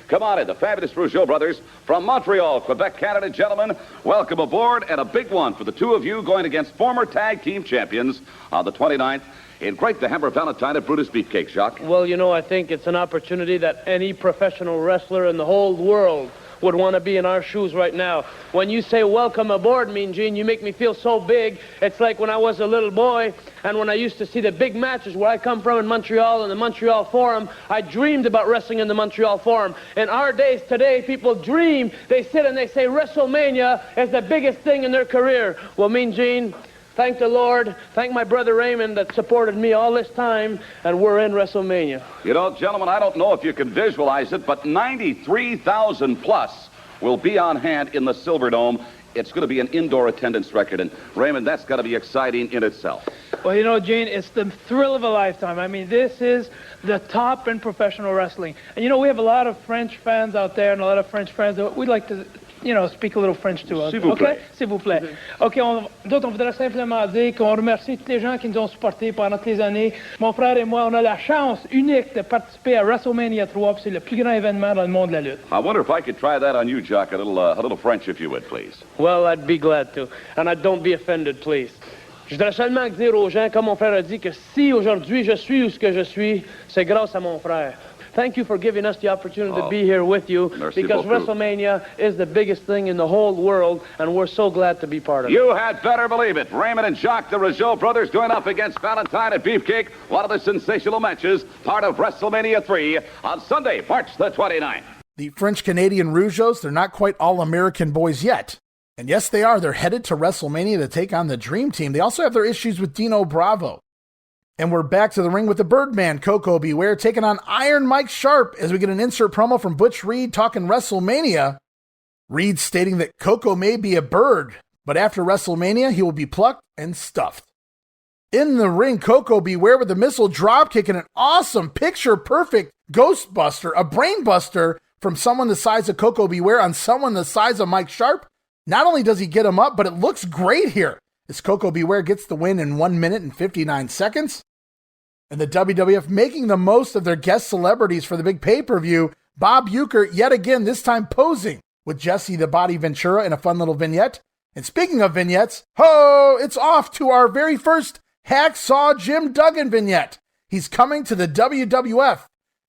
Come on in, the fabulous Rougeau brothers from Montreal, Quebec, Canada. Gentlemen, welcome aboard, and a big one for the two of you going against former tag team champions on the 29th in Great the Hammer Valentine at Brutus Beefcake, Jacques.
Well, you know, I think it's an opportunity that any professional wrestler in the whole world would want to be in our shoes right now. When you say welcome aboard, Mean Gene, you make me feel so big. It's like when I was a little boy and when I used to see the big matches where I come from in Montreal, in the Montreal Forum. I dreamed about wrestling in the Montreal Forum. In our days today, people dream. They sit and they say WrestleMania is the biggest thing in their career. Well, Mean Gene, thank the Lord, thank my brother Raymond that supported me all this time, and we're in WrestleMania.
You know, gentlemen, I don't know if you can visualize it, but 93,000 plus will be on hand in the Silverdome. It's going to be an indoor attendance record, and Raymond, that's got to be exciting in itself.
Well, you know, Gene, it's the thrill of a lifetime. I mean, this is the top in professional wrestling. And, you know, we have a lot of French fans out there and a lot of French friends that we'd like to, you know, speak a little French to us.
S'il vous plaît.
Okay? S'il vous plaît. OK, d'autres, on voudrait simplement dire qu'on remercie tous les gens qui nous ont supportés pendant toutes les années. Mon frère et moi, on a la chance unique de participer à WrestleMania 3, puis c'est le plus grand événement dans le monde de la lutte.
I wonder if I could try that on you, Jock, a little French, if you would, please.
Well, I'd be glad to. And don't be offended, please. Je voudrais seulement dire aux gens, comme mon frère a dit, que si aujourd'hui je suis où ce que je suis, c'est grâce à mon frère. Thank you for giving us the opportunity to be here with you, because WrestleMania is the biggest thing in the whole world, and we're so glad to be part of it.
You had better believe it. Raymond and Jacques, the Rougeau brothers, going up against Valentine and Beefcake, one of the sensational matches, part of WrestleMania 3 on Sunday, March the 29th.
The French-Canadian Rougeaus, they're not quite all-American boys yet. And yes, they are. They're headed to WrestleMania to take on the Dream Team. They also have their issues with Dino Bravo. And we're back to the ring with the Birdman, Coco Beware, taking on Iron Mike Sharp as we get an insert promo from Butch Reed talking WrestleMania. Reed stating that Coco may be a bird, but after WrestleMania, he will be plucked and stuffed. In the ring, Coco Beware with the missile dropkick and an awesome picture-perfect Ghostbuster, a brainbuster from someone the size of Coco Beware on someone the size of Mike Sharp. Not only does he get him up, but it looks great here as Coco Beware gets the win in 1 minute and 59 seconds. And the WWF making the most of their guest celebrities for the big pay-per-view. Bob Uecker, yet again, this time posing with Jesse the Body Ventura in a fun little vignette. And speaking of vignettes, it's off to our very first Hacksaw Jim Duggan vignette. He's coming to the WWF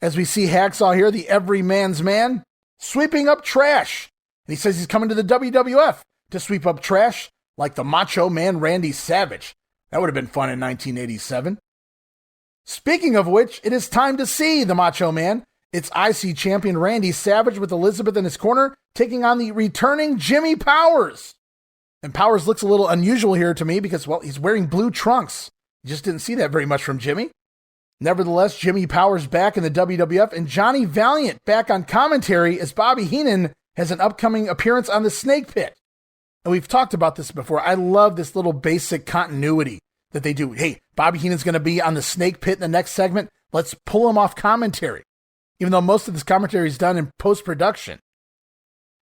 as we see Hacksaw here, the everyman's man, sweeping up trash. And he says he's coming to the WWF to sweep up trash like the Macho Man Randy Savage. That would have been fun in 1987. Speaking of which, it is time to see the Macho Man. It's IC champion Randy Savage with Elizabeth in his corner, taking on the returning Jimmy Powers. And Powers looks a little unusual here to me because, well, he's wearing blue trunks. You just didn't see that very much from Jimmy. Nevertheless, Jimmy Powers back in the WWF and Johnny Valiant back on commentary as Bobby Heenan has an upcoming appearance on the Snake Pit. And we've talked about this before. I love this little basic continuity that they do. Hey, Bobby Heenan's going to be on the Snake Pit in the next segment. Let's pull him off commentary. Even though most of this commentary is done in post-production.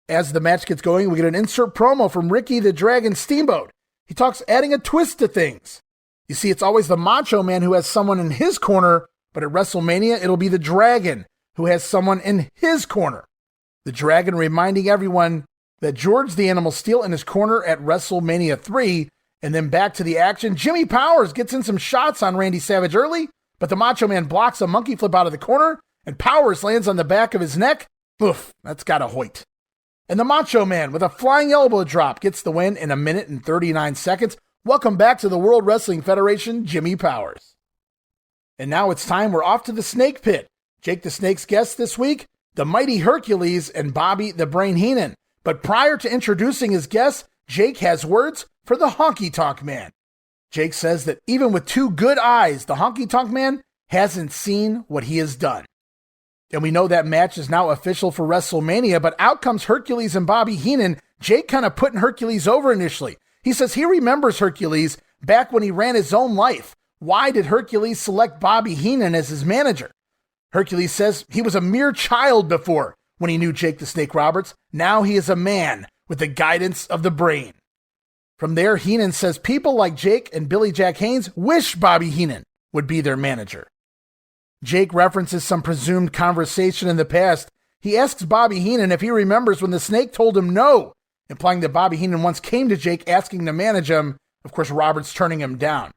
As the match gets going, we get an insert promo from Ricky the Dragon Steamboat. He talks adding a twist to things. You see, it's always the Macho Man who has someone in his corner, but at WrestleMania, it'll be the Dragon who has someone in his corner. The Dragon reminding everyone that George the Animal Steel in his corner at WrestleMania 3, and then back to the action. Jimmy Powers gets in some shots on Randy Savage early, but the Macho Man blocks a monkey flip out of the corner, and Powers lands on the back of his neck. Oof, that's got a hoit. And the Macho Man, with a flying elbow drop, gets the win in 1 minute and 39 seconds. Welcome back to the World Wrestling Federation, Jimmy Powers. And now it's time. We're off to the Snake Pit. Jake the Snake's guest this week, the mighty Hercules and Bobby the Brain Heenan. But prior to introducing his guests, Jake has words for the Honky Tonk Man. Jake says that even with 2 good eyes, the Honky Tonk Man hasn't seen what he has done. And we know that match is now official for WrestleMania, but out comes Hercules and Bobby Heenan. Jake kind of putting Hercules over initially. He says he remembers Hercules back when he ran his own life. Why did Hercules select Bobby Heenan as his manager? Hercules says he was a mere child before when he knew Jake the Snake Roberts. Now he is a man with the guidance of the brain. From there, Heenan says people like Jake and Billy Jack Haynes wish Bobby Heenan would be their manager. Jake references some presumed conversation in the past. He asks Bobby Heenan if he remembers when the Snake told him no, implying that Bobby Heenan once came to Jake asking to manage him, of course Roberts turning him down.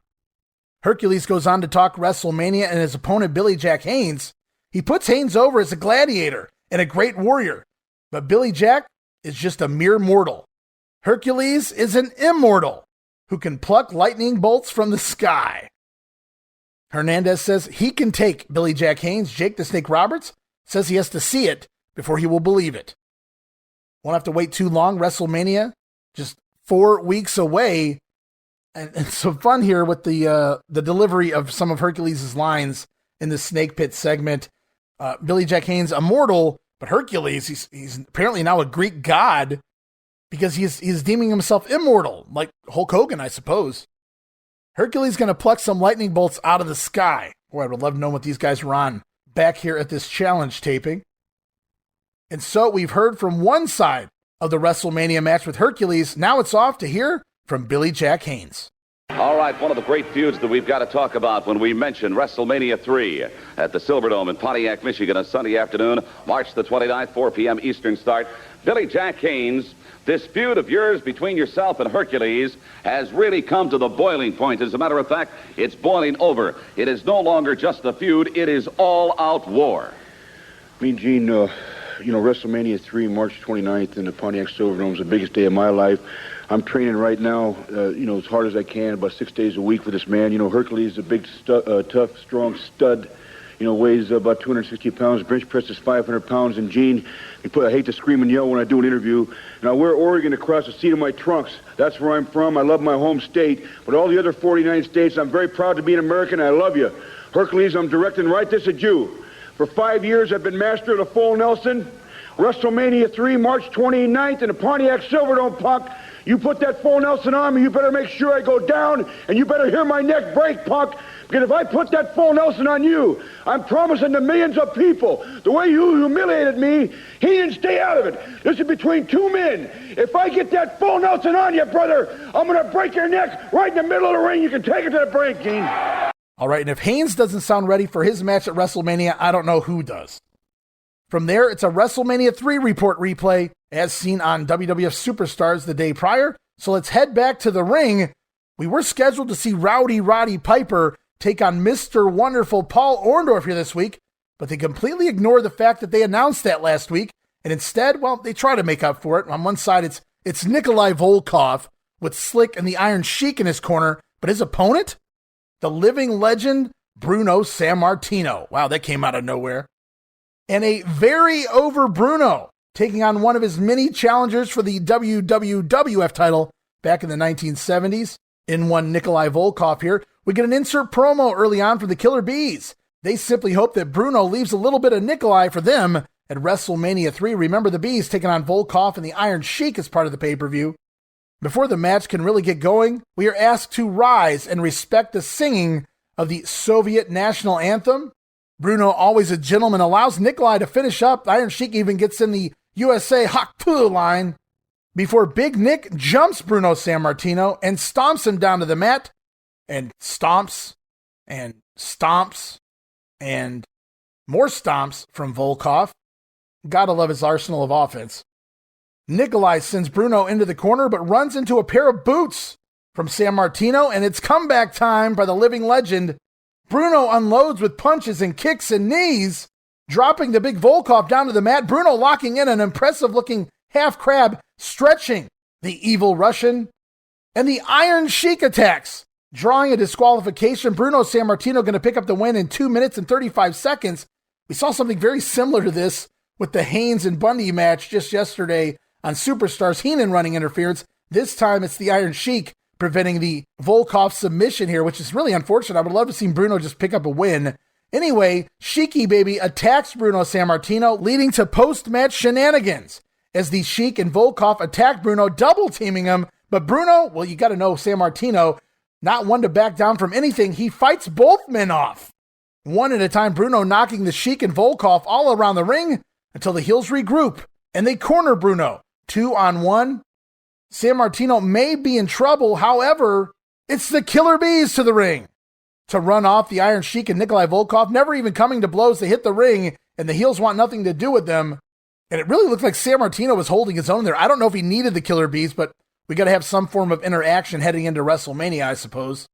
Hercules goes on to talk WrestleMania and his opponent Billy Jack Haynes. He puts Haynes over as a gladiator and a great warrior, but Billy Jack is just a mere mortal. Hercules is an immortal who can pluck lightning bolts from the sky. Hernandez says he can take Billy Jack Haynes. Jake the Snake Roberts says he has to see it before he will believe it. Won't have to wait too long. WrestleMania, just 4 weeks away. And some fun here with the delivery of some of Hercules' lines in the Snake Pit segment. Billy Jack Haynes, immortal, but Hercules, he's apparently now a Greek god because he's deeming himself immortal, like Hulk Hogan, I suppose. Hercules going to pluck some lightning bolts out of the sky. Boy, I would love to know what these guys were on back here at this challenge taping. And so we've heard from one side of the WrestleMania match with Hercules. Now it's off to hear from Billy Jack Haynes.
All right, one of the great feuds that we've got to talk about when we mention WrestleMania 3 at the Silverdome in Pontiac, Michigan, a Sunday afternoon, March the 29th, 4 p.m. Eastern start. Billy Jack Haynes, this feud of yours between yourself and Hercules has really come to the boiling point. As a matter of fact, it's boiling over. It is no longer just a feud. It is all-out war.
Mean Gene, WrestleMania 3, March 29th in the Pontiac Silverdome is the biggest day of my life. I'm training right now, as hard as I can, about 6 days a week for this man. Hercules is a big, tough, strong stud. Weighs about 260 pounds. Bench press is 500 pounds. And Gene, I hate to scream and yell when I do an interview. And I wear Oregon across the seat of my trunks. That's where I'm from. I love my home state. But all the other 49 states, I'm very proud to be an American. I love you. Hercules, I'm directing right this at you. For 5 years, I've been master of the full Nelson. WrestleMania 3, March 29th in the Pontiac Silverdome, punk. You put that full Nelson on me, you better make sure I go down, and you better hear my neck break, punk. Because if I put that full Nelson on you, I'm promising to millions of people, the way you humiliated me, he didn't stay out of it. This is between two men. If I get that full Nelson on you, brother, I'm going to break your neck right in the middle of the ring. You can take it to the break, Gene.
All right, and if Haynes doesn't sound ready for his match at WrestleMania, I don't know who does. From there, it's a WrestleMania 3 report replay, as seen on WWF Superstars the day prior. So let's head back to the ring. We were scheduled to see Rowdy Roddy Piper take on Mr. Wonderful Paul Orndorff here this week, but they completely ignored the fact that they announced that last week, and instead, well, they try to make up for it. On one side, it's Nikolai Volkov with Slick and the Iron Sheik in his corner, but his opponent? The living legend, Bruno Sammartino. Wow, that came out of nowhere. And a very over Bruno, taking on one of his many challengers for the WWF title back in the 1970s. In one Nikolai Volkov here, we get an insert promo early on from the Killer Bees. They simply hope that Bruno leaves a little bit of Nikolai for them at WrestleMania 3. Remember, the Bees taking on Volkov and the Iron Sheik as part of the pay-per-view. Before the match can really get going, we are asked to rise and respect the singing of the Soviet national anthem. Bruno, always a gentleman, allows Nikolai to finish up. The Iron Sheik even gets in the USA Hak Tu line before Big Nick jumps Bruno Sammartino and stomps him down to the mat, and stomps and stomps and more stomps from Volkov. Gotta love his arsenal of offense. Nikolai sends Bruno into the corner, but runs into a pair of boots from Sammartino, and it's comeback time by the living legend. Bruno unloads with punches and kicks and knees, dropping the big Volkov down to the mat. Bruno locking in an impressive-looking half crab, stretching the evil Russian. And the Iron Sheik attacks, drawing a disqualification. Bruno Sammartino going to pick up the win in 2 minutes and 35 seconds. We saw something very similar to this with the Haynes and Bundy match just yesterday on Superstars. Heenan running interference. This time it's the Iron Sheik preventing the Volkov submission here, which is really unfortunate. I would love to see Bruno just pick up a win. Anyway, Sheiky Baby attacks Bruno Sammartino, leading to post-match shenanigans as the Sheik and Volkov attack Bruno, double-teaming him. But Bruno, well, you got to know Sammartino, not one to back down from anything. He fights both men off, one at a time. Bruno knocking the Sheik and Volkov all around the ring until the heels regroup, and they corner Bruno 2-on-1. Sammartino may be in trouble. However, it's the Killer Bees to the ring to run off the Iron Sheik and Nikolai Volkov, never even coming to blows. They hit the ring, and the heels want nothing to do with them. And it really looked like Sammartino was holding his own there. I don't know if he needed the Killer Bees, but we got to have some form of interaction heading into WrestleMania, I suppose.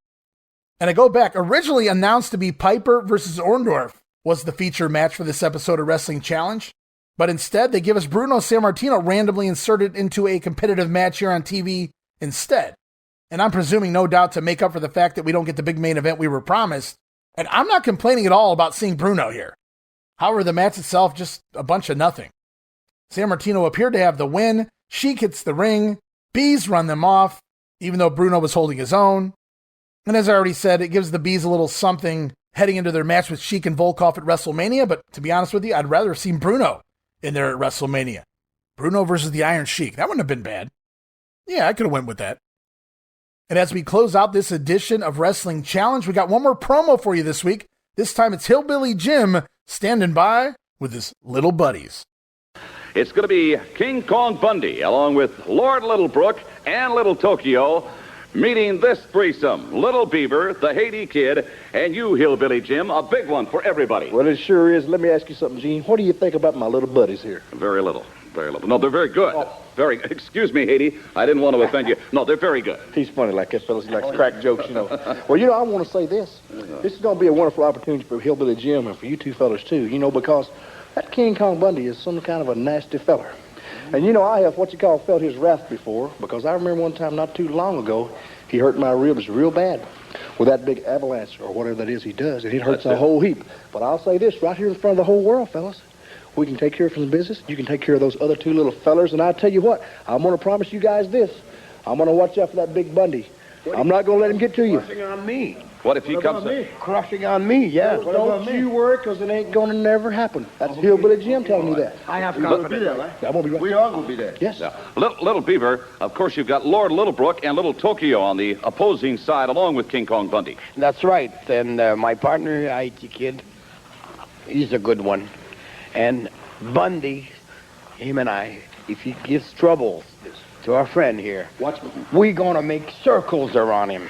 And I go back. Originally announced to be Piper versus Orndorff was the feature match for this episode of Wrestling Challenge. But instead, they give us Bruno Sammartino randomly inserted into a competitive match here on TV instead. And I'm presuming, no doubt, to make up for the fact that we don't get the big main event we were promised. And I'm not complaining at all about seeing Bruno here. However, the match itself, just a bunch of nothing. Sammartino appeared to have the win. Sheik hits the ring. Bees run them off, even though Bruno was holding his own. And as I already said, it gives the Bees a little something heading into their match with Sheik and Volkov at WrestleMania. But to be honest with you, I'd rather have seen Bruno in there at WrestleMania. Bruno versus the Iron Sheik. That wouldn't have been bad. Yeah, I could have went with that. And as we close out this edition of Wrestling Challenge, we got one more promo for you this week. This time it's Hillbilly Jim standing by with his little buddies.
It's going to be King Kong Bundy, along with Lord Littlebrook and Little Tokyo, meeting this threesome. Little Beaver, the Haiti Kid, and you, Hillbilly Jim, a big one for everybody.
Well, it sure is. Let me ask you something, Gene. What do you think about my little buddies here?
Very little. Very little. No, they're very good. Oh. Very. Excuse me, Haiti. I didn't want to offend you. No, they're very good.
He's funny like that, fellas. He likes crack jokes, you know. Well, you know, I want to say this. This is going to be a wonderful opportunity for Hillbilly Jim and for you two fellas, too. You know, because that King Kong Bundy is some kind of a nasty feller. And, you know, I have what you call felt his wrath before, because I remember one time not too long ago, he hurt my ribs real bad with that big avalanche or whatever that is he does, and it hurts a whole heap. But I'll say this right here in front of the whole world, fellas. We can take care of the business. You can take care of those other two little fellers. And I tell you what, I'm going to promise you guys this. I'm going to watch out for that big Bundy. I'm not going to let him get to you.
Crushing on me.
What if he comes in?
Crushing on me, yeah.
Don't you worry, because it ain't going to never happen. That's Hillbilly Jim telling me that.
I have confidence.
That won't be right.
We all will be there.
Yes.
Yeah. Little Beaver, of course, you've got Lord Littlebrook and Little Tokyo on the opposing side, along with King Kong Bundy.
That's right. And my partner, Haiti Kid, he's a good one. And Bundy, him and I, if he gives trouble to our friend here, we're going to make circles around him.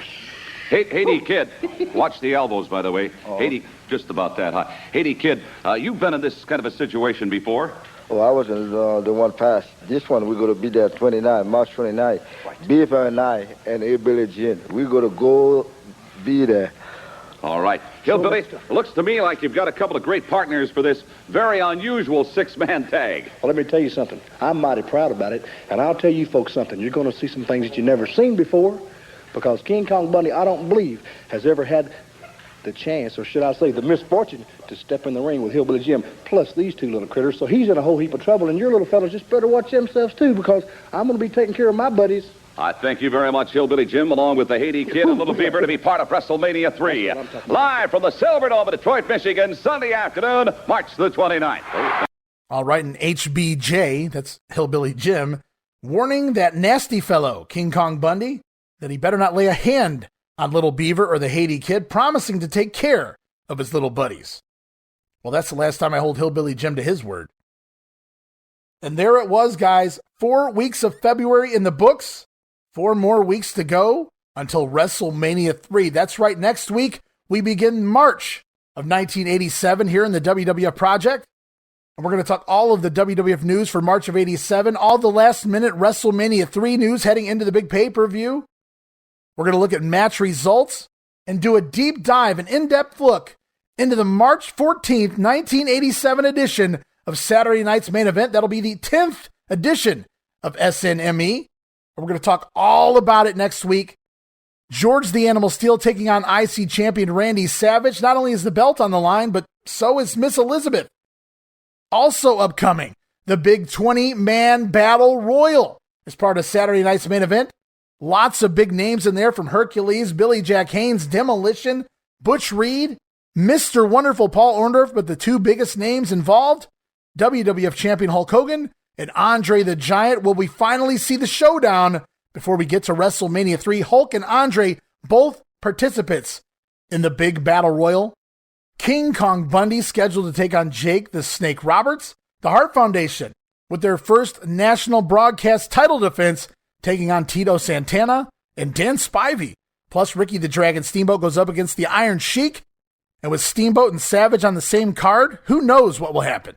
Haiti Kid, watch the elbows, by the way. Oh. Haiti, just about that high. Haiti Kid, you've been in this kind of a situation before.
Oh, I wasn't the one past. This one, we're going to be there 29, March 29. Right. Beaver and I and Hillbilly Jim, we're going to go be there.
All right. Hillbilly, looks to me like you've got a couple of great partners for this very unusual six-man tag.
Well, let me tell you something. I'm mighty proud about it, and I'll tell you folks something. You're going to see some things that you've never seen before, because King Kong Bundy, I don't believe, has ever had the chance, or should I say the misfortune, to step in the ring with Hillbilly Jim, plus these two little critters. So he's in a whole heap of trouble, and your little fellas just better watch themselves, too, because I'm going to be taking care of my buddies.
I thank you very much, Hillbilly Jim, along with the Haiti Kid and Little Beaver, to be part of WrestleMania 3. Live from the Silverdome in Detroit, Michigan, Sunday afternoon, March the 29th.
All right, and HBJ, that's Hillbilly Jim, warning that nasty fellow, King Kong Bundy, that he better not lay a hand on Little Beaver or the Haiti Kid, promising to take care of his little buddies. Well, that's the last time I hold Hillbilly Jim to his word. And there it was, guys. 4 weeks of February in the books. 4 more weeks to go until WrestleMania 3. That's right, next week we begin March of 1987 here in the WWF Project. And we're going to talk all of the WWF news for March of 87, all the last-minute WrestleMania 3 news heading into the big pay-per-view. We're going to look at match results and do a deep dive, an in-depth look into the March 14th, 1987 edition of Saturday Night's Main Event. That'll be the 10th edition of SNME. We're going to talk all about it next week. George the Animal Steel taking on IC champion Randy Savage. Not only is the belt on the line, but so is Miss Elizabeth. Also upcoming, the big 20-man battle royal as part of Saturday Night's Main Event. Lots of big names in there, from Hercules, Billy Jack Haynes, Demolition, Butch Reed, Mr. Wonderful Paul Orndorff, but the two biggest names involved, WWF champion Hulk Hogan and Andre the Giant. Will we finally see the showdown before we get to WrestleMania 3? Hulk and Andre, both participants in the big battle royal. King Kong Bundy scheduled to take on Jake the Snake Roberts. The Hart Foundation, with their first national broadcast title defense, taking on Tito Santana and Dan Spivey. Plus, Ricky the Dragon Steamboat goes up against the Iron Sheik. And with Steamboat and Savage on the same card, who knows what will happen?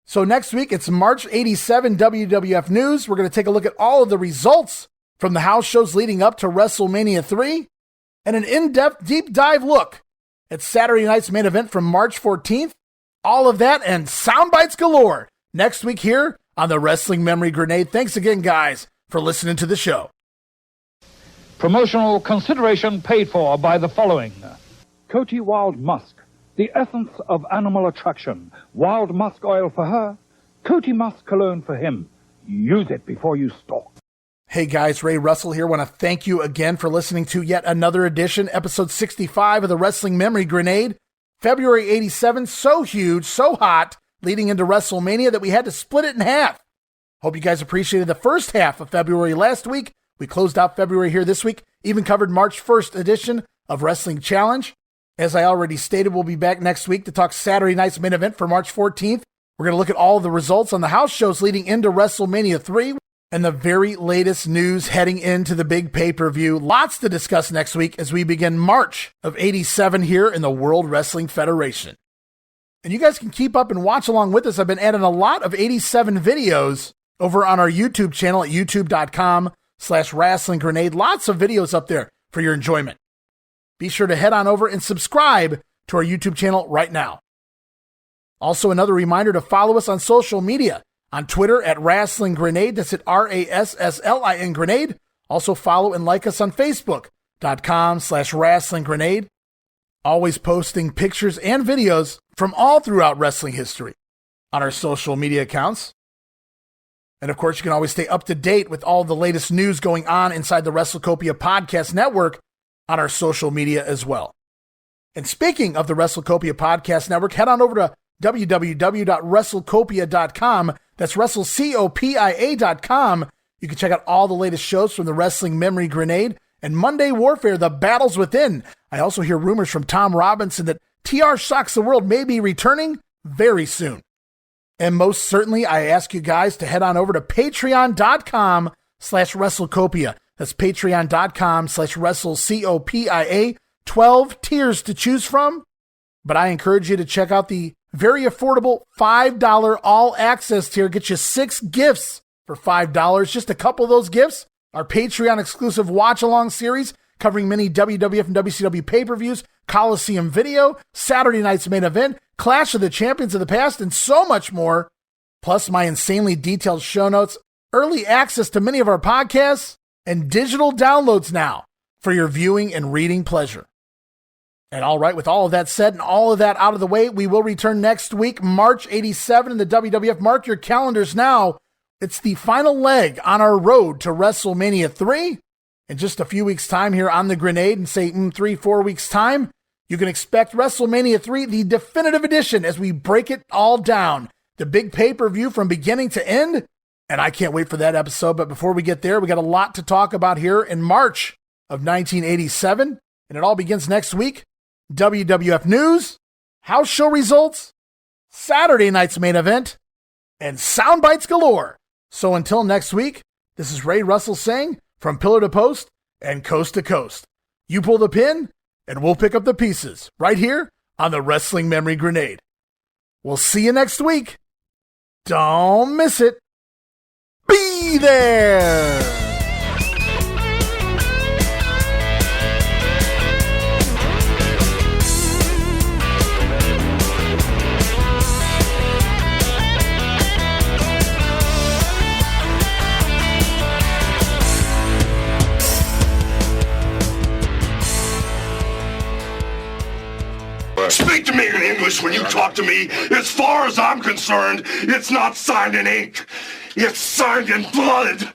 So next week, it's March 87 WWF News. We're going to take a look at all of the results from the house shows leading up to WrestleMania 3 and an in-depth deep dive look at Saturday Night's Main Event from March 14th. All of that and Soundbites Galore next week here on the Wrestling Memory Grenade. Thanks again, guys, for listening to the show.
Promotional consideration paid for by the following. Coty Wild Musk, the essence of animal attraction. Wild musk oil for her, Coty Musk cologne for him. Use it before you stalk.
Hey guys, Ray Russell here. Want to thank you again for listening to yet another edition, episode 65 of the Wrestling Memory Grenade. February 87, so huge, so hot, leading into WrestleMania that we had to split it in half. Hope you guys appreciated the first half of February last week. We closed out February here this week, even covered March 1st edition of Wrestling Challenge. As I already stated, we'll be back next week to talk Saturday Night's Main Event for March 14th. We're going to look at all of the results on the house shows leading into WrestleMania 3 and the very latest news heading into the big pay-per-view. Lots to discuss next week as we begin March of 87 here in the World Wrestling Federation. And you guys can keep up and watch along with us. I've been adding a lot of 87 videos over on our YouTube channel at youtube.com/Wrestling Grenade. Lots of videos up there for your enjoyment. Be sure to head on over and subscribe to our YouTube channel right now. Also, another reminder to follow us on social media. On Twitter at Wrestling Grenade, that's at RASSLIN Grenade. Also follow and like us on Facebook.com/Wrestling Grenade. Always posting pictures and videos from all throughout wrestling history on our social media accounts. And of course, you can always stay up to date with all the latest news going on inside the WrestleCopia Podcast Network on our social media as well. And speaking of the WrestleCopia Podcast Network, head on over to www.wrestlecopia.com. That's WrestleCopia.com. You can check out all the latest shows from the Wrestling Memory Grenade and Monday Warfare, The Battles Within. I also hear rumors from Tom Robinson that TR Shocks the World may be returning very soon. And most certainly, I ask you guys to head on over to patreon.com/WrestleCopia. That's patreon.com/WrestleCopia. 12 tiers to choose from. But I encourage you to check out the very affordable $5 all-access tier gets you 6 gifts for $5. Just a couple of those gifts, our Patreon-exclusive watch-along series covering many WWF and WCW pay-per-views, Coliseum video, Saturday night's main event, Clash of the Champions of the past, and so much more. Plus my insanely detailed show notes, early access to many of our podcasts, and digital downloads now for your viewing and reading pleasure. And all right, with all of that said and all of that out of the way, we will return next week, March 87 in the WWF. Mark your calendars now. It's the final leg on our road to WrestleMania 3. In just a few weeks' time here on the Grenade, and say 3-4 weeks' time, you can expect WrestleMania 3, the definitive edition, as we break it all down. The big pay-per-view from beginning to end. And I can't wait for that episode. But before we get there, we got a lot to talk about here in March of 1987. And it all begins next week. WWF news, house show results, Saturday night's main event, and Soundbites galore. So until next week, this is Ray Russell saying, from pillar to post and coast to coast, you pull the pin and we'll pick up the pieces right here on the Wrestling Memory Grenade. We'll see you next week. Don't miss it. Be there.
Speak to me in English when you talk to me. As far as I'm concerned, it's not signed in ink. It's signed in blood.